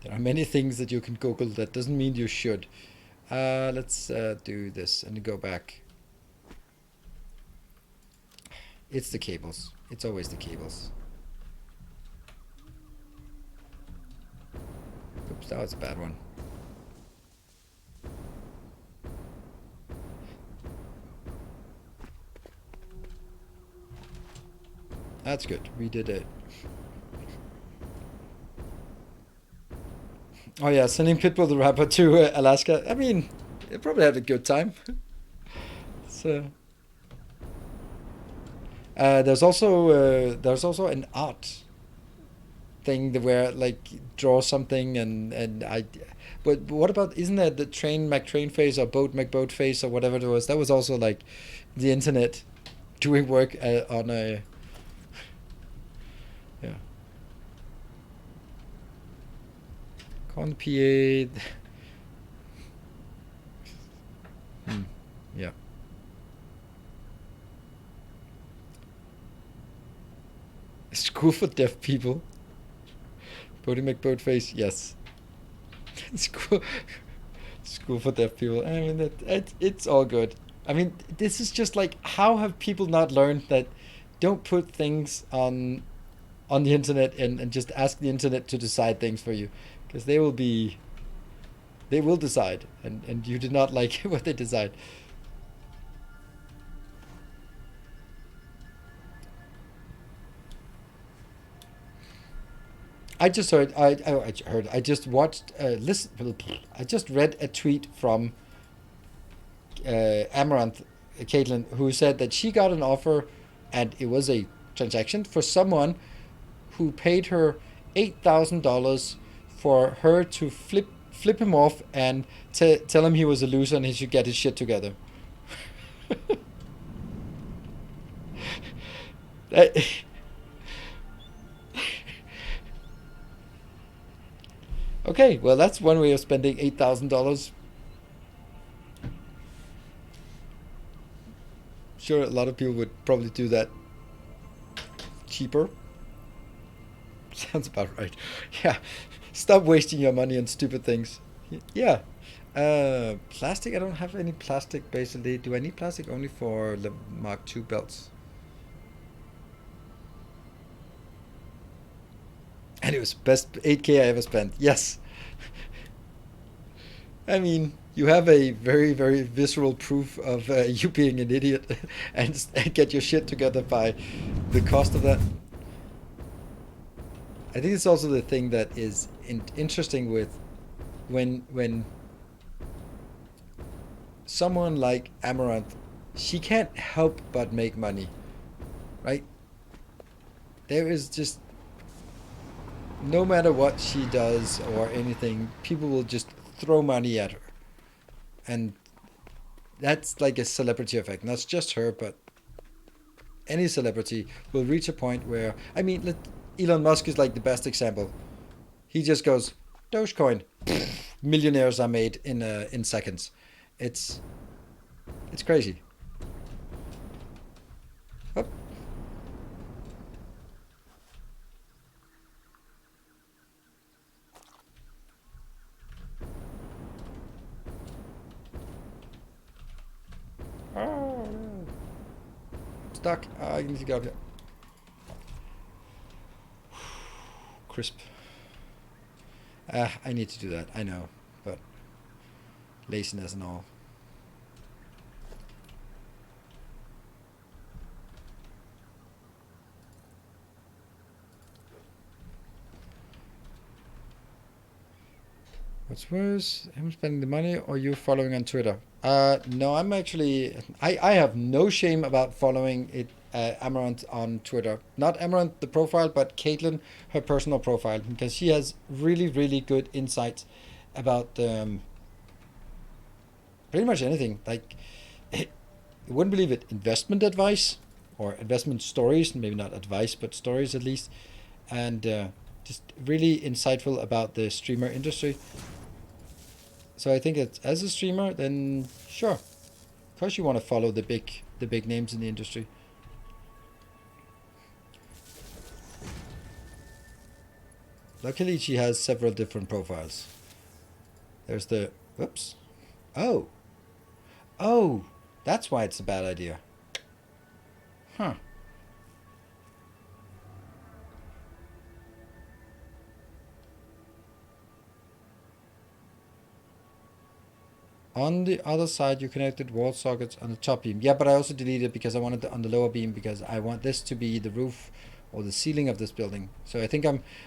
Speaker 1: There are many things that you can Google. That doesn't mean you should. Let's do this and go back. It's the cables. It's always the cables. Oops, that was a bad one. That's good. We did it. Oh yeah, sending Pitbull the rapper to Alaska. I mean, they probably had a good time. So there's also an art thing where like draw something and I. But what about, isn't that the Train McTrain face or Boat McBoat face or whatever it was? That was also like the internet doing work on a. Yeah. Con PA. Yeah. School for deaf people. Bodie McBoatface, yes. School for deaf people. I mean, it's all good. I mean, this is just like, how have people not learned that don't put things on the internet and just ask the internet to decide things for you, because they will decide, and you do not like what they decide. I just heard. I just watched. Listen. I just read a tweet from Amaranth, Caitlin, who said that she got an offer, and it was a transaction for someone who paid her $8,000 for her to flip him off and tell him he was a loser and he should get his shit together. Okay, well, that's one way of spending $8,000. Sure, a lot of people would probably do that cheaper. Sounds about right. Yeah, stop wasting your money on stupid things. Yeah. Plastic, I don't have any plastic, basically. Do I need plastic? Only for the Mark II belts. And it was best 8K I ever spent. Yes. I mean, you have a very, very visceral proof of you being an idiot and get your shit together by the cost of that. I think it's also the thing that is interesting with when someone like Amaranth, she can't help but make money, right? There is just, no matter what she does or anything, people will just throw money at her. And that's like a celebrity effect. Not just her, but any celebrity will reach a point where, I mean, Elon Musk is like the best example. He just goes, Dogecoin. Millionaires are made in seconds. It's crazy. Oh. Oh, stuck. I need to get up here. Crisp. I need to do that. I know, but laziness and all. What's worse, him spending the money or you following on Twitter? No, I'm actually, I have no shame about following it, Amaranth on Twitter. Not Amaranth the profile, but Caitlin, her personal profile, because she has really, really good insights about pretty much anything. Like, you wouldn't believe it, investment advice or investment stories, maybe not advice, but stories at least, and just really insightful about the streamer industry. So I think that as a streamer, then sure, of course you want to follow the big names in the industry. Luckily, she has several different profiles. There's the... Whoops. Oh. Oh, that's why it's a bad idea. Huh. On the other side, you connected wall sockets on the top beam. Yeah, but I also deleted because I wanted it on the lower beam because I want this to be the roof or the ceiling of this building. So I think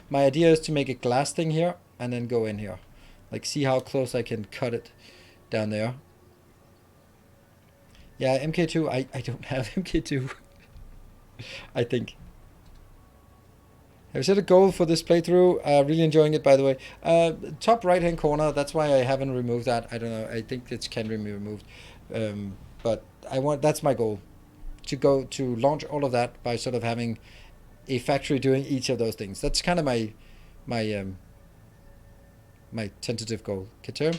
Speaker 1: my idea is to make a glass thing here and then go in here. Like, see how close I can cut it down there. Yeah, MK2, I don't have MK2. I think. Have you set a goal for this playthrough? Really enjoying it, by the way. Top right-hand corner, that's why I haven't removed that. I don't know, I think it can be removed. But that's my goal. To launch all of that by sort of having a factory doing each of those things. That's kind of my tentative goal. Term.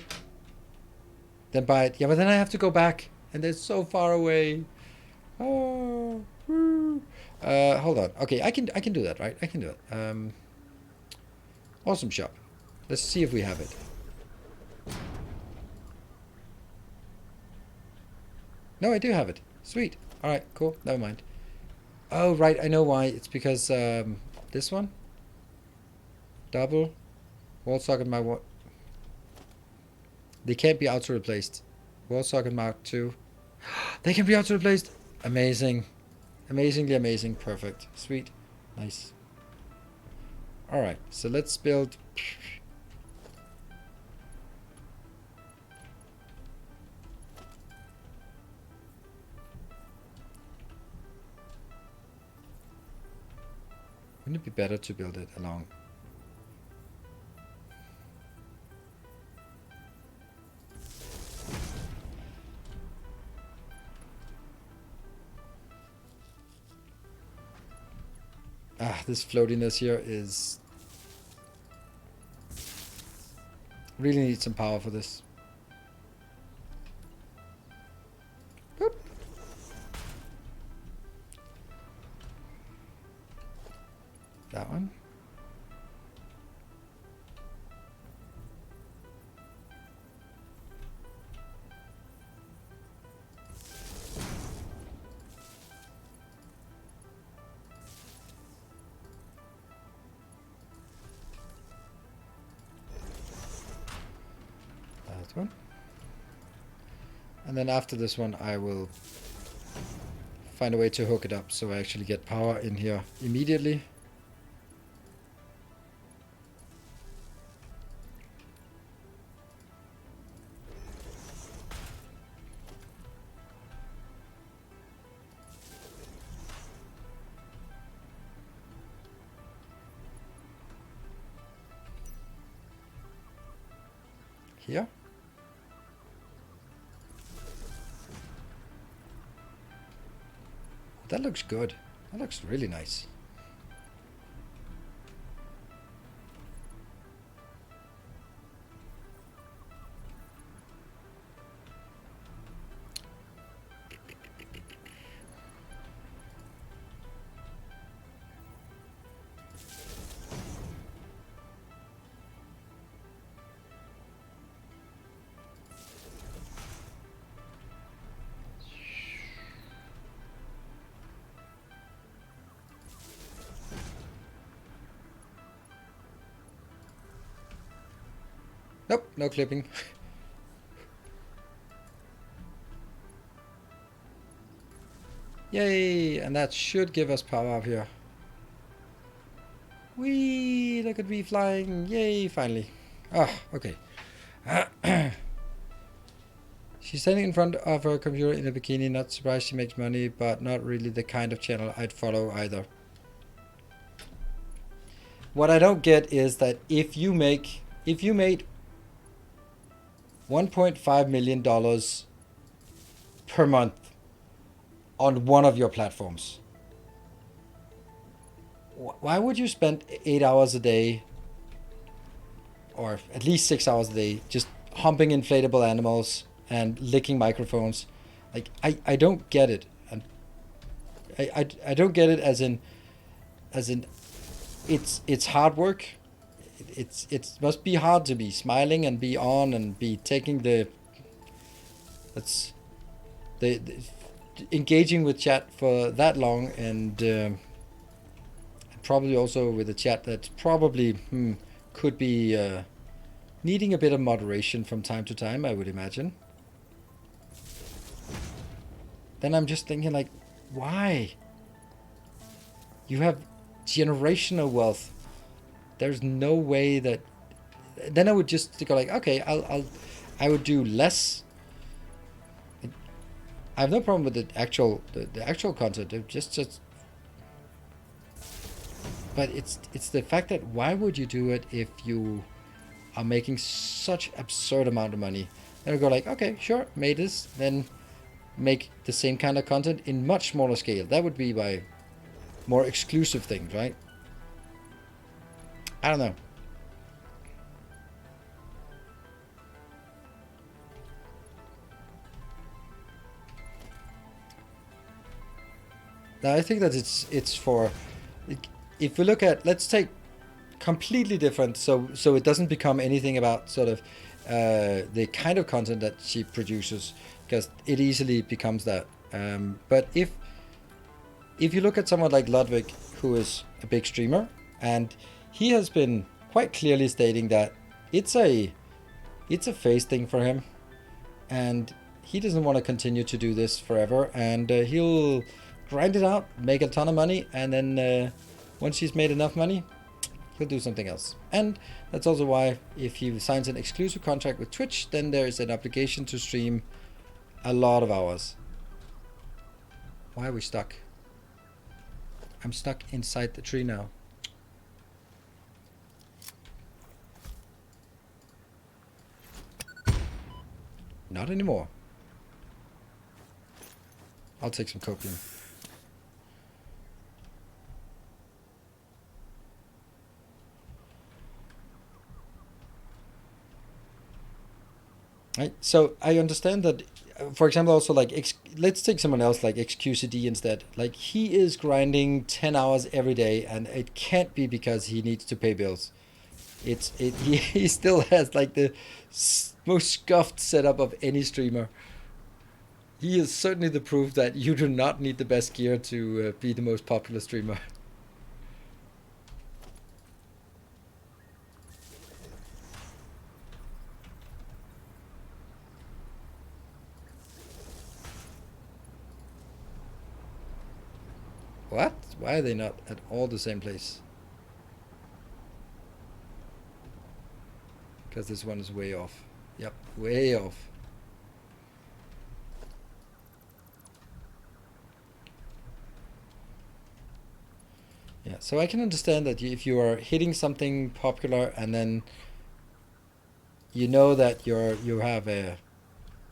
Speaker 1: Then buy it. Yeah, but then I have to go back. And they're so far away. Oh, hold on. Okay, I can do that, right? I can do it. Awesome shop. Let's see if we have it. No, I do have it. Sweet. All right, cool. Never mind. Oh, right. I know why. It's because this one. Double. Wall socket mark 1. They can't be auto replaced. Wall socket mark 2. They can be auto replaced. Amazing. Amazingly amazing. Perfect. Sweet. Nice. Alright, so let's build. Wouldn't it be better to build it along? This floatiness here is... Really need some power for this. Boop. That one. One. And then after this one I will find a way to hook it up so I actually get power in here immediately. Here. That looks good. That looks really nice. Nope, no clipping. Yay, and that should give us power up here. Whee, look at me flying. Yay, finally. Ah, okay. She's standing in front of her computer in a bikini. Not surprised she makes money, but not really the kind of channel I'd follow either. What I don't get is that if you made $1.5 million per month on one of your platforms, why would you spend 8 hours a day, or at least 6 hours a day, just humping inflatable animals and licking microphones? Like, I don't get it. And I don't get it as in it's hard work. it must be hard to be smiling and be on and be taking the engaging with chat for that long, and probably also with a chat that probably could be needing a bit of moderation from time to time, I would imagine. Then I'm just thinking, like, why? You have generational wealth. There's no way that. Then I would just go like, okay, I would do less. I have no problem with the actual content. But it's the fact that why would you do it if you are making such absurd amount of money? Then I go like, okay, sure, made this, then make the same kind of content in much smaller scale. That would be my more exclusive things, right? I don't know. Now, I think that it's for, if we look at, let's take completely different, so it doesn't become anything about sort of the kind of content that she produces, because it easily becomes that. But if you look at someone like Ludwig, who is a big streamer, and he has been quite clearly stating that it's a phase thing for him, and he doesn't want to continue to do this forever, and he'll grind it out, make a ton of money, and then once he's made enough money, he'll do something else. And that's also why if he signs an exclusive contract with Twitch, then there is an obligation to stream a lot of hours. Why are we stuck? I'm stuck inside the tree now. Not anymore. I'll take some copium. Right, so I understand that, for example, also like, let's take someone else like XQCD instead. Like, he is grinding 10 hours every day, and it can't be because he needs to pay bills. He still has like the most scuffed setup of any streamer. He is certainly the proof that you do not need the best gear to be the most popular streamer. What? Why are they not at all the same place? Because this one is way off. Yep, way off. Yeah, so I can understand that if you are hitting something popular and then you know that your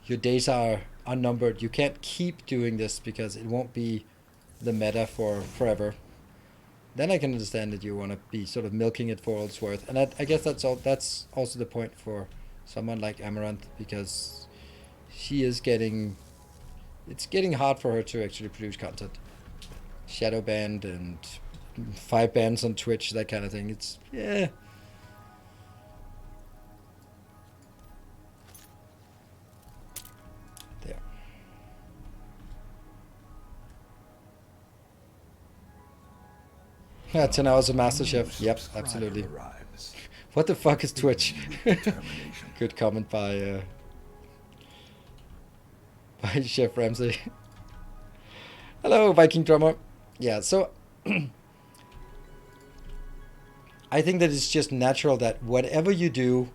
Speaker 1: days are unnumbered, you can't keep doing this because it won't be the meta for forever, then I can understand that you want to be sort of milking it for all it's worth. And I guess that's also the point for someone like Amaranth, because it's getting hard for her to actually produce content. Shadow banned and 5 bans on Twitch, that kind of thing. It's, yeah. There. Yeah, 10 hours of MasterChef. Yep, absolutely. What the fuck is Twitch? Good comment by Chef Ramsay. Hello, Viking Drummer. Yeah, so I think that it's just natural that whatever you do,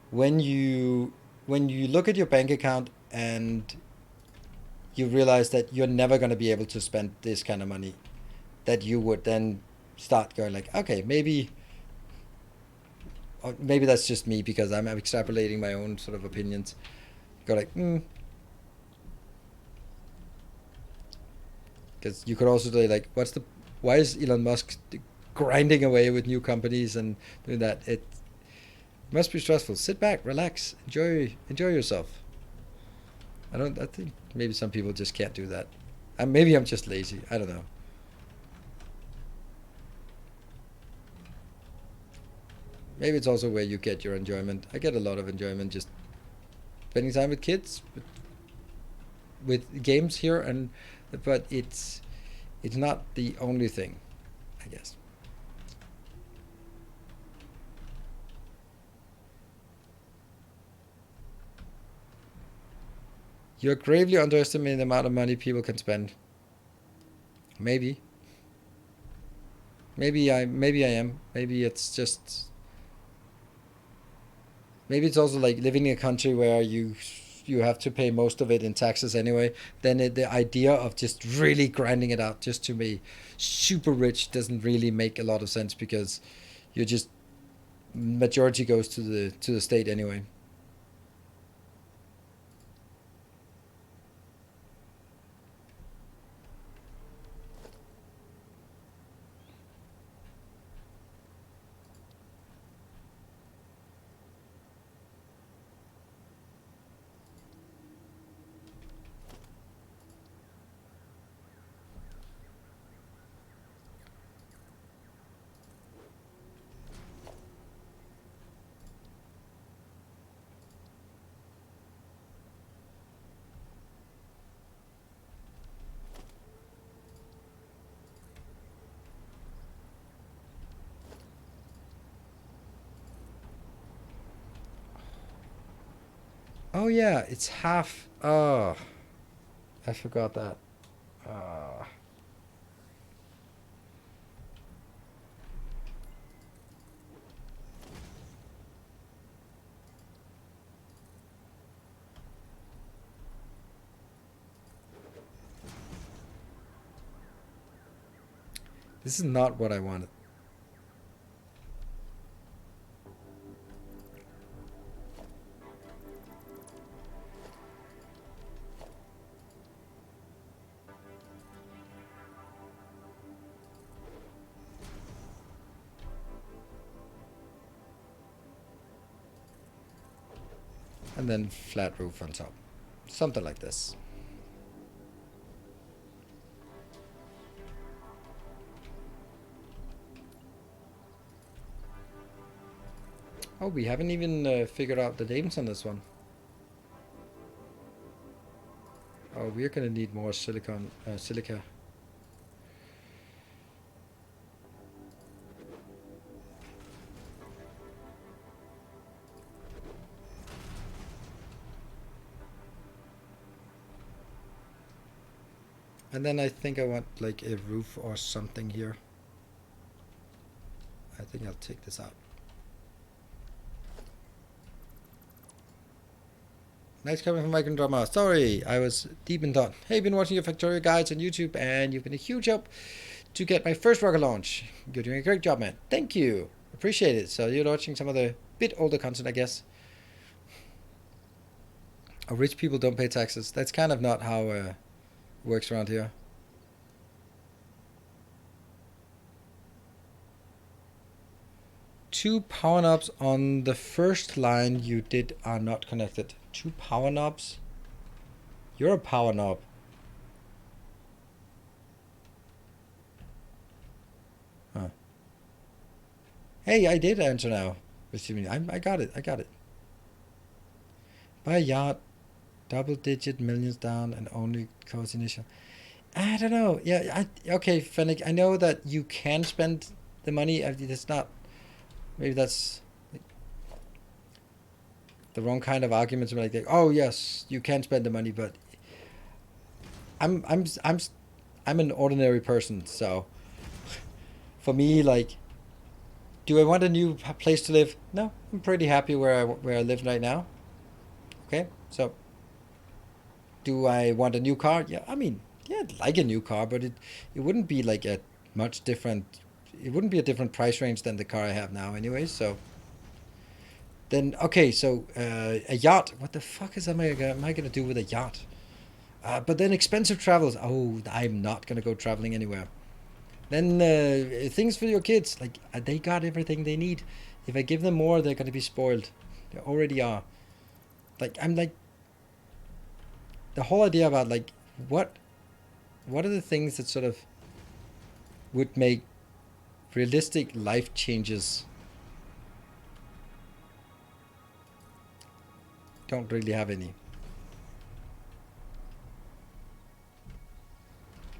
Speaker 1: when you look at your bank account and you realize that you're never going to be able to spend this kind of money, that you would then start going like, okay, maybe that's just me because I'm extrapolating my own sort of opinions. Go like, because you could also say like, why is Elon Musk grinding away with new companies and doing that? It must be stressful. Sit back, relax, enjoy yourself. I think maybe some people just can't do that. Maybe I'm just lazy. I don't know. Maybe it's also where you get your enjoyment. I get a lot of enjoyment just spending time with kids, with games here, but it's not the only thing, I guess. You're gravely underestimating the amount of money people can spend. Maybe. Maybe I am. Maybe it's just. Maybe it's also like living in a country where you have to pay most of it in taxes anyway. Then the idea of just really grinding it out just to be super rich doesn't really make a lot of sense, because you just majority goes to the state anyway. Oh yeah, it's half. Oh, I forgot that. Uh, this is not what I wanted. And then flat roof on top. Something like this. Oh, we haven't even figured out the names on this one. Oh, we're gonna need more silica. And then I think I want like a roof or something here. I think I'll take this out. Nice comment from Mike and Drama. Sorry, I was deep in thought. Hey, been watching your Factorio guides on YouTube, and you've been a huge help to get my first rocket launch. You're doing a great job, man. Thank you. Appreciate it. So you're watching some of the bit older content, I guess. Oh, rich people don't pay taxes. That's kind of not how it works around here. Two power knobs on the first line you did are not connected. Two power knobs? You're a power knob. Huh. Hey, I did answer now. I got it. Buy a yacht, double-digit millions down, and only cost initial. I don't know. Yeah, okay, Fennec. I know that you can spend the money. It's not. Maybe that's the wrong kind of argument to make. Like, oh yes, you can spend the money, but I'm an ordinary person, so for me, like, do I want a new place to live? No, I'm pretty happy where I live right now. Okay, so do I want a new car? Yeah, I mean, yeah, I'd like a new car, but it wouldn't be like a much different. It wouldn't be a different price range than the car I have now, anyways. So then, okay, so a yacht. What the fuck am I gonna do with a yacht? But then expensive travels. Oh, I'm not gonna go traveling anywhere. Then things for your kids. Like they got everything they need. If I give them more, they're gonna be spoiled. They already are. Like I'm like the whole idea about like what are the things that sort of would make realistic life changes don't really have any.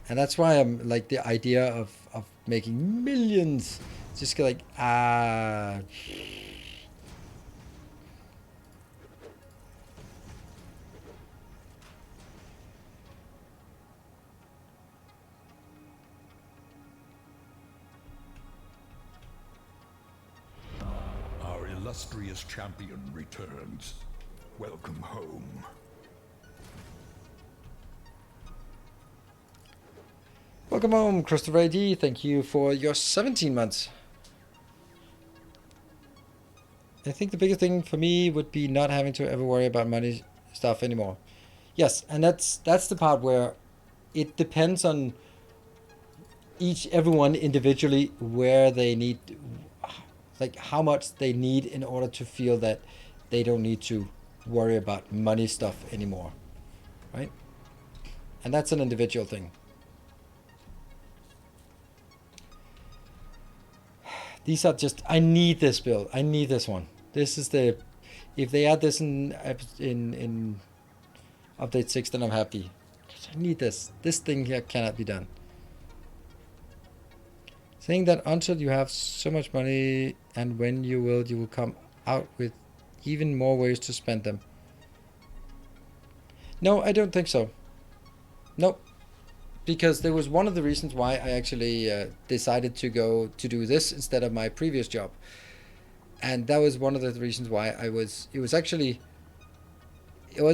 Speaker 1: And that's why I'm like the idea of making millions. Just like,
Speaker 3: Our illustrious champion returns. Welcome home.
Speaker 1: welcome home, Christopher AD. Thank you for your 17 months. I think the biggest thing for me would be not having to ever worry about money stuff anymore. Yes, and that's the part where it depends on everyone individually where they need, like how much they need in order to feel that they don't need to worry about money stuff anymore, right? And that's an individual thing. These are just, I need this build. I need this one. This is the, if they add this in update 6, then I'm happy. I need this. This thing here cannot be done. Saying that until you have so much money and when you will come out with even more ways to spend them. No, I don't think so. Nope. Because there was one of the reasons why I actually decided to go to do this instead of my previous job. And that was one of the reasons why it was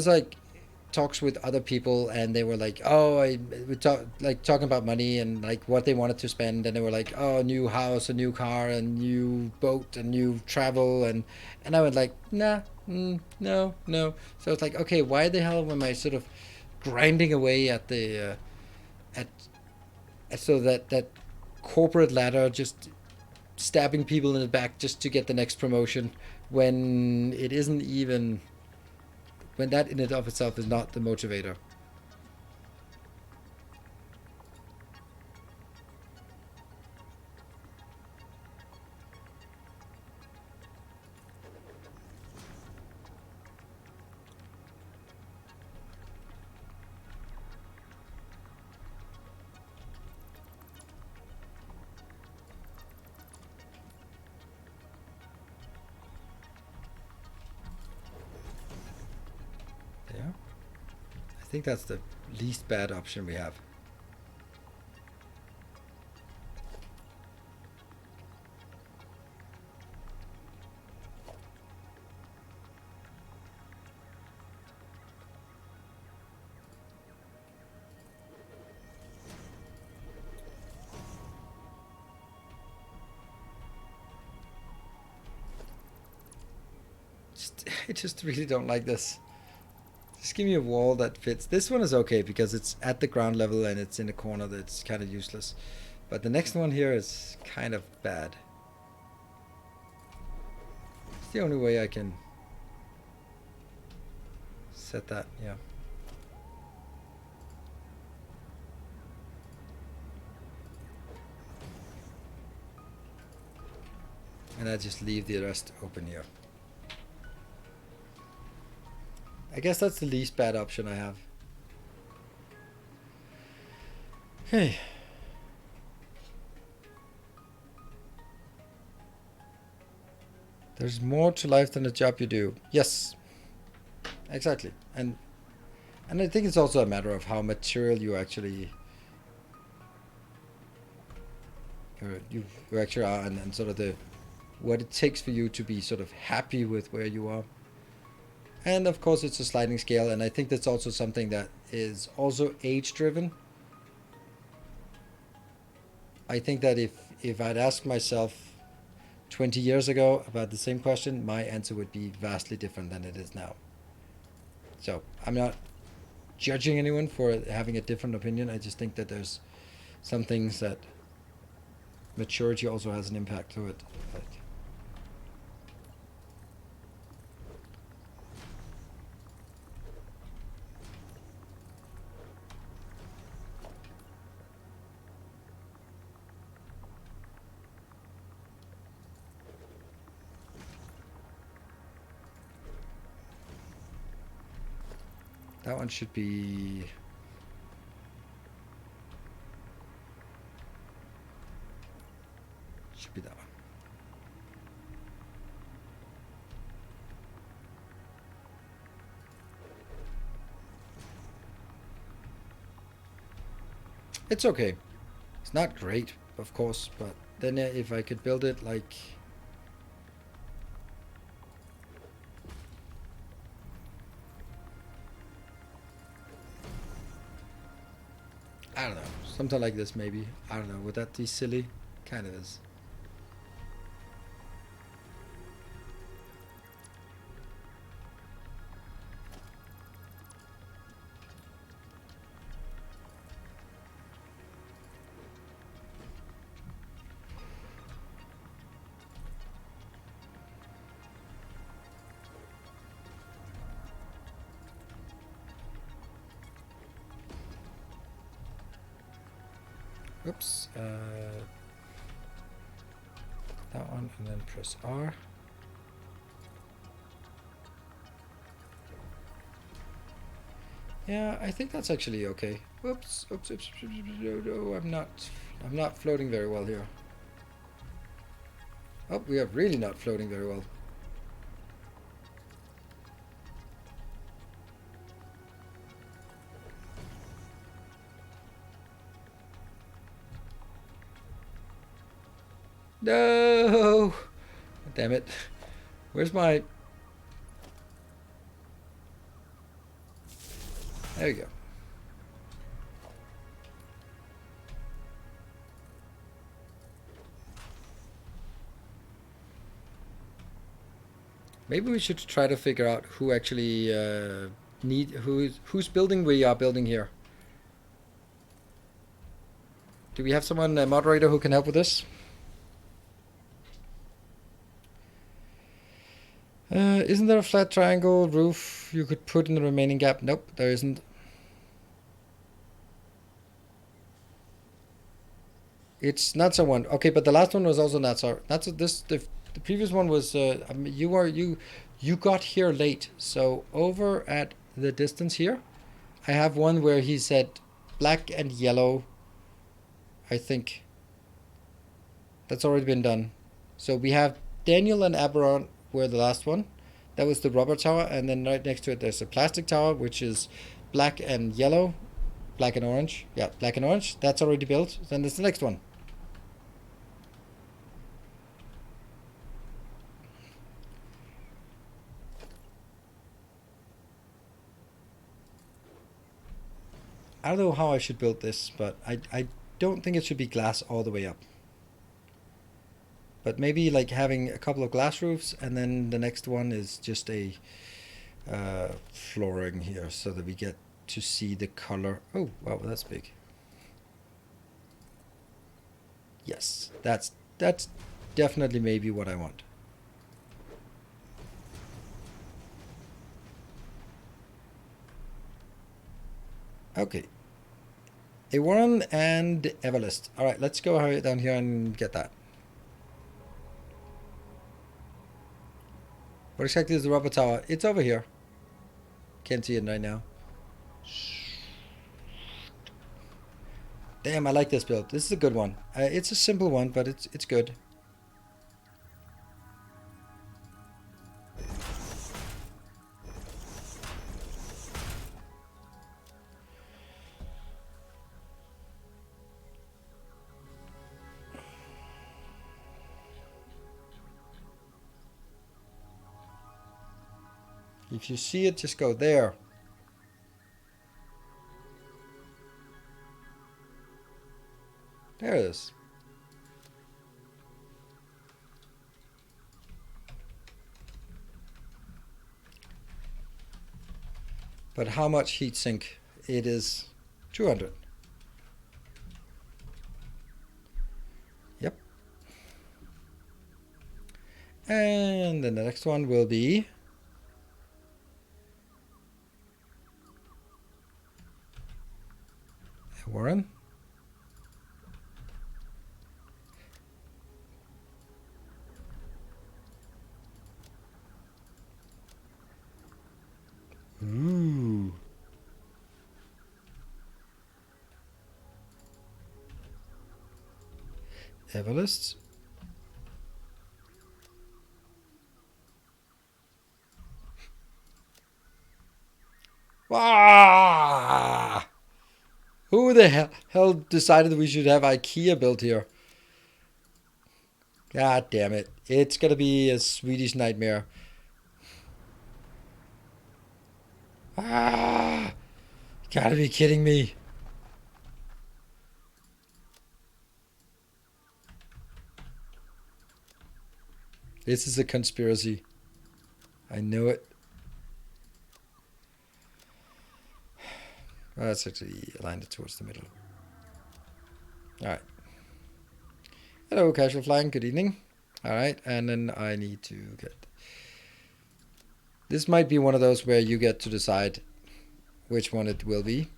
Speaker 1: like talks with other people, and they were like, oh, we talking about money and like what they wanted to spend, and they were like, oh, new house, a new car, a new boat, a new travel, and I went like, nah, no. So it's like, okay, why the hell am I sort of grinding away at the so that corporate ladder, just stabbing people in the back just to get the next promotion, when it isn't even, when that in and of itself is not the motivator. Yeah, I think that's the least bad option we have. I just really don't like this. Just give me a wall that fits. This one is okay because it's at the ground level and it's in a corner that's kind of useless. But the next one here is kind of bad. It's the only way I can set that, yeah. And I just leave the rest open here. I guess that's the least bad option I have. Okay. There's more to life than the job you do. Yes. Exactly. And I think it's also a matter of how material you actually you actually are, and sort of the what it takes for you to be sort of happy with where you are. And of course it's a sliding scale, and I think that's also something that is also age driven. I think that if I'd asked myself 20 years ago about the same question, my answer would be vastly different than it is now. So I'm not judging anyone for having a different opinion. I just think that there's some things that maturity also has an impact to it. But That one should be... Should be that one. It's okay. It's not great, of course, but then if I could build it like... I don't know, something like this maybe. I don't know, would that be silly? Kind of is. Oops. That one, and then press R. Yeah, I think that's actually okay. Oops, oops, oops, oops, oops, no, I'm not floating very well here. Oh, we are really not floating very well. No! Damn it. Where's my... There we go. Maybe we should try to figure out who actually whose building we are building here. Do we have someone, a moderator, who can help with this? Isn't there a flat triangle roof you could put in the remaining gap? Nope, there isn't. It's not someone. Okay, but the last one was also not so. That's this. The previous one was. I mean, you got here late. So over at the distance here, I have one where he said black and yellow. I think that's already been done. So we have Daniel and Aberon were the last one. That was the rubber tower, and then right next to it there's a plastic tower, which is black and yellow, black and orange. Yeah, black and orange. That's already built. Then there's the next one. I don't know how I should build this, but I don't think it should be glass all the way up. But maybe like having a couple of glass roofs, and then the next one is just a flooring here, so that we get to see the color. Oh, wow, that's big. Yes, that's definitely maybe what I want. Okay. A Warren and Everlist. All right, let's go down here and get that. What exactly is the rubber tower? It's over here. Can't see it right now. Damn, I like this build. This is a good one. It's a simple one, but it's good. If you see it, just go there. There it is. But how much heat sink? It is 200. Yep. And then the next one will be Warren. Ooh. Everlist. Ah! Who the hell decided we should have IKEA built here? God damn it. It's gonna be a Swedish nightmare. Ah! Gotta be kidding me. This is a conspiracy. I know it. Well, let's actually align it towards the middle. Alright. Hello, casual flying. Good evening. Alright, and then I need to get... This might be one of those where you get to decide which one it will be.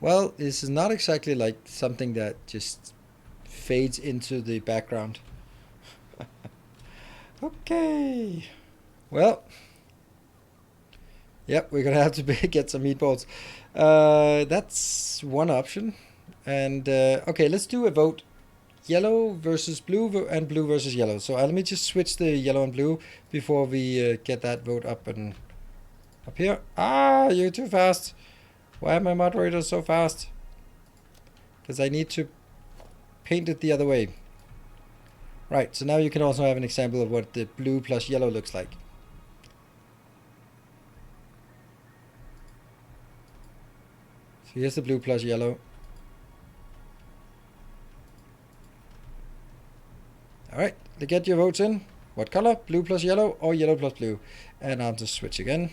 Speaker 1: Well, this is not exactly like something that just fades into the background. Okay. Well. Yep, we're gonna have to get some meatballs. That's one option. And okay, let's do a vote. Yellow versus blue and blue versus yellow. So let me just switch the yellow and blue before we get that vote up and up here. Ah, you're too fast. Why are my moderators so fast? Because I need to paint it the other way. Right, so now you can also have an example of what the blue plus yellow looks like. So here's the blue plus yellow. Alright, get your votes in. What color? Blue plus yellow or yellow plus blue? And I'll just switch again.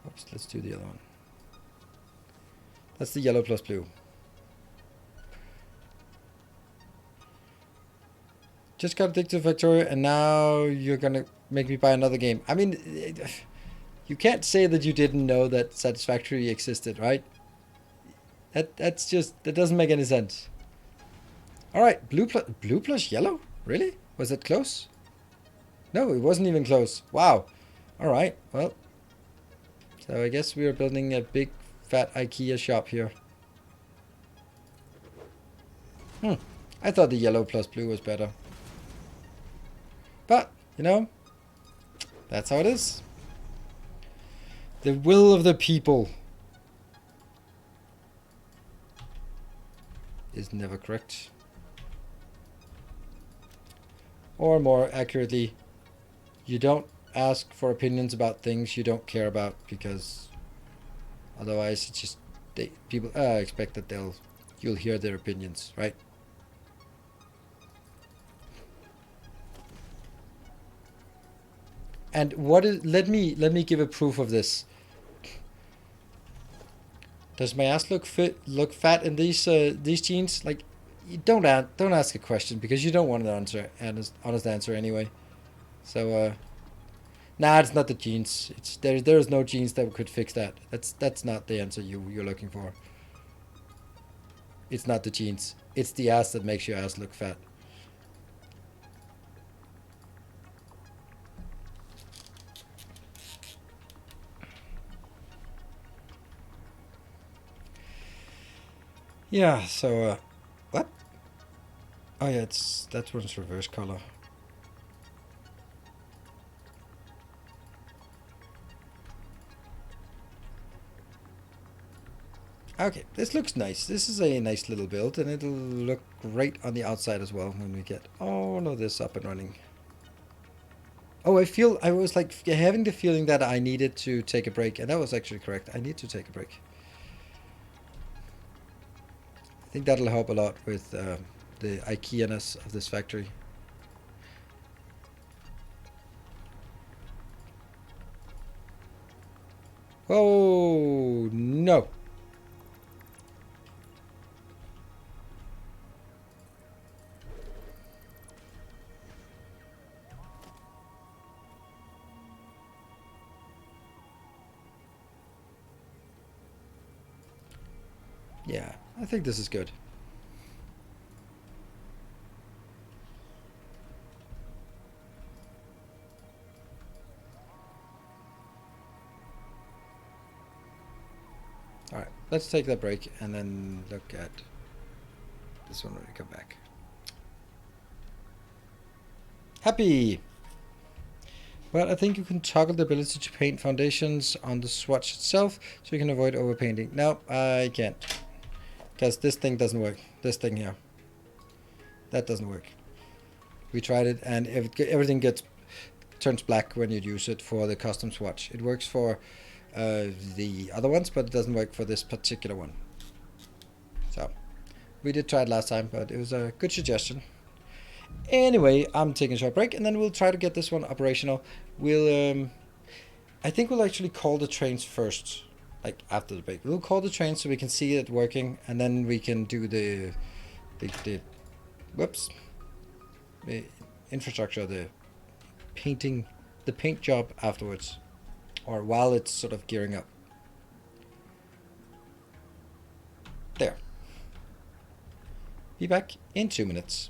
Speaker 1: Oops, let's do the other one. That's the yellow plus blue. Just got addicted to Victoria and now you're gonna make me buy another game. I mean, you can't say that you didn't know that Satisfactory existed, right? That doesn't make any sense. Alright, blue plus yellow? Really? Was that close? No, it wasn't even close. Wow. Alright, well. So I guess we are building a big fat IKEA shop here. I thought the yellow plus blue was better. But, you know, that's how it is. The will of the people is never correct. Or more accurately, you don't ask for opinions about things you don't care about, because otherwise it's just people expect that you'll hear their opinions, right? And what is let me give a proof of this. Does my ass look fat in these jeans? Like, you don't ask a question because you don't want an honest answer anyway. So nah, it's not the jeans. It's there's no jeans that could fix that. That's not the answer you're looking for. It's not the jeans. It's the ass that makes your ass look fat. Yeah, so what? Oh yeah, that one's reverse color. Okay, this looks nice. This is a nice little build, and it'll look great on the outside as well when we get all of this up and running. Oh, I was like having the feeling that I needed to take a break, and that was actually correct. I need to take a break. I think that'll help a lot with the IKEA-ness of this factory. Oh, no. Yeah, I think this is good. Alright, let's take that break and then look at this one when we come back. Happy! Well, I think you can toggle the ability to paint foundations on the swatch itself, so you can avoid overpainting. No, I can't. Because this thing doesn't work. This thing here. That doesn't work. We tried it, and everything turns black when you use it for the custom swatch. It works for the other ones, but it doesn't work for this particular one. So, we did try it last time, but it was a good suggestion. Anyway, I'm taking a short break, and then we'll try to get this one operational. I think we'll actually call the trains first, like after the break. We'll call the trains so we can see it working, and then we can do the infrastructure, the paint job afterwards, or while it's sort of gearing up. There. Be back in 2 minutes.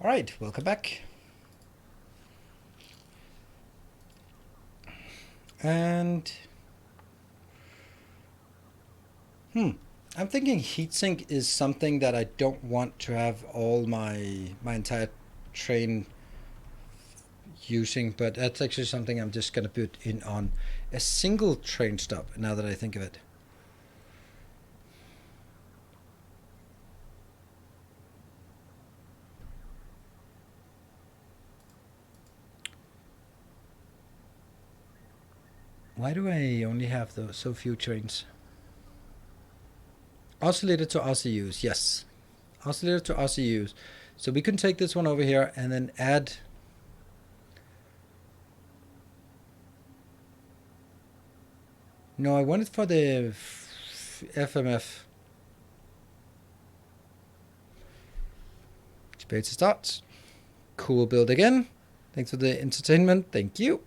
Speaker 1: All right, welcome back. And I'm thinking heatsink is something that I don't want to have all my entire train using, but that's actually something I'm just gonna put in on a single train stop. Now that I think of it. Why do I only have so few trains? Oscillator to RCUs, yes. Oscillator to RCUs. So we can take this one over here and then add. No, I want it for the FMF. Space starts. Cool build again. Thanks for the entertainment. Thank you.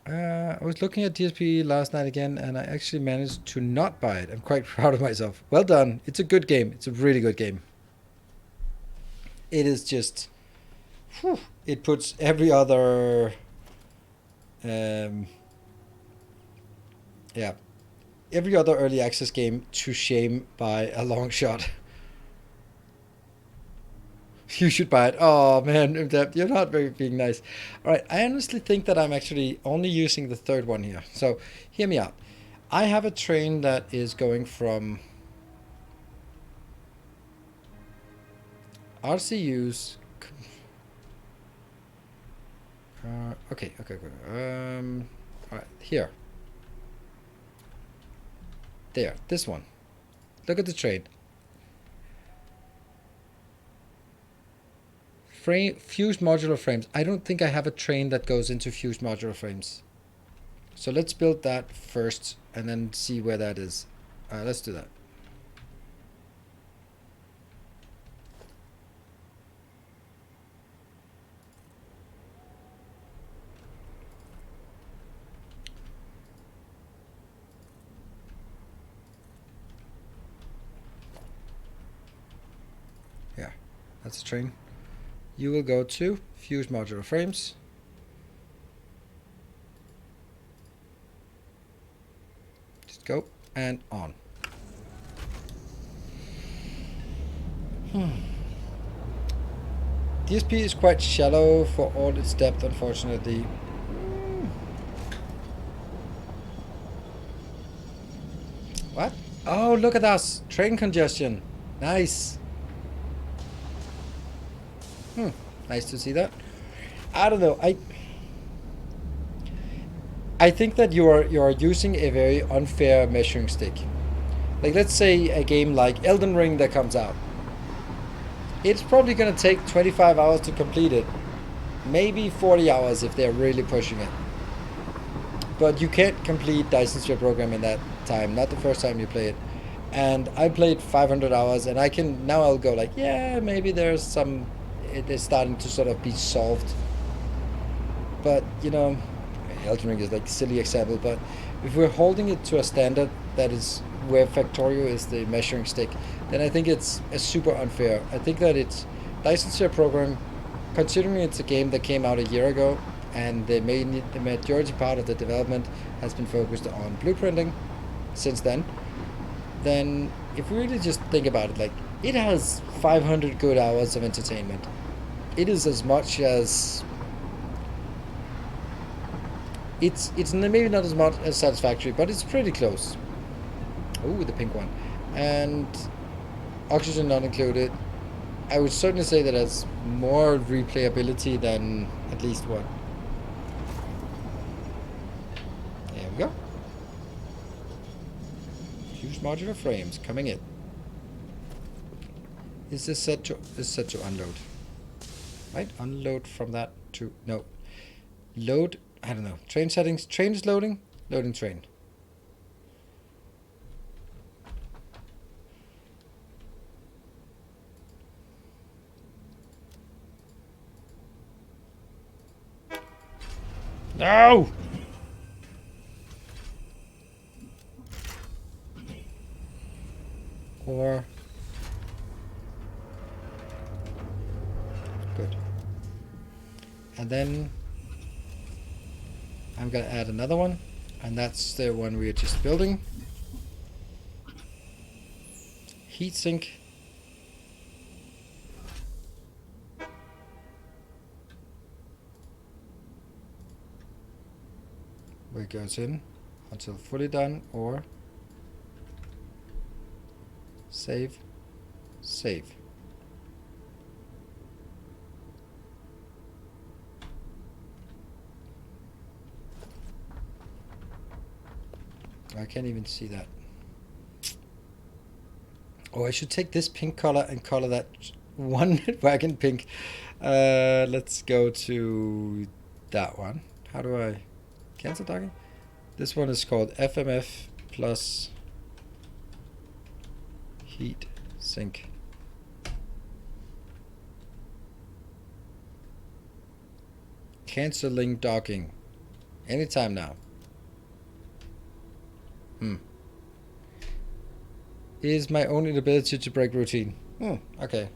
Speaker 1: I was looking at DSP last night again, and I actually managed to not buy it. I'm quite proud of myself. Well done. It's a good game. It's a really good game. It is just... Whew, it puts every other... yeah. Every other early access game to shame by a long shot. You should buy it. Oh man, you're not very being nice. All right, I honestly think that I'm actually only using the third one here. So hear me out. I have a train that is going from RCUs. Okay. All right, here. There, this one. Look at the train. Fused modular frames. I don't think I have a train that goes into fused modular frames. So let's build that first and then see where that is. Let's do that. Yeah, that's a train. You will go to fused modular frames. Just go and on. DSP is quite shallow for all its depth, unfortunately. What? Oh, look at us. Train congestion. Nice. Nice to see that. I don't know. I think that you are using a very unfair measuring stick. Like, let's say a game like Elden Ring that comes out. It's probably going to take 25 hours to complete it. Maybe 40 hours if they're really pushing it. But you can't complete Dyson Sphere Program in that time. Not the first time you play it. And I played 500 hours, and now I'll go like, yeah, maybe there's some... It is starting to sort of be solved. But, you know, Elden Ring is like a silly example, but if we're holding it to a standard that is where Factorio is the measuring stick, then I think it's super unfair. I think that it's Dyson Sphere Program, considering it's a game that came out a year ago, and the majority part of the development has been focused on blueprinting since then if we really just think about it, like, it has 500 good hours of entertainment. It is as much as... It's maybe not as much as Satisfactory, but it's pretty close. Oh, the pink one. And oxygen not included. I would certainly say that has more replayability than at least one. There we go. Fused modular frames coming in. Is this set to unload? Right, unload from that to no. Load. I don't know. Train settings. Train is loading. Loading train. No! Or... Good. And then... I'm going to add another one, and that's the one we are just building. Heatsink. Where it goes in until fully done, or save. I can't even see that. Oh, I should take this pink color and color that one wagon pink. Let's go to that one. How do I cancel docking? This one is called FMF plus heat sink. Canceling docking. Anytime now. Is my own inability to break routine. Okay.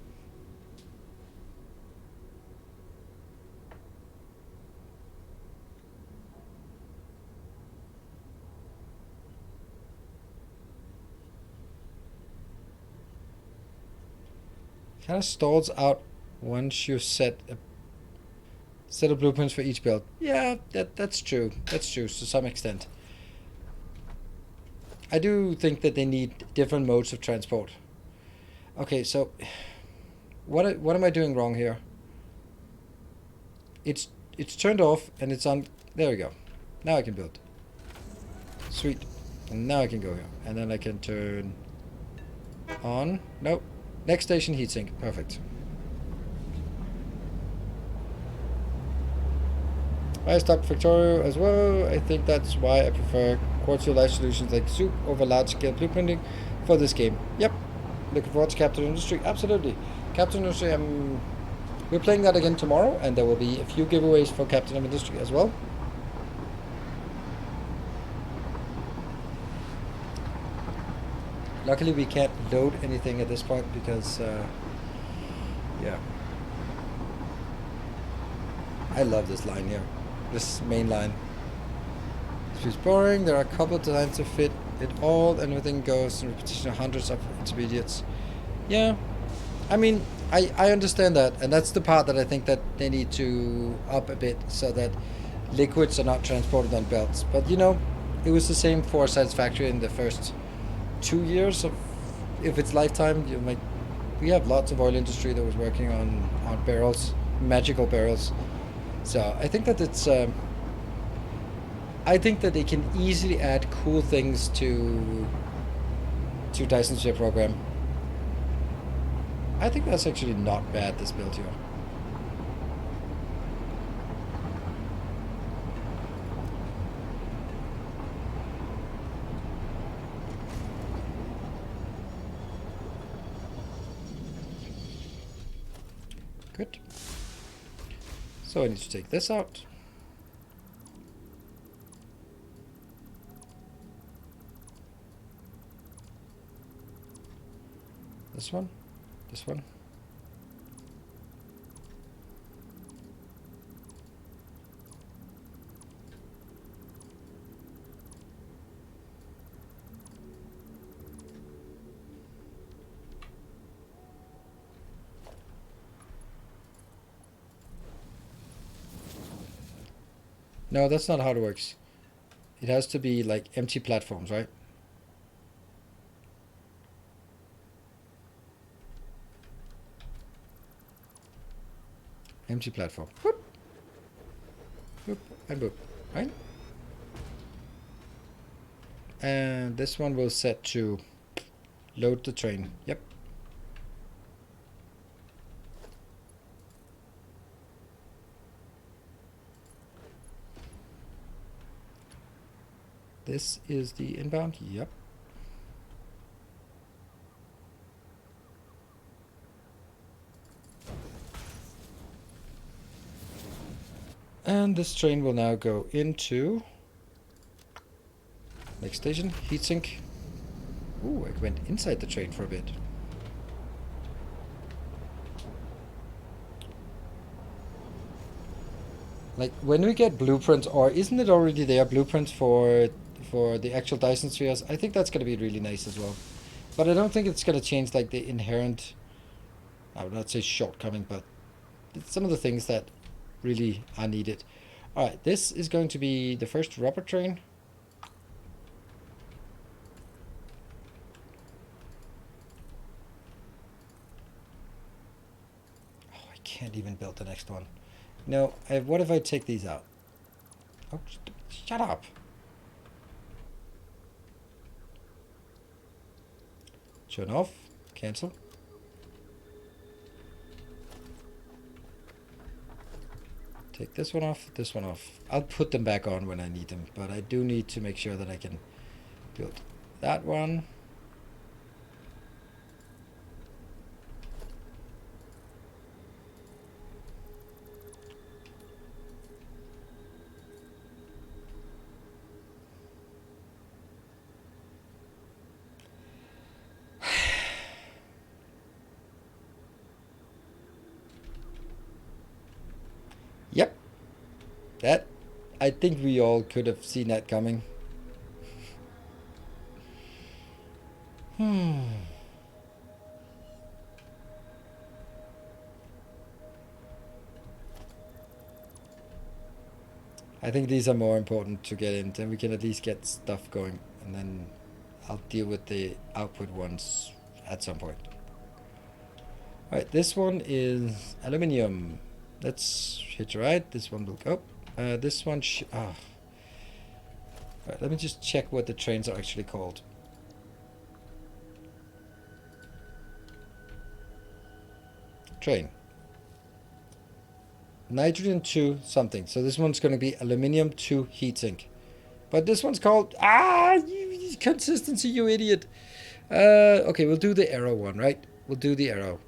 Speaker 1: Kind of stalls out once you set of blueprints for each build. Yeah, that's true. That's true to some extent. I do think that they need different modes of transport. Okay, so what am I doing wrong here? It's turned off and it's on. There we go. Now I can build. Sweet. And now I can go here. And then I can turn on. Nope. Next station heatsink. Perfect. I stopped Factorio as well. I think that's why I prefer quartz light solutions like soup over large-scale blueprinting for this game. Yep. Looking forward to Captain Industry. Absolutely. Captain Industry, we're playing that again tomorrow, and there will be a few giveaways for Captain of Industry as well. Luckily, we can't load anything at this point because, yeah. I love this line here. This main line. It's boring. There are a couple of designs to fit it all, and everything goes in repetition of hundreds of intermediates. Yeah, I mean, I understand that, and that's the part that I think that they need to up a bit so that liquids are not transported on belts. But you know, it was the same for Satisfactory in the first 2 years of its lifetime. We have lots of oil industry that was working on barrels, magical barrels. So I think that it's. I think that they can easily add cool things to Dyson's ship program. I think that's actually not bad, this build here. Good. So I need to take this out. This one, this one. No, that's not how it works. It has to be like empty platforms, right? Empty platform. Boop. Boop and boop. Right? And this one will set to load the train. Yep. This is the inbound. Yep. And this train will now go into next station, heatsink. Ooh, I went inside the train for a bit. Like when we get blueprints, or isn't it already there, blueprints for the actual Dyson spheres? I think that's going to be really nice as well. But I don't think it's going to change like the inherent, I would not say shortcoming, but some of the things that really are needed. Alright, this is going to be the first rubber train. Oh, I can't even build the next one. No, what if I take these out? Oh, shut up. Turn off. Cancel. Take this one off, this one off. I'll put them back on when I need them, but I do need to make sure that I can build that one. Yep. That, I think we all could have seen that coming. I think these are more important to get in, then we can at least get stuff going, and then I'll deal with the output ones at some point. Alright, this one is aluminium. Let's hit right. This one will go. This one Alright, let me just check what the trains are actually called. Train. Nitrogen 2 something. So this one's going to be aluminium 2 heatsink. But this one's called... consistency, you idiot. Okay, we'll do the arrow one, right? We'll do the arrow.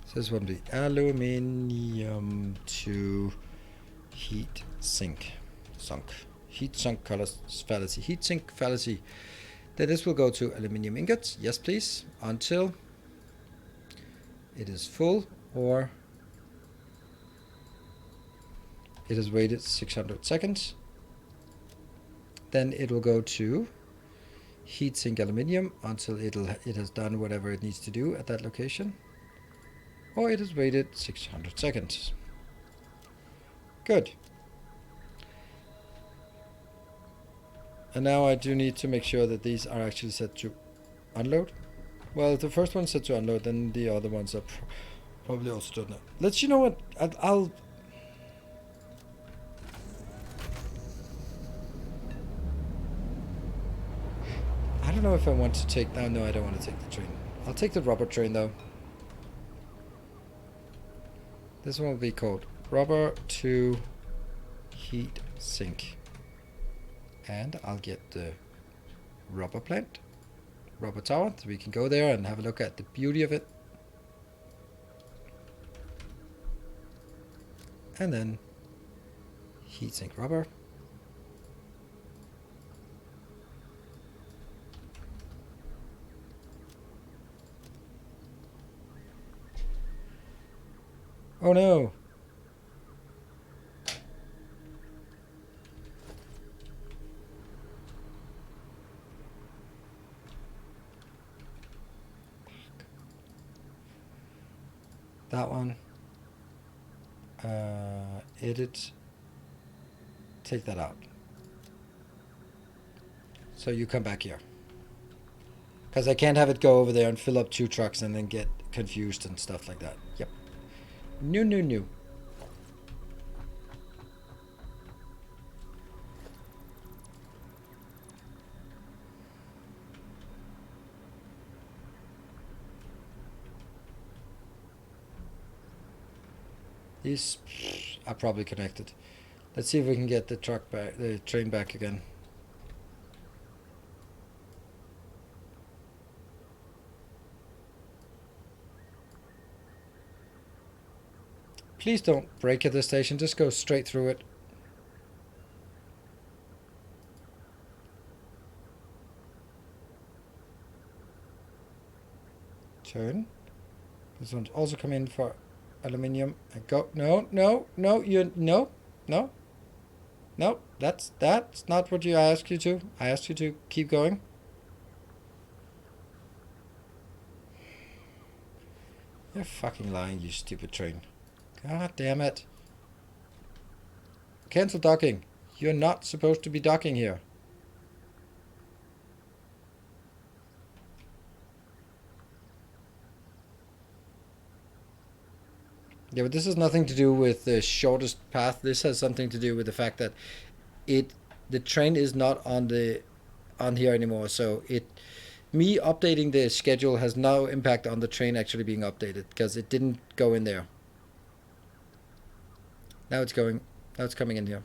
Speaker 1: So this one will be aluminium 2 heat sink. Heat sunk fallacy. Heat sink fallacy. Then this will go to aluminium ingots. Yes, please. Until it is full or it has waited 600 seconds. Then it will go to heat sink aluminium until it has done whatever it needs to do at that location. Or it has waited 600 seconds. Good. And now I do need to make sure that these are actually set to unload. Well, if the first one's set to unload, then the other ones are probably also done. Let's, you know what, I'll I don't know if I want to take... no, I don't want to take the train. I'll take the rubber train, though. This one will be called rubber to heat sink. And I'll get the rubber plant, rubber tower, so we can go there and have a look at the beauty of it. And then heatsink rubber. Oh no! That one. Edit. Take that out. So you come back here. Because I can't have it go over there and fill up 2 trucks and then get confused and stuff like that. Yep. No. These are probably connected. Let's see if we can get the truck back, the train back again. Please don't brake at this station, just go straight through it. Turn. This one's also come in for aluminium and go. No, that's not what I asked you to. I asked you to keep going. You're fucking lying, you stupid train. God damn it. Cancel docking. You're not supposed to be docking here. Yeah, but this has nothing to do with the shortest path. This has something to do with the fact that the train is not on here anymore. So me updating the schedule has no impact on the train actually being updated because it didn't go in there. Now it's coming in here.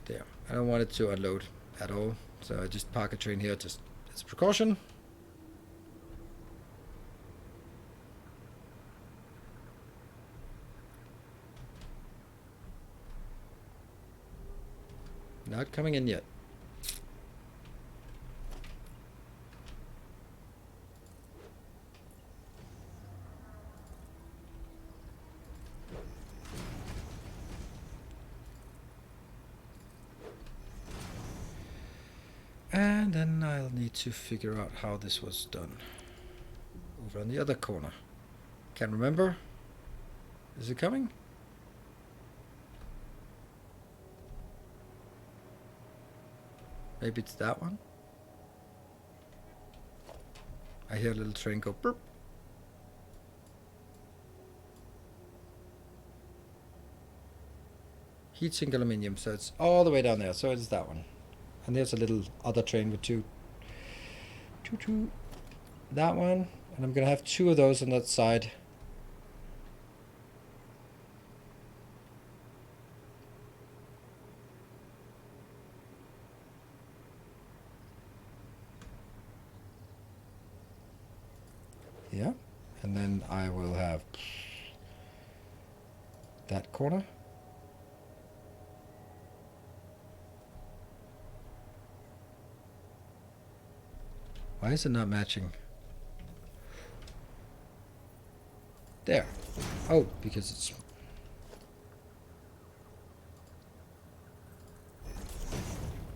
Speaker 1: There. I don't want it to unload at all, so I just park a train here just as a precaution. Not coming in yet. And then I'll need to figure out how this was done. Over on the other corner. Can't remember. Is it coming? Maybe it's that one. I hear a little train go burp. Heatsink aluminium, so it's all the way down there. So it's that one. And there's a little other train with two. That one. And I'm gonna have 2 of those on that side. Yeah. And then I will have that corner. Why is it not matching? There. Oh, because it's...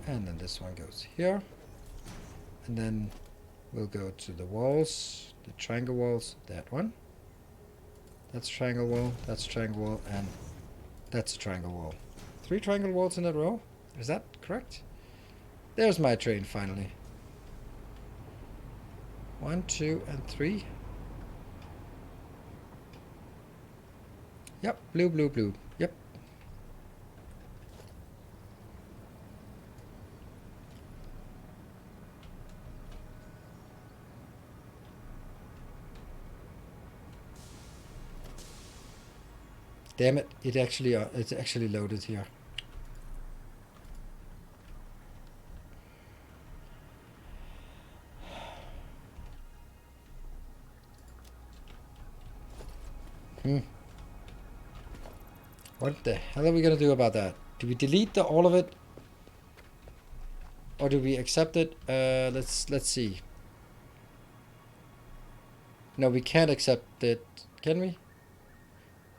Speaker 1: And then this one goes here. And then we'll go to the walls, the triangle walls, that one. That's a triangle wall, that's a triangle wall, and that's a triangle wall. 3 triangle walls in a row? Is that correct? There's my train finally. 1, 2, and 3. Yep, blue, blue, blue. Yep. Damn it! It's actually loaded here. What the hell are we gonna do about that? Do we delete all of it, or do we accept it? Let's see. No, we can't accept it. Can we?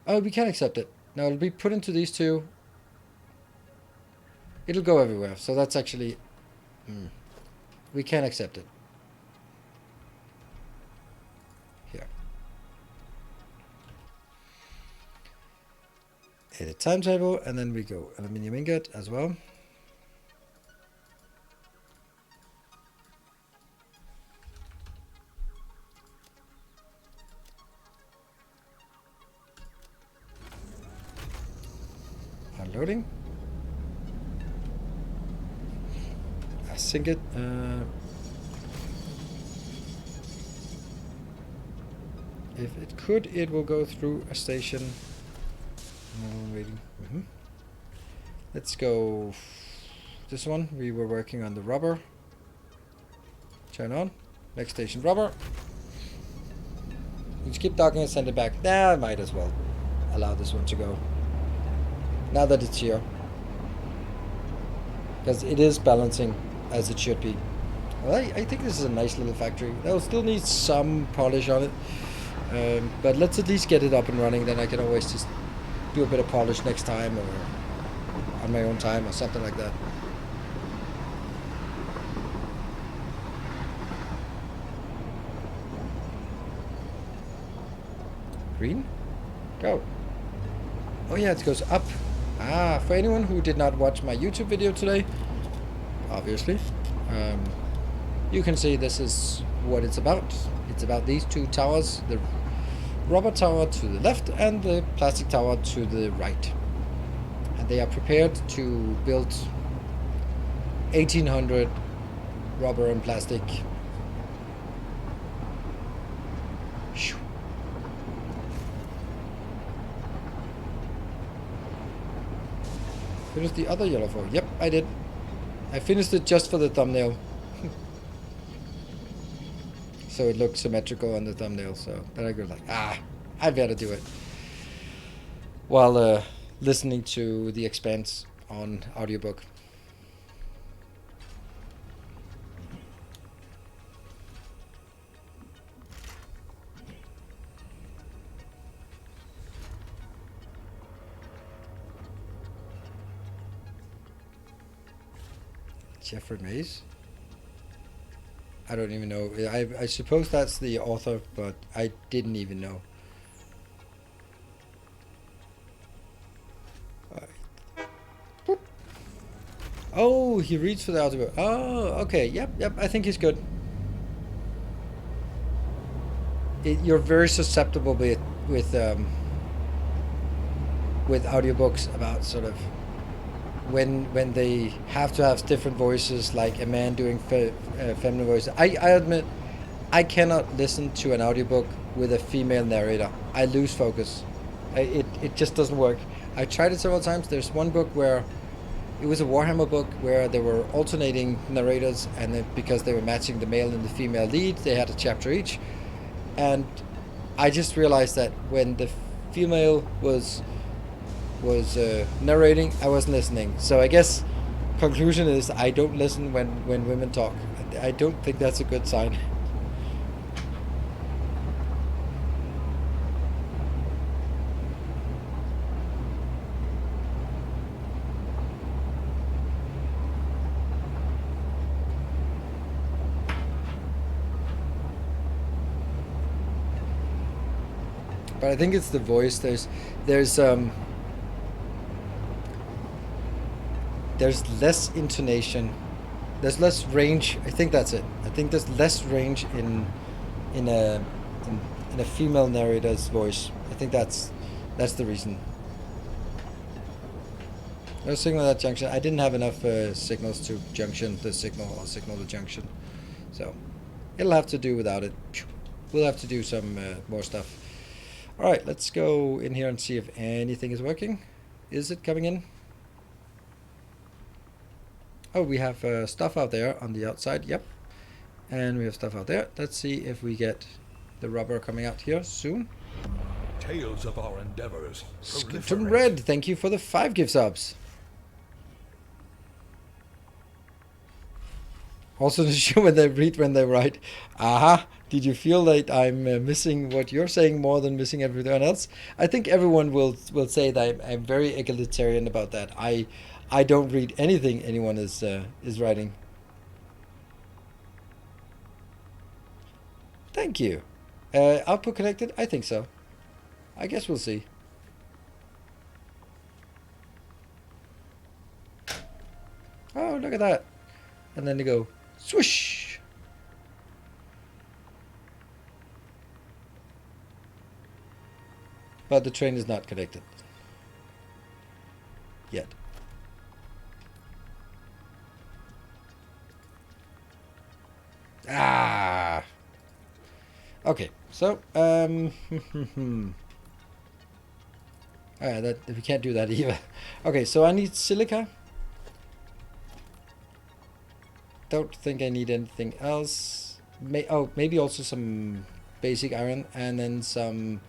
Speaker 1: Oh, we can accept it. No, it'll be put into these 2. It'll go everywhere. So that's actually... we can accept it. Here. Edit timetable, and then we go aluminium ingot as well. Unloading. I sync it. If it could, it will go through a station. Waiting. Let's go this one. We were working on the rubber. Turn on. Next station, rubber. You just keep docking and send it back. Nah, I might as well allow this one to go. Now that it's here. Because it is balancing as it should be. Well, I think this is a nice little factory. They'll still need some polish on it. But let's at least get it up and running. Then I can always just do a bit of polish next time, or on my own time, or something like that. Green? Go. Oh yeah, it goes up. Ah, for anyone who did not watch my YouTube video today, obviously, you can see this is what it's about. It's about these two towers, the rubber tower to the left and the plastic tower to the right. And they are prepared to build 1800 rubber and plastic. Finished the other yellow foil. Yep, I did. I finished it just for the thumbnail. So it looked symmetrical on the thumbnail. So then I go like, I better do it. While listening to The Expanse on audiobook. Jeffrey Mays? I don't even know. I suppose that's the author, but I didn't even know. Oh, he reads for the audiobook. Oh, okay. Yep. I think he's good. You're very susceptible with audiobooks about sort of when they have to have different voices, like a man doing feminine voices. I admit, I cannot listen to an audiobook with a female narrator. I lose focus. It just doesn't work. I tried it several times. There's one book where it was a Warhammer book where they were alternating narrators, and then because they were matching the male and the female lead, they had a chapter each. And I just realized that when the female was narrating, I wasn't listening. So I guess conclusion is I don't listen when women talk. I don't think that's a good sign. But I think it's the voice. There's less intonation, there's less range. I think that's it. I think there's less range in a female narrator's voice. I think that's the reason. No signal at junction. I didn't have enough signals to junction the signal or signal the junction, so it'll have to do without it. We'll have to do some more stuff. All right, let's go in here and see if anything is working. Is it coming in? Oh, we have stuff out there on the outside. Yep. And we have stuff out there. Let's see if we get the rubber coming out here soon.
Speaker 3: Tales of our endeavors.
Speaker 1: Skipton Red, thank you for the 5 gift subs. Also to show when they read, when they write. Aha, did you feel that I'm missing what you're saying more than missing everyone else? I think everyone will say that I'm very egalitarian about that. I don't read anything anyone is writing. Thank you. Output connected? I think so. I guess we'll see. Oh, look at that. And then they go swoosh. But the train is not connected yet. Ah. Okay, so that we can't do that either. Okay, so I need silica. Don't think I need anything else. Maybe also some basic iron, and then some.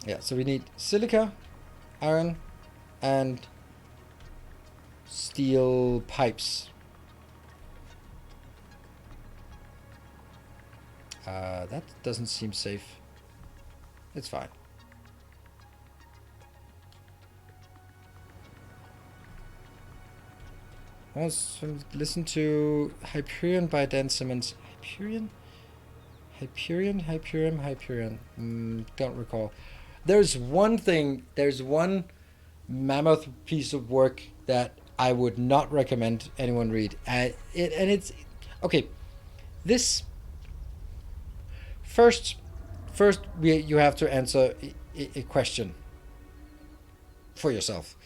Speaker 1: Yeah, so we need silica, iron, and steel pipes. That doesn't seem safe. It's fine. Let's listen to Hyperion by Dan Simmons. Hyperion? Don't recall. There's one mammoth piece of work that I would not recommend anyone read. It's okay. This first, you have to answer a question for yourself.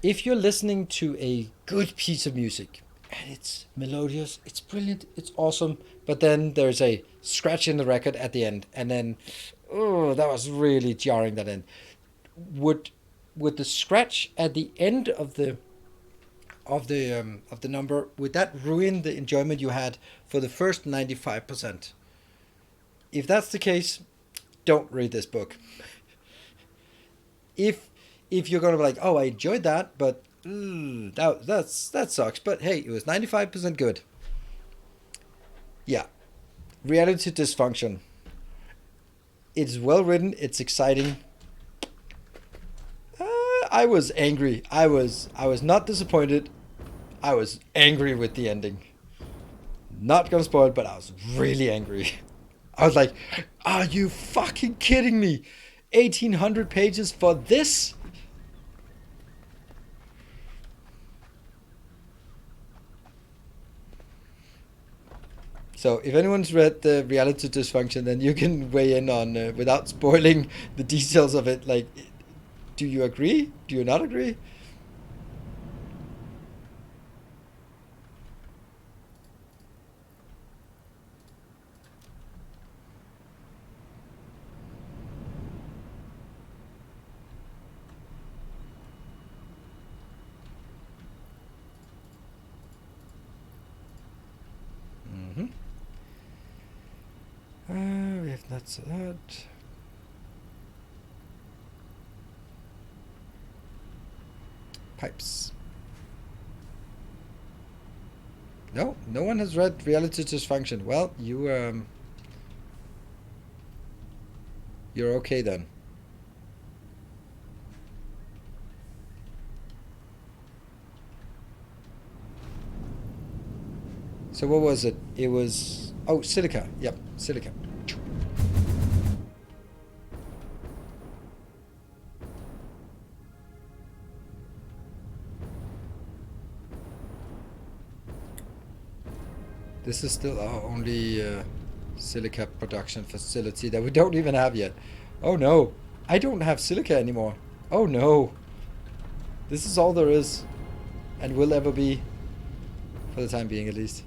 Speaker 1: If you're listening to a good piece of music and it's melodious, it's brilliant, it's awesome, but then there's a scratch in the record at the end, and then, oh, that was really jarring. That end. Would the scratch at the end of the number, would that ruin the enjoyment you had for the first 95%? If that's the case, don't read this book. If you're gonna be like, oh, I enjoyed that, but that sucks. But hey, it was 95% good. Yeah, Reality Dysfunction. It's well written. It's exciting. I was angry. I was not disappointed. I was angry with the ending. Not gonna spoil it, but I was really angry. I was like, are you fucking kidding me? 1,800 pages for this? So if anyone's read the Reality Dysfunction, then you can weigh in on, without spoiling the details of it. Like, do you agree? Do you not agree? We have not said that. Pipes. No one has read Reality Dysfunction. Well, you're okay then. So what was it? It was, oh, Silica. Yep, Silica. This is still our only silica production facility that we don't even have yet. Oh no, I don't have silica anymore. Oh no. This is all there is and will ever be, for the time being at least.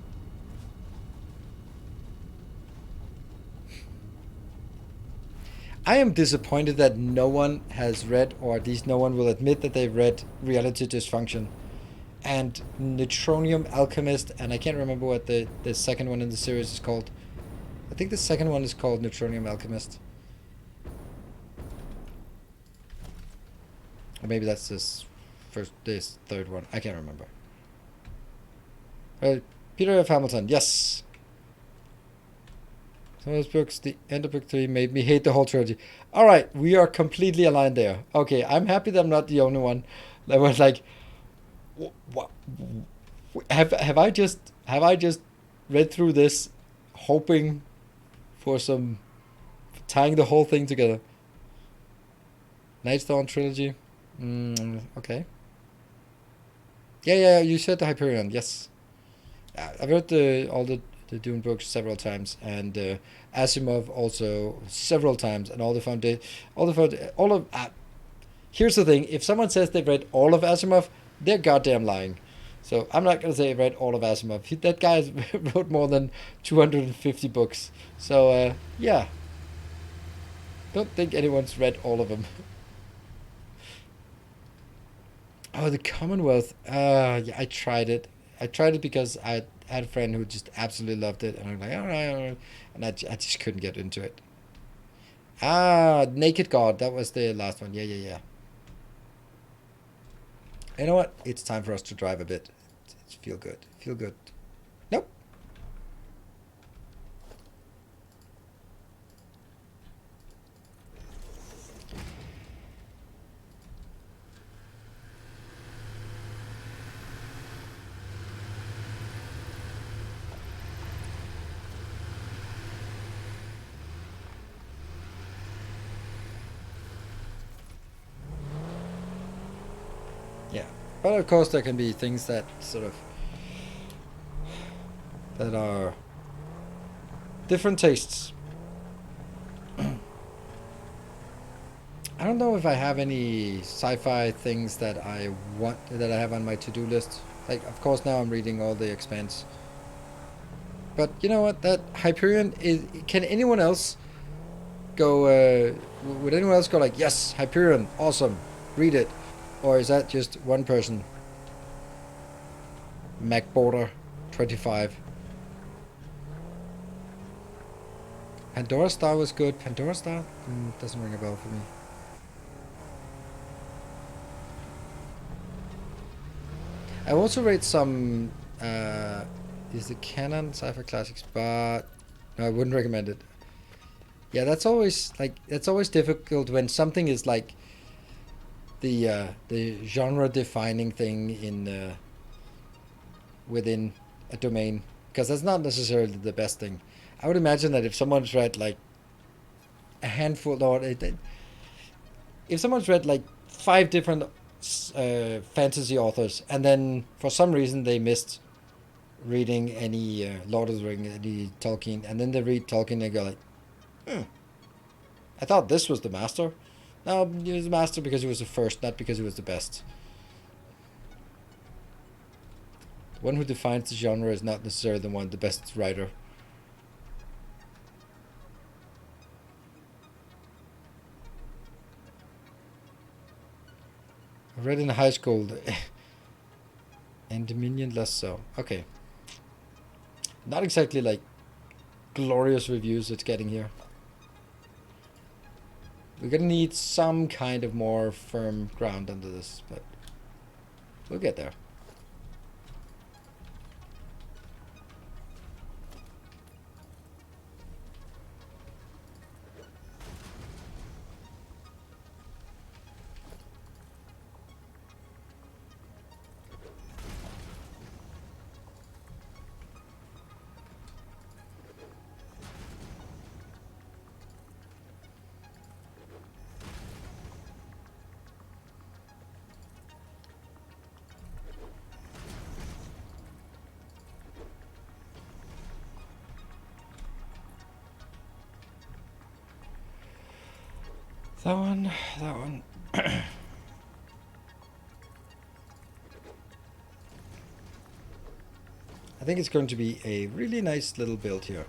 Speaker 1: I am disappointed that no one has read, or at least no one will admit that they've read Reality Dysfunction and Neutronium Alchemist, and I can't remember what the second one in the series is called. I think the second one is called Neutronium Alchemist. Or maybe that's this third one. I can't remember. Peter F. Hamilton, yes. Some of those books, the end of book 3 made me hate the whole trilogy. Alright, we are completely aligned there. Okay, I'm happy that I'm not the only one that was like, what? Have I just read through this hoping for some tying the whole thing together? Nightstone trilogy. Okay. Yeah, you said the Hyperion, yes. I've read all the Dune books several times, and Asimov also several times, and here's the thing, if someone says they've read all of Asimov, they're goddamn lying. So I'm not going to say I've read all of Asimov. That guy wrote more than 250 books. So, yeah. Don't think anyone's read all of them. Oh, the Commonwealth. Yeah, I tried it. I tried it because I had a friend who just absolutely loved it. And I'm like, all right. And I just couldn't get into it. Naked God. That was the last one. Yeah. You know what? It's time for us to drive a bit. Feel good. Nope. Yeah. But of course there can be things that sort of that are different tastes. I don't know if I have any sci-fi things that I have on my to-do list. Like, of course, now I'm reading all the Expanse. But you know what? That Hyperion is. Can anyone else go? Would anyone else go like, yes, Hyperion, awesome, read it, or is that just one person? MacBorder, 25. Pandora Star was good. Pandora Star doesn't ring a bell for me. I also read some is the canon sci-fi classics, but no, I wouldn't recommend it. Yeah, that's always difficult when something is like the genre defining thing in within a domain, because that's not necessarily the best thing. I would imagine that if someone's read like a handful, or if someone's read like 5 different fantasy authors, and then for some reason they missed reading any Lord of the Rings, any Tolkien, and then they read Tolkien and they go like, I thought this was the master. No, he was the master because he was the first, not because he was the best. The one who defines the genre is not necessarily the best writer. I read in high school, and Dominion less so. Okay. Not exactly like glorious reviews it's getting here. We're gonna need some kind of more firm ground under this, but we'll get there. That one. I think it's going to be a really nice little build here.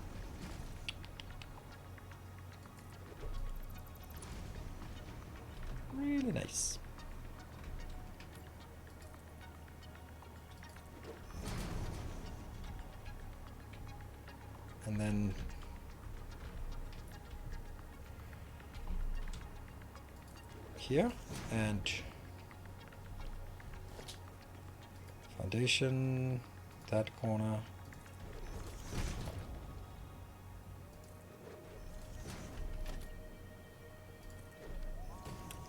Speaker 1: Really nice. And then here, and foundation, that corner.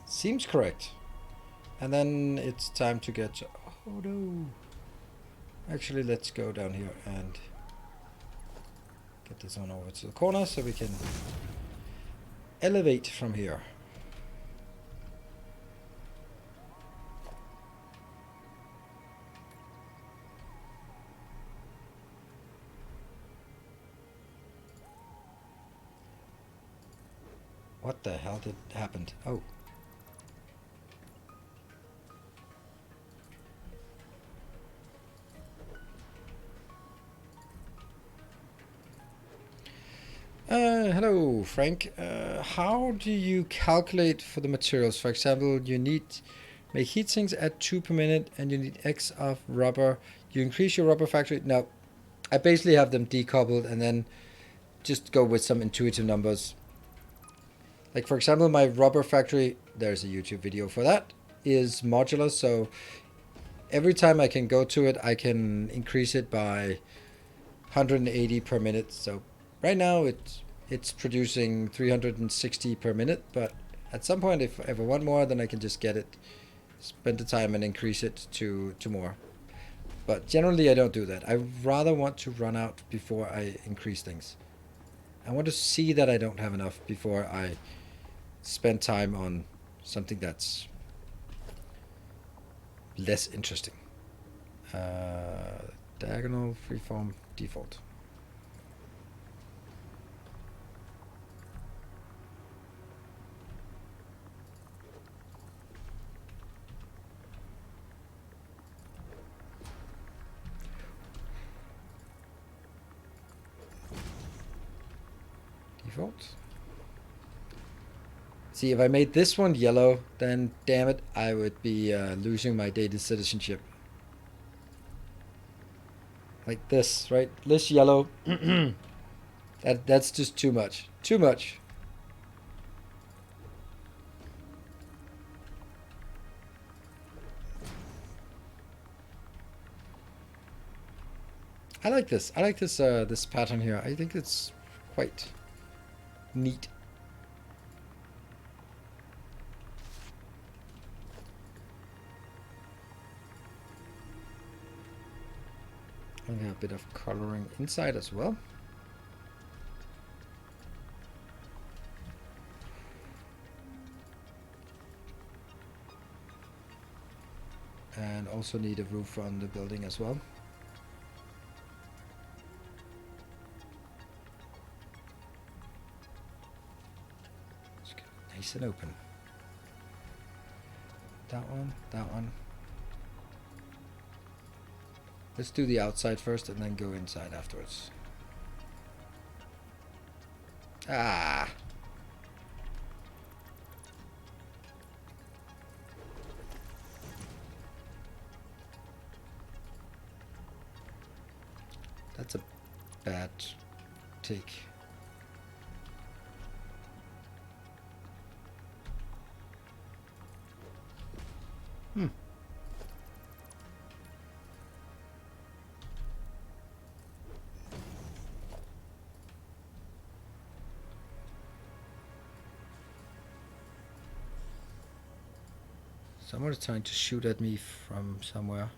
Speaker 1: Seems correct. And then it's time to get, oh no. Actually, let's go down here and get this on over to the corner so we can elevate from here. What the hell did happen? Oh. Hello, Frank. How do you calculate for the materials? For example, you need make heat sinks at 2 per minute and you need X of rubber. You increase your rubber factory. No, I basically have them decoupled and then just go with some intuitive numbers. Like for example, my rubber factory, there's a YouTube video for that, is modular. So every time I can go to it, I can increase it by 180 per minute. So right now it's producing 360 per minute, but at some point if I ever want more, then I can just get it, spend the time and increase it to more. But generally I don't do that. I rather want to run out before I increase things. I want to see that I don't have enough before I spend time on something that's less interesting. Diagonal, freeform, default. Default. See, if I made this one yellow, then damn it, I would be losing my Danish citizenship. Like this, right? This yellow. That's just too much. Too much. I like this. I like this this pattern here. I think it's quite neat. And a bit of coloring inside as well. And also need a roof on the building as well. Let's get it nice and open. That one, that one. Let's do the outside first and then go inside afterwards. Ah! That's a bad take. Someone is trying to shoot at me from somewhere.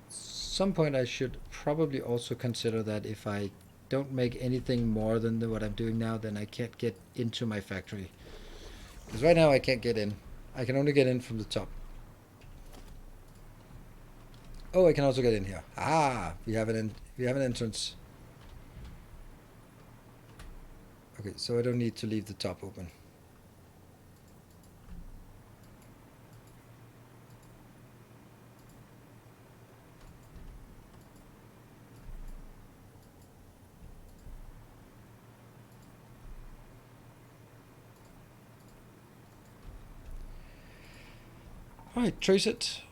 Speaker 1: Some point I should probably also consider that if I don't make anything more than what I'm doing now, then I can't get into my factory. Because right now I can't get in. I can only get in from the top. Oh, I can also get in here. Ah, we have an entrance. Okay, so I don't need to leave the top open. Alright, trace it.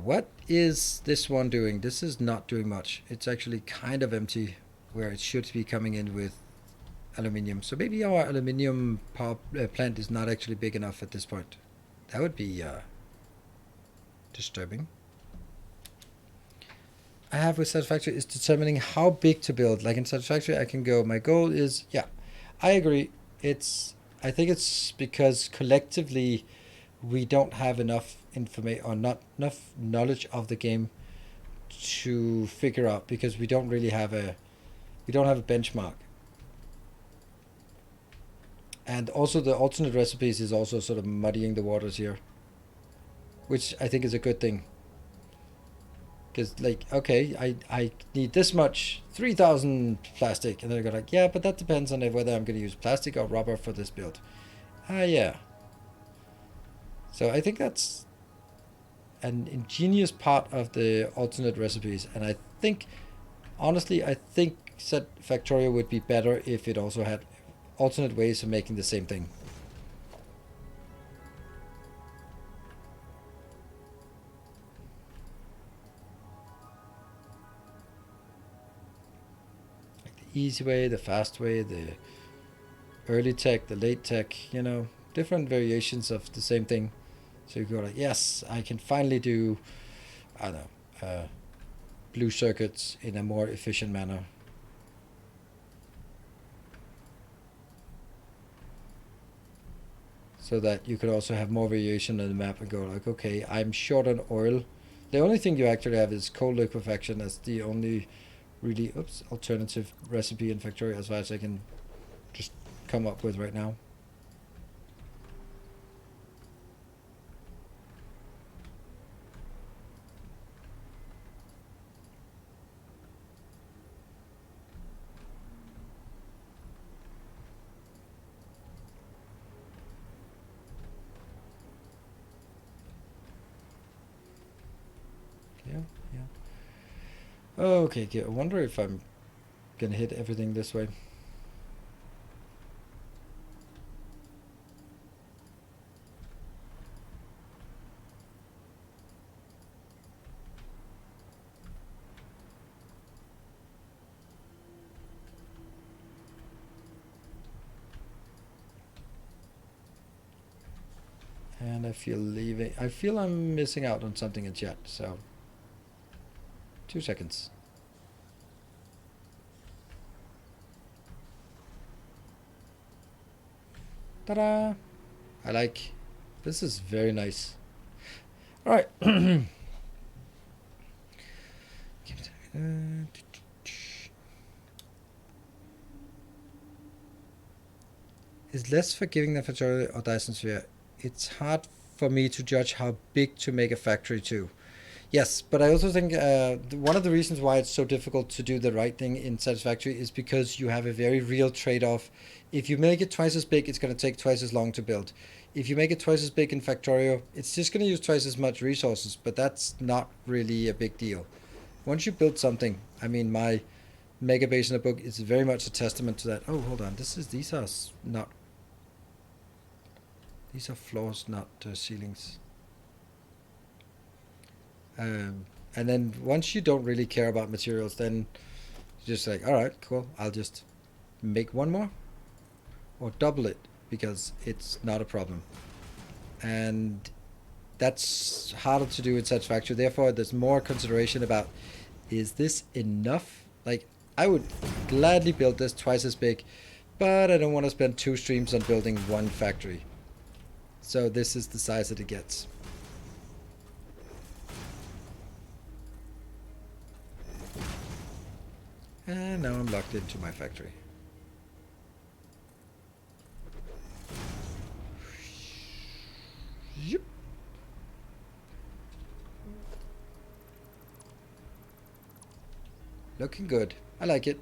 Speaker 1: What is this one doing? This is not doing much. It's actually kind of empty where it should be coming in with aluminium. So maybe our aluminium power plant is not actually big enough at this point. That would be disturbing. I have with Satisfactory is determining how big to build. Like in Satisfactory, I can go, my goal is, yeah, I agree. I think it's because collectively we don't have enough information or not enough knowledge of the game to figure out, because we don't really have a benchmark. And also the alternate recipes is also sort of muddying the waters here, which I think is a good thing. Because, like, okay, I need this much, 3,000 plastic. And then I go like, yeah, but that depends on whether I'm going to use plastic or rubber for this build. Yeah. So I think that's an ingenious part of the alternate recipes. And I think, honestly, I think Satisfactory would be better if it also had alternate ways of making the same thing. Easy way, the fast way, the early tech, the late tech, you know, different variations of the same thing. So you go like, yes, I can finally do, I don't know, blue circuits in a more efficient manner. so that you could also have more variation on the map and go like, okay, I'm short on oil. The only thing you actually have is cold liquefaction as the only really alternative recipe in Factorio as far as I can just come up with right now. Okay, I wonder if I'm gonna hit everything this way. And I feel I'm missing out on something in chat, so 2 seconds. Ta-da! I like, this is very nice. All right. Is less forgiving than Factorio or Dyson Sphere? It's hard for me to judge how big to make a factory to. Yes, but I also think one of the reasons why it's so difficult to do the right thing in Satisfactory is because you have a very real trade-off. If you make it twice as big, it's going to take twice as long to build. If you make it twice as big in Factorio, it's just going to use twice as much resources, but that's not really a big deal. Once you build something, I mean, my mega base in the book is very much a testament to that. Oh, hold on, these are floors, not ceilings. And then once you don't really care about materials, then you're just like, all right, cool, I'll just make one more or double it because it's not a problem. And that's harder to do in Satisfactory. Therefore, there's more consideration about, is this enough? Like, I would gladly build this twice as big, but I don't want to spend 2 streams on building one factory. So this is the size that it gets. And now I'm locked into my factory. Yep. Looking good. I like it.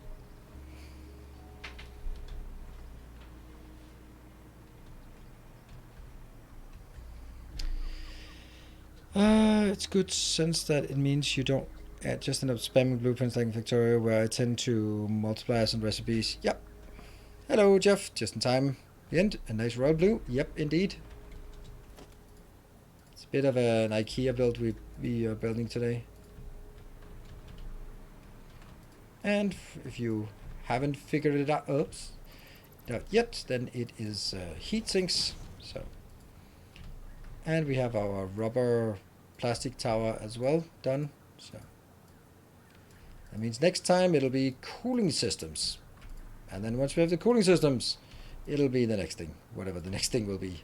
Speaker 1: It's good since that it means you don't just end up spamming blueprints like in Factorio, where I tend to multipliers and recipes. Yep. Hello, Jeff. Just in time. The end. A nice royal blue. Yep, indeed. It's a bit of an IKEA build we are building today. And if you haven't figured it out, not yet, then it is heat sinks. So, and we have our rubber plastic tower as well done. So that means next time it'll be cooling systems, and then once we have the cooling systems, it'll be the next thing, whatever the next thing will be.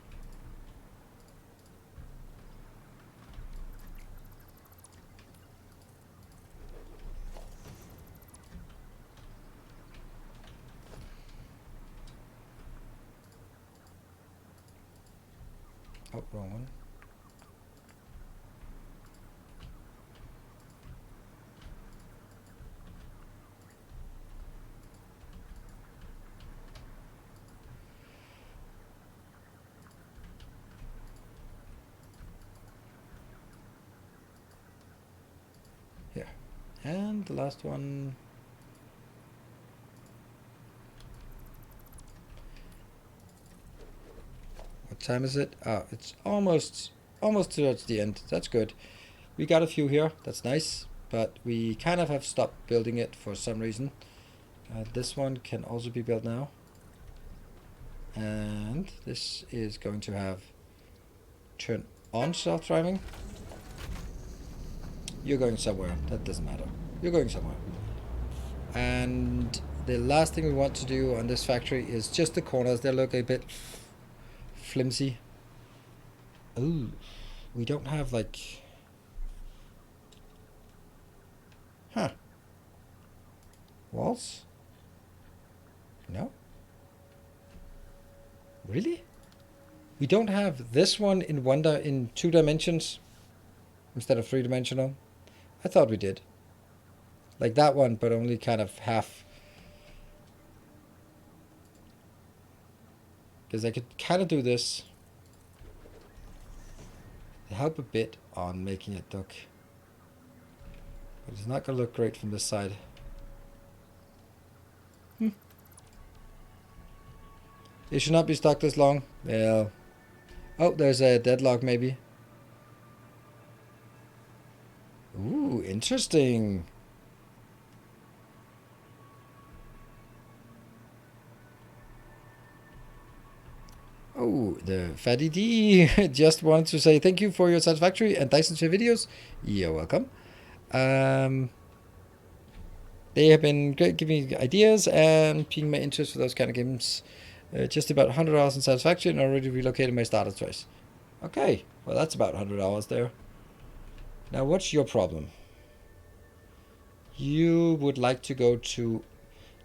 Speaker 1: Oh, wrong one. Here. And the last one. What time is it? Oh, it's almost towards the end. That's good. We got a few here. That's nice. But we kind of have stopped building it for some reason. This one can also be built now. And this is going to have turn on self-driving. You're going somewhere. That doesn't matter. You're going somewhere. And the last thing we want to do on this factory is just the corners. They look a bit flimsy. Ooh, we don't have like... Huh. Walls? No? Really? We don't have this one in 2 dimensions instead of 3-dimensional? I thought we did. Like that one, but only kind of half. Because I could kind of do this. To help a bit on making it look. But it's not going to look great from this side. It should not be stuck this long. Well. Oh, there's a deadlock maybe. Ooh, interesting. Oh, the Fatty D just wanted to say thank you for your Satisfactory and Dyson Sphere videos. You're welcome. They have been great giving me ideas and piquing my interest for those kind of games. Just about 100 hours in Satisfactory and already relocated my starter twice. Okay, well that's about 100 hours there. Now what's your problem? You would like to go to...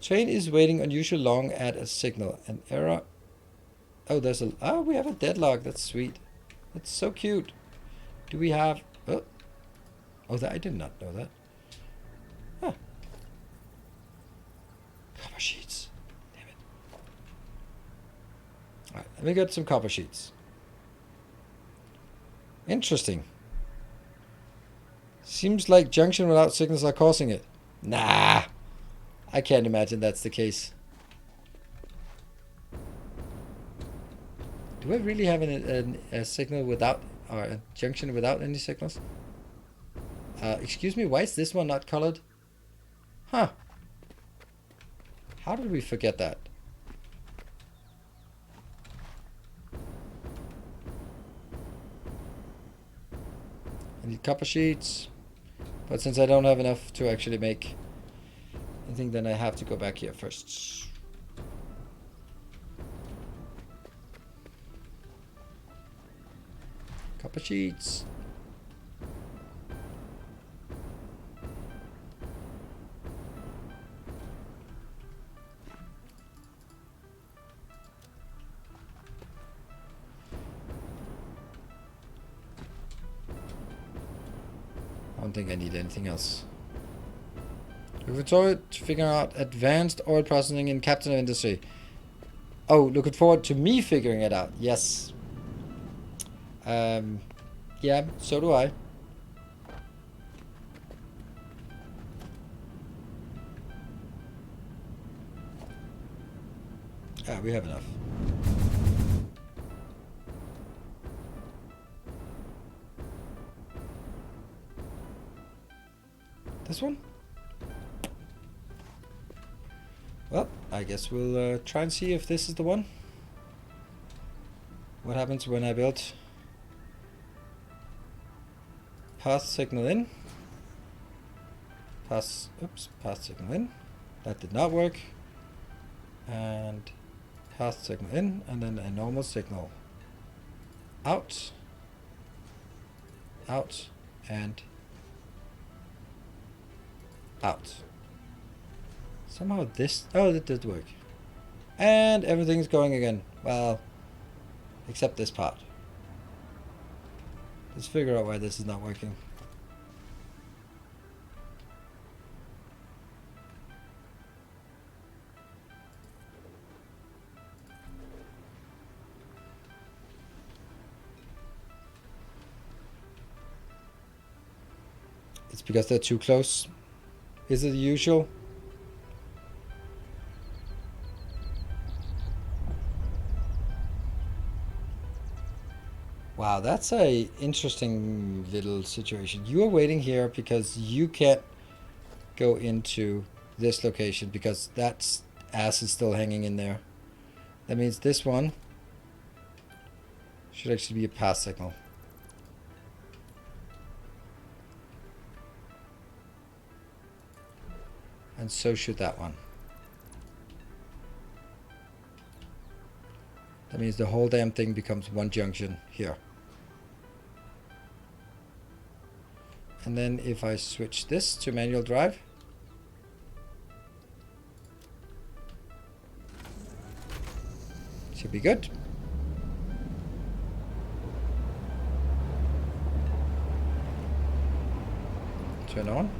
Speaker 1: Train is waiting unusually long at a signal. An error... Oh, there's a... Oh, we have a deadlock. That's sweet. That's so cute. Do we have... Oh, I did not know that. Huh. Copper sheets. Damn it. Alright, let me get some copper sheets. Interesting. Seems like junction without signals are causing it. Nah. I can't imagine that's the case. Do I really have a signal without, or a junction without any signals? Excuse me, why is this one not colored? Huh. How did we forget that? I need copper sheets. But since I don't have enough to actually make anything, then I have to go back here first. Copper sheets. I don't think I need anything else. Looking forward to figuring out advanced oil processing in Captain of Industry. Oh, looking forward to me figuring it out. Yes. Yeah, so do I. Ah, we have enough. This one? Well, I guess we'll try and see if this is the one. What happens when I build path signal in? Path signal in. That did not work. And path signal in, and then a normal signal out, out, and out. Somehow this... Oh, that did work. And everything's going again. Well, except this part. Let's figure out why this is not working. It's because they're too close. Is it the usual? Wow, that's a interesting little situation. You are waiting here because you can't go into this location because that ass is still hanging in there. That means this one should actually be a pass signal. And so should that one. That means the whole damn thing becomes one junction here. And then if I switch this to manual drive, should be good. Turn on.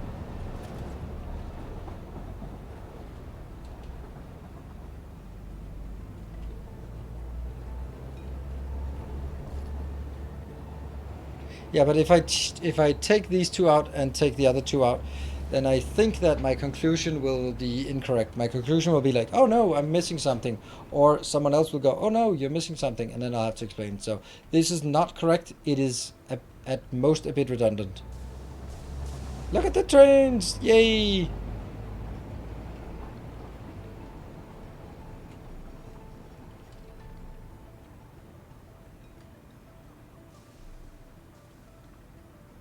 Speaker 1: Yeah, but if I take these two out and take the other two out, then I think that my conclusion will be incorrect. My conclusion will be like, oh no, I'm missing something. Or someone else will go, oh no, you're missing something. And then I'll have to explain. So this is not correct. It is at most a bit redundant. Look at the trains! Yay!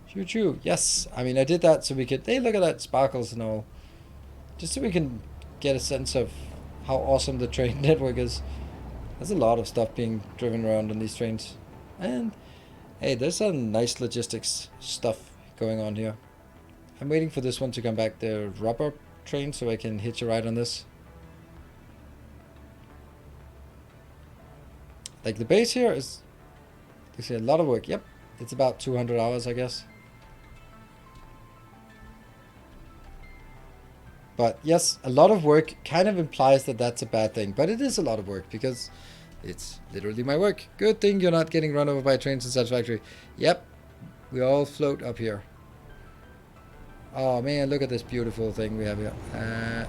Speaker 1: Choo choo. Yes. I mean, I did that so we could... Hey, look at that. Sparkles and all. Just so we can get a sense of how awesome the train network is. There's a lot of stuff being driven around on these trains. And, hey, there's some nice logistics stuff going on here. I'm waiting for this one to come back. The rubber train, so I can hitch a ride on this. Like, the base here is... They say a lot of work. Yep. It's about 200 hours, I guess. But yes, a lot of work kind of implies that that's a bad thing. But it is a lot of work because it's literally my work. Good thing you're not getting run over by trains in Satisfactory. Yep, we all float up here. Oh man, look at this beautiful thing we have here.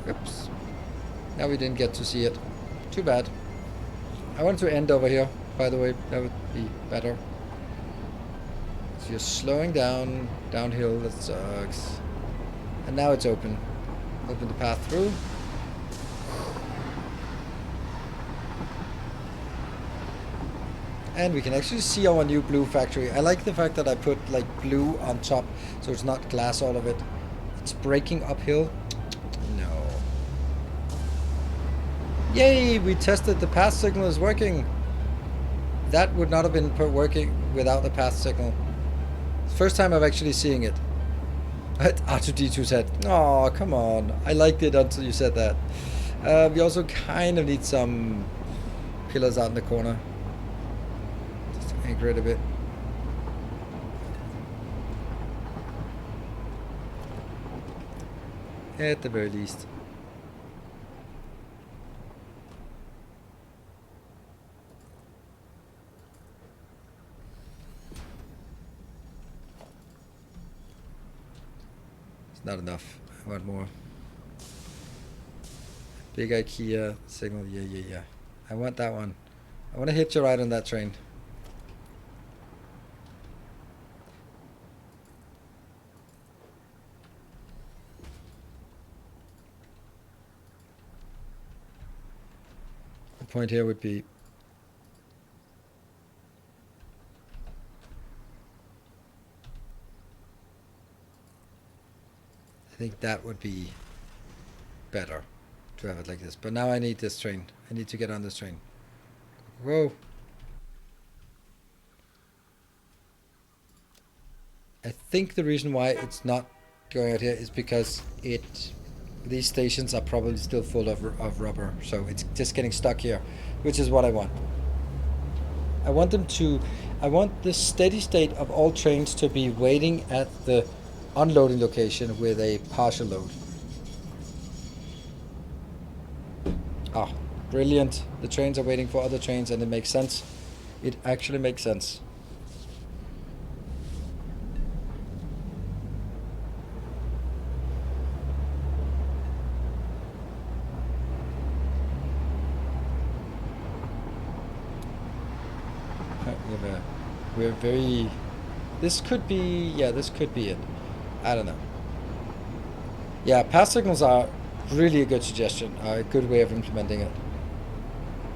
Speaker 1: Oops. Now we didn't get to see it. Too bad. I want to end over here, by the way. That would be better. So you're slowing down, downhill. That sucks. And now it's open. Open the path through. And we can actually see our new blue factory. I like the fact that I put like blue on top, so it's not glass all of it. It's braking uphill. No. Yay! We tested the path signal is working. That would not have been working without the path signal. First time I'm actually seeing it. R2D2 said, "Oh, come on. I liked it until you said that." We also kind of need some pillars out in the corner. Just to anchor it a bit. At the very least. Not enough. I want more. Big IKEA signal. Yeah. I want that one. I want to hitch a ride on that train. The point here would be I think that would be better to have it like this. But now I need this train. I need to get on this train. Whoa. I think the reason why it's not going out here is because these stations are probably still full of rubber. So it's just getting stuck here, which is what I want. I want the steady state of all trains to be waiting at the unloading location with a partial load. Ah, brilliant. The trains are waiting for other trains and it makes sense. It actually makes sense. We're very... This could be... Yeah, this could be it. I don't know. Yeah, path signals are really a good suggestion, a good way of implementing it.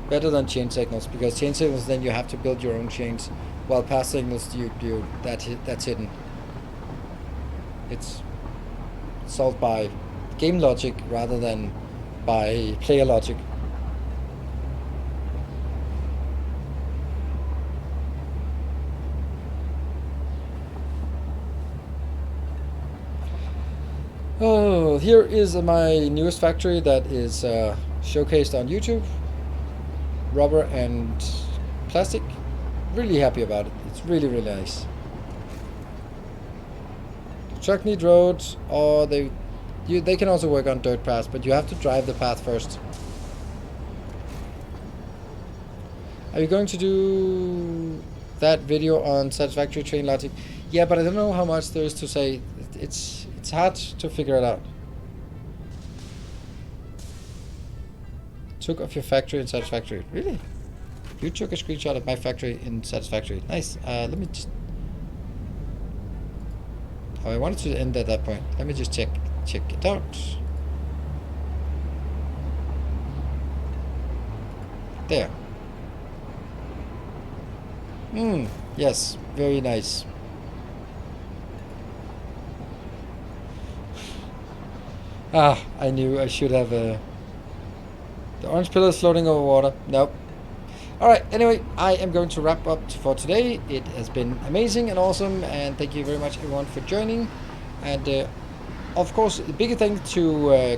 Speaker 1: Better than chain signals, because chain signals then you have to build your own chains, while path signals that's hidden. It's solved by game logic rather than by player logic. Well, here is my newest factory that is showcased on YouTube. Rubber and plastic. Really happy about it. It's really, really nice. The truck need roads, or they can also work on dirt paths, but you have to drive the path first. Are you going to do that video on Satisfactory train logic? Yeah, but I don't know how much there is to say. It's hard to figure it out. Took off your factory in Satisfactory. Really? You took a screenshot of my factory in Satisfactory. Nice. Let me just... Oh, I wanted to end at that point. Let me just check it out. There. Yes. Very nice. I knew I should have the orange pillars floating over water. Nope. Alright, anyway, I am going to wrap up for today. It has been amazing and awesome, and thank you very much everyone for joining. And of course, a big thank to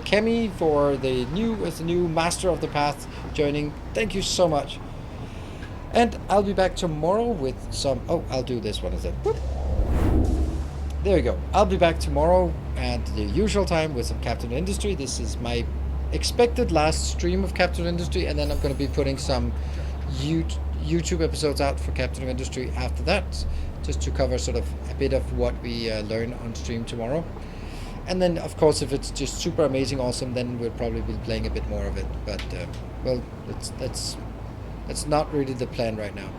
Speaker 1: Kemi for the new master of the path joining. Thank you so much. And I'll be back tomorrow with some... Oh, I'll do this one instead. Whoop. There we go. I'll be back tomorrow at the usual time with some Captain Industry. This is my expected last stream of Captain Industry, and then I'm going to be putting some YouTube episodes out for Captain of Industry after that, just to cover sort of a bit of what we learn on stream tomorrow. And then, of course, if it's just super amazing, awesome, then we'll probably be playing a bit more of it. But well, that's not really the plan right now.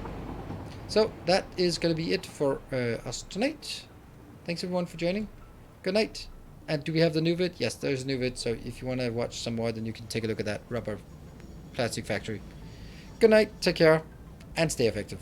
Speaker 1: So that is going to be it for us tonight. Thanks everyone for joining. Good night. And do we have the new vid? Yes, there's a new vid. So if you want to watch some more, then you can take a look at that rubber plastic factory. Good night, take care, and stay effective.